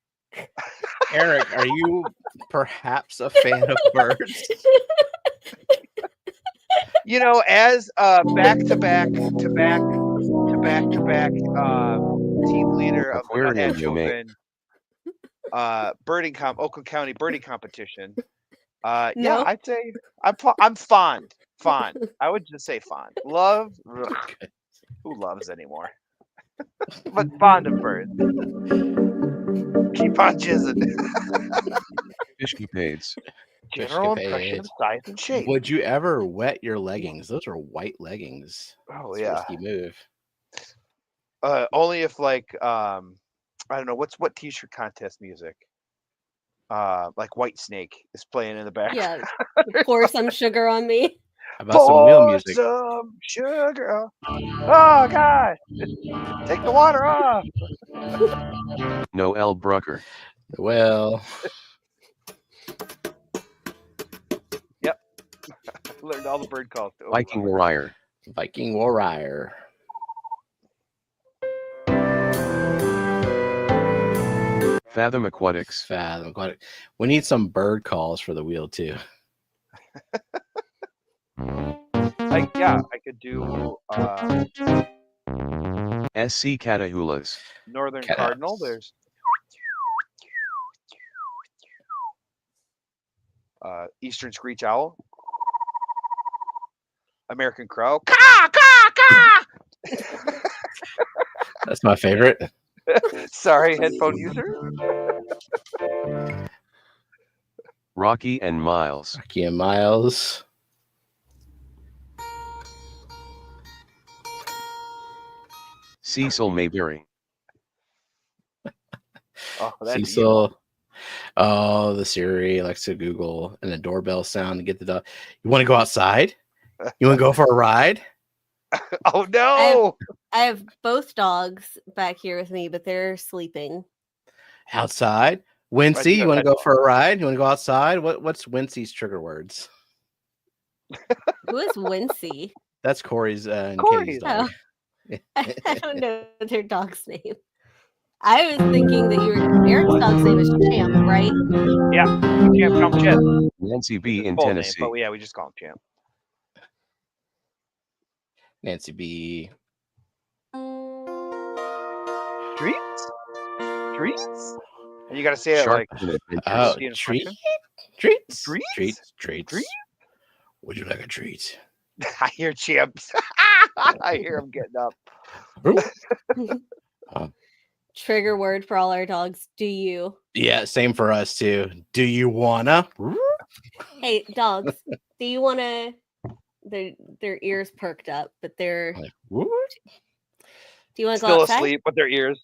Eric, are you perhaps a fan of birds? As back-to-back team leader of the Hatchoven Oakland County birding competition. Yeah, I'd say I'm fond. I would just say fond. Love. Who loves anymore? But fond of birds. Keep on jizzing. Fishkeepers. General impression of size and shape. Would you ever wet your leggings? Those are white leggings. Oh, That's risky move. Only if I don't know what t-shirt contest music. Like White Snake is playing in the back. Yeah, pour some sugar on me. How about some wheel music? Some sugar. Oh God! Take the water off. Noel Brucker. Well. Yep. Learned all the bird calls. Viking Warrior. Viking Warrior. Fathom Aquatics. Fathom Aquatic. We need some bird calls for the wheel too. I could do SC Catahulas. Northern Cardinal. There's Eastern Screech Owl. American Crow. Caw, caw, caw. That's my favorite. Sorry, headphone user. Rocky and Miles. Rocky and Miles. Cecil Mayberry. Cecil. Oh, the Siri, Alexa, Google, and the doorbell sound to get the dog. You want to go outside? You want to go for a ride? Oh no! I have both dogs back here with me, but they're sleeping. Outside? Wincy, you want to go for a ride? You want to go outside? What's Wincy's trigger words? Who is Wincy? That's Corey's and Corey's Katie's dog. I don't know their dog's name. I was thinking that Eric's dog's name is Champ, right? Yeah, Champ. Nancy B in Tennessee. Name, but we just call him Champ. Nancy B. Treats? And you got to say it like treats. Would you like a treat? I hear Champs. I hear him getting up. Trigger word for all our dogs. Do you? Yeah, same for us too. Do you wanna? Hey, dogs. Do you wanna? Their ears perked up, but they're. Like, what? Do you want to go still outside? asleep with their ears?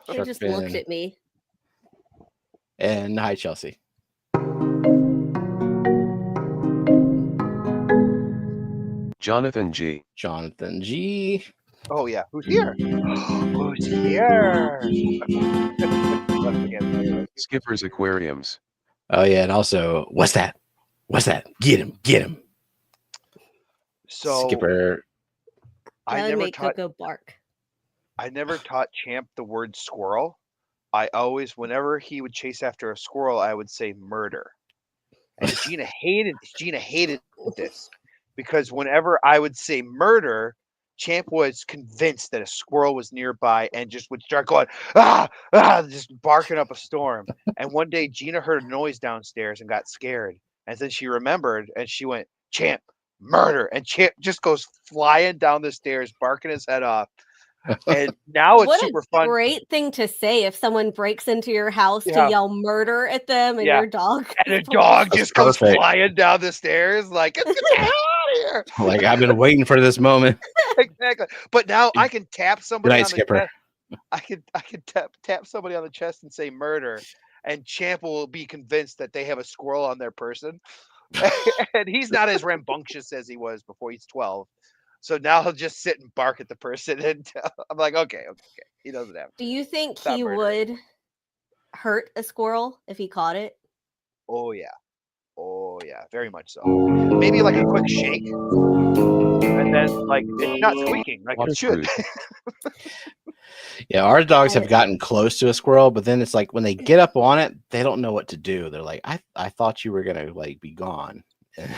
They just looked at me. And hi, Chelsea. Jonathan G. Jonathan G. Oh yeah, who's here? Who's here? Skippers Aquariums. Oh yeah, and also, what's that? What's that? Get him. So Skipper. I never taught Coco bark. I never taught Champ the word squirrel. I always, whenever he would chase after a squirrel, I would say murder. And Gina hated this because whenever I would say murder, Champ was convinced that a squirrel was nearby and just would start going, just barking up a storm. And one day Gina heard a noise downstairs and got scared. And then she remembered, and she went, "Champ, murder!" And Champ just goes flying down the stairs, barking his head off. And now it's super fun. Great thing to say if someone breaks into your house to yell murder at them, and your dog and the dog just goes flying down the stairs like, "Get the hell out of here!" Like, I've been waiting for this moment. Exactly. But now I can tap somebody on the Skipper. chest. I can tap somebody on the chest and say murder, and Champ will be convinced that they have a squirrel on their person. And he's not as rambunctious as he was before. He's 12. So now he'll just sit and bark at the person, and I'm like, okay. He doesn't have to. Do you think he would hurt a squirrel if he caught it? Oh yeah, very much so. Maybe like a quick shake, and then like it's not squeaking like it should. Yeah, our dogs have gotten close to a squirrel, but then it's like when they get up on it, they don't know what to do. They're like, I thought you were gonna like be gone.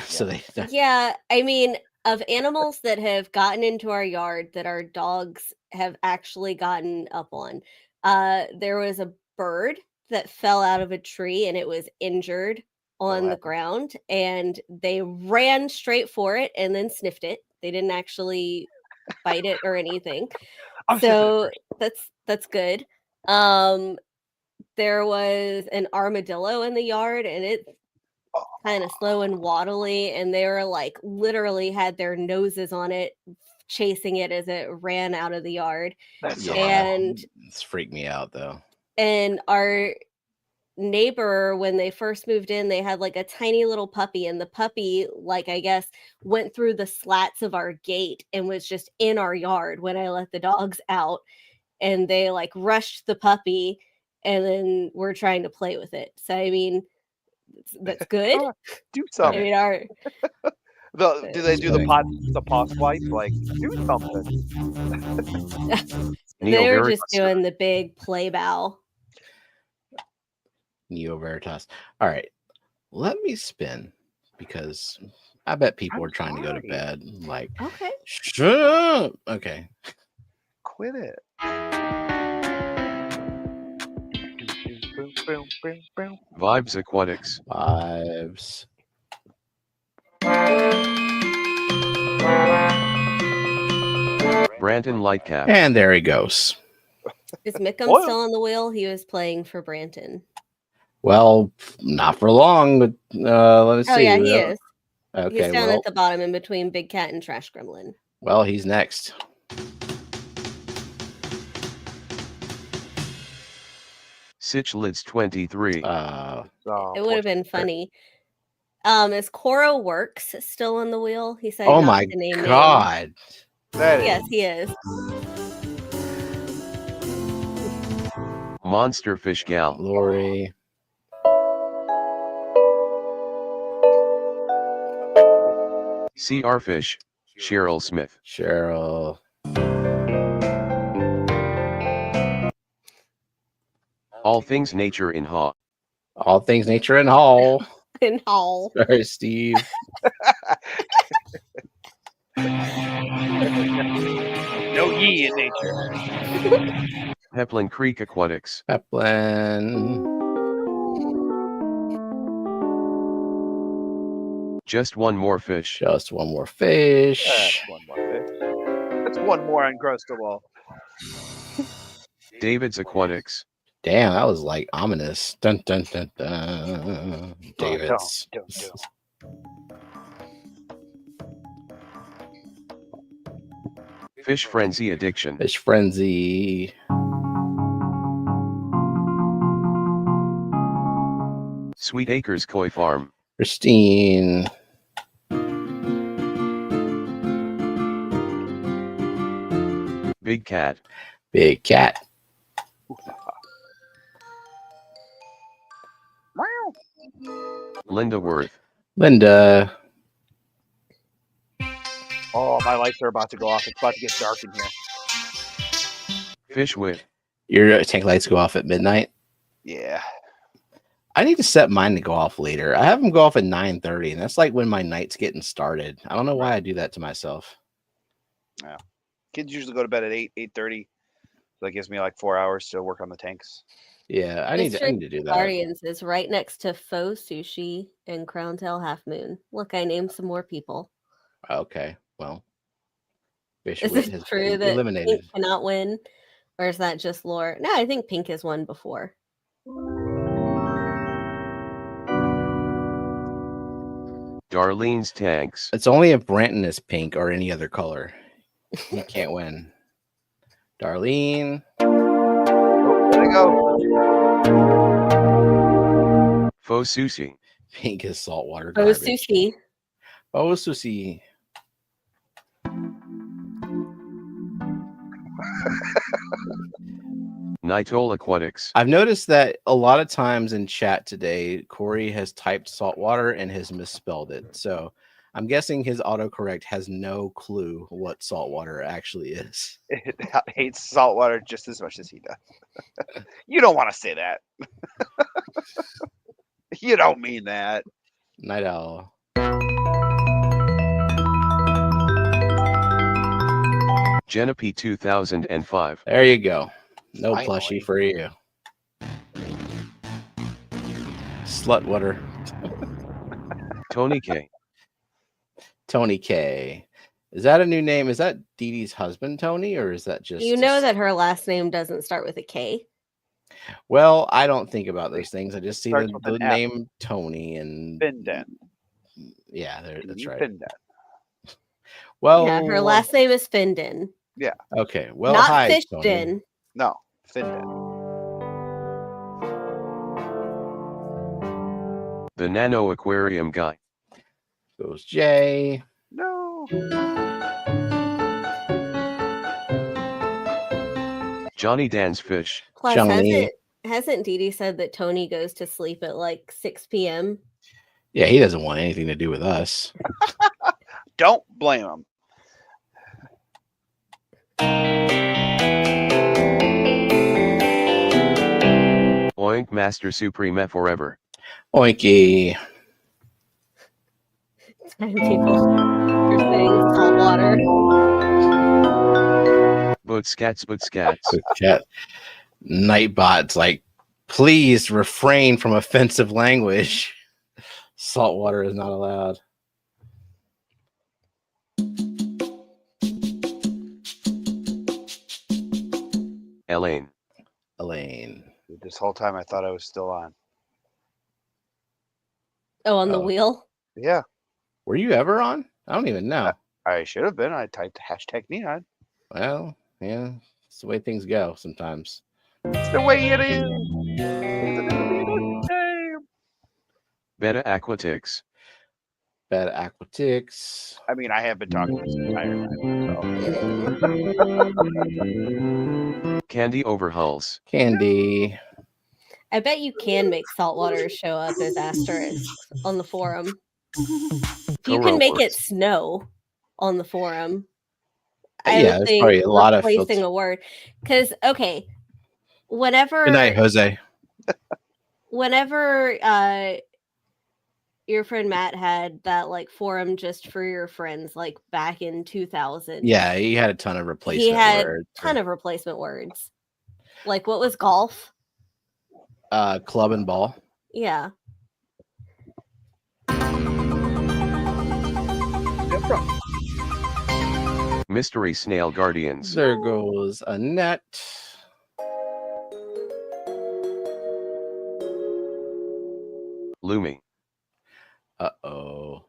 So they I mean, of animals that have gotten into our yard that our dogs have actually gotten up on, there was a bird that fell out of a tree and it was injured on the ground, and they ran straight for it and then sniffed it. They didn't actually bite it or anything. So that's good. There was an armadillo in the yard, and it's kind of slow and waddly, and they were like literally had their noses on it, chasing it as it ran out of the yard. It's freaked me out though. And our neighbor, when they first moved in, they had like a tiny little puppy, and the puppy, like, I guess, went through the slats of our gate and was just in our yard when I let the dogs out, and they like rushed the puppy and then we're trying to play with it. So I mean, that's good. Do something. I mean, do they do the paw swipe? Like, do something. They were just doing the big play bow. Neo Veritas. All right, let me spin, because I bet people are trying to go to bed. Like, okay, sure, okay, quit it. Vibes Aquatics. Vibes. Branton Lightcap. And there he goes. Is Mickham still on the wheel? He was playing for Branton. Well, not for long, but let me see. Oh yeah, he is. Okay, he's down at the bottom in between Big Cat and Trash Gremlin. Well, he's next. Sitch Lids 23. It would have been funny. Is Coro Works still on the wheel? He said, "Oh my god!" Yes, he is. Monster Fish Gal. Lori. CR Fish. Cheryl Smith. Cheryl. All things nature in Haw. All things nature in Hall. In Hall. Sorry, Steve. No ye in nature. Heplin Creek Aquatics. Heplin. Just one more fish. Just one more fish. That's one more fish. That's one more on Crustable. David's Aquatics. Damn, that was like ominous. Dun dun dun dun. David's. Don't. Fish Frenzy Addiction. Fish Frenzy. Sweet Acres Koi Farm. Christine. Big Cat. Big Cat. Linda Worth. Linda. Oh, my lights are about to go off. It's about to get dark in here. Fishwit. Your tank lights go off at midnight? Yeah. I need to set mine to go off later. I have them go off at 9:30, and that's like when my night's getting started. I don't know why I do that to myself. Yeah. Kids usually go to bed at 8:30. So that gives me like 4 hours to work on the tanks. Yeah, I need to do that. Guardians is right next to Faux Sushi and Crown Tail Half Moon. Look, I named some more people. Okay, well, Is it true that eliminated. Pink cannot win, or is that just lore? No, I think Pink has won before. Darlene's tanks. It's only if Branton is pink or any other color. He can't win. Darlene. Oh, there you go. Faux sushi. Pink is saltwater Faux garbage. Sushi. Faux sushi. Nitol aquatics. I've noticed that a lot of times in chat today, Corey has typed saltwater and has misspelled it. So I'm guessing his autocorrect has no clue what saltwater actually is. It hates saltwater just as much as he does. You don't want to say that. You don't mean that. Night owl. Genepi 2005. There you go. No Finally. plushie for you. Slutwater. Tony K. Tony K. Is that a new name? Is that Dee Dee's husband, Tony, or is that just... You know that her last name doesn't start with a K? Well, I don't think about those things. I just see Starts the with an F. name Tony and... Finden. Yeah, that's right. Finden. Well, Yeah, her last name is Finden. Yeah. Okay. Well, not hi, Fishden. Tony. No, Finden. The Nano Aquarium guy. Goes Jay. No. Johnny Dan's fish. Plus, Johnny. hasn't Dee Dee said that Tony goes to sleep at like 6 p.m.? Yeah, he doesn't want anything to do with us. Don't blame him. Oink Master Supreme forever. Oinky. Time people are saying saltwater. Bootscats. Chat. Nightbot's like, please refrain from offensive language. Saltwater is not allowed. Elaine. This whole time I thought I was still on. Oh, on the Oh. wheel? Yeah, Were you ever on? I don't even know. I should have been. I typed hashtag neon. Well, yeah, it's the way things go sometimes. It's the way it is. Beta Aquatics. Bad aquatics. I mean, I have been talking this entire time. Candy Overhauls. Candy. I bet you can make saltwater show up as asterisks on the forum. You can make it snow on the forum. Yeah, there's probably a lot of replacing a word. Because, okay, whenever... Good night, Jose. Whenever your friend Matt had that like forum just for your friends, like back in 2000. Yeah, he had a ton of replacement words. Ton of replacement words. Like, what was golf? Club and ball. Yeah. Mystery Snail Guardians. There goes Annette. Lumi. Uh-oh.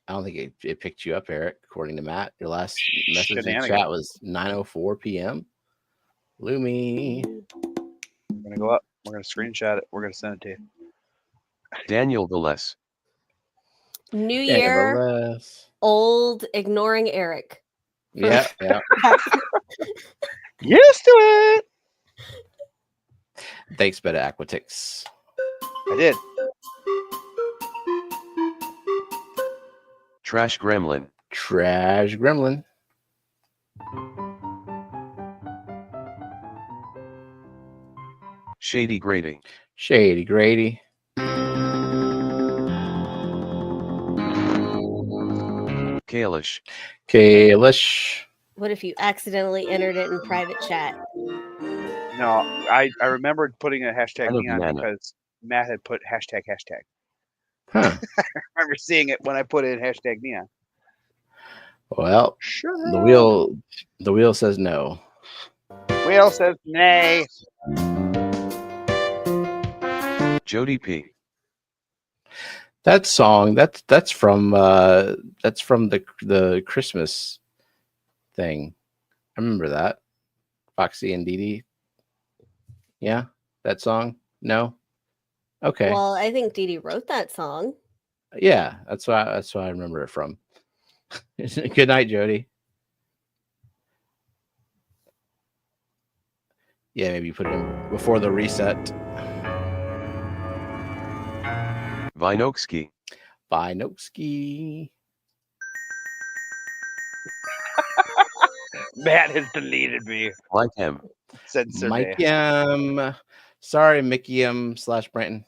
I don't think it picked you up, Eric, according to Matt. Your last message in Shenanigans. chat was 9:04 p.m. Lumi. I'm going to go up. We're going to screenshot it. We're going to send it to you. Daniel Velez. New year, Nevertheless. old, ignoring Eric. Yeah. Yes to it. Thanks, Beta Aquatics. I did. Trash Gremlin. Trash Gremlin. Shady Grady. Shady Grady. Kalish. Kalish. What if you accidentally entered it in private chat? No, I remembered putting a hashtag Hello, neon banana. because Matt had put hashtag. Huh. I remember seeing it when I put in hashtag neon. Well, the wheel says no. Wheel says nay. Jody P. That song, that's from the Christmas thing. I remember that. Foxy and Dee Dee. Yeah, that song? No? Okay. Well, I think Dee Dee wrote that song. Yeah, that's why I remember it from. Good night, Jody. Yeah, maybe put it in before the reset. Vinokski. Vinokski. Matt has deleted me. Like him. Censor me. Mike sorry, Mickey / Brenton.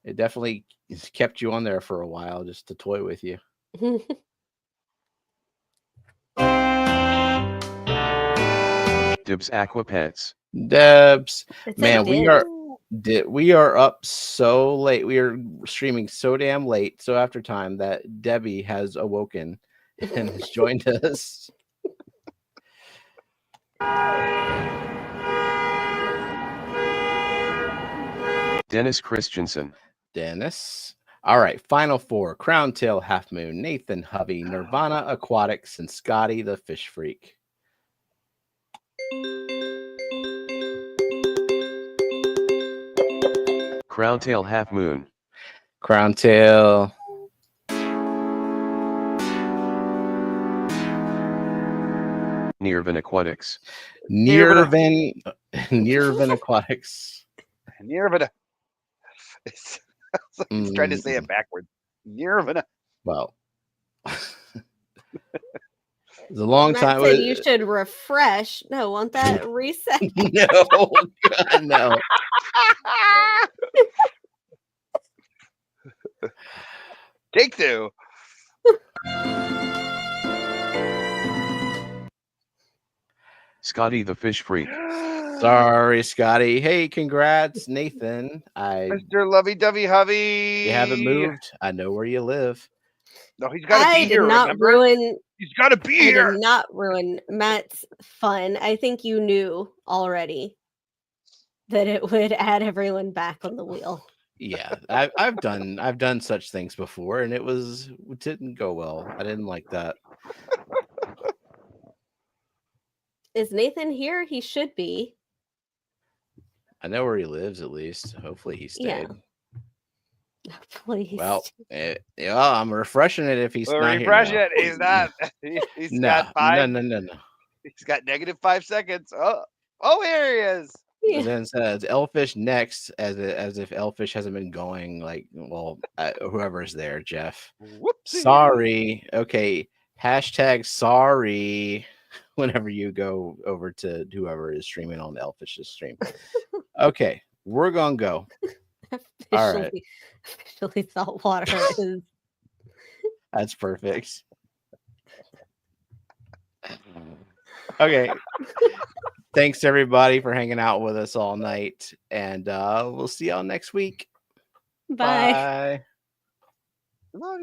It definitely kept you on there for a while just to toy with you. Dibs Aqua Pets. Debs. It's Man, like we are up so late. We are streaming so damn late, so after time that Debbie has awoken and has joined us. Dennis Christensen. Dennis. All right, final four: Crown Tail, Half Moon, Nathan, Hubby, Nirvana, Aquatics, and Scotty the Fish Freak. Crown Tail Half Moon. Crown Tail. Nirvan Aquatics. Nirvan Aquatics. Nirvana. It's like he's trying to say it backwards. Nirvana. Well, it's a long Matt time. said you should refresh. No, won't that reset? No, God, no. Take two. Scotty the Fish Freak. Sorry, Scotty. Hey, congrats, Nathan. Mr. Lovey-dovey Hubby. You haven't moved. I know where you live. No, he's got to be here. Remember? He's got to be here. I did not ruin Matt's fun. I think you knew already that it would add everyone back on the wheel. Yeah, I've done such things before, and it didn't go well. I didn't like that. Is Nathan here? He should be. I know where he lives, at least. Hopefully he stayed. Yeah. Please. Well, I'm refreshing it if he's not refresh here. It. He's not. He's got 5. No. He's got -5 seconds. Oh, here he is. Yeah. And then it says Elfish next, as if Elfish hasn't been going. Like, well, whoever's there, Jeff. Whoopsie. Sorry. Okay. # sorry. Whenever you go over to whoever is streaming on the Elfish's stream. Okay, we're gonna go. All right. Officially saltwater is. That's perfect. Okay. Thanks everybody for hanging out with us all night, and we'll see y'all next week. Bye. Bye.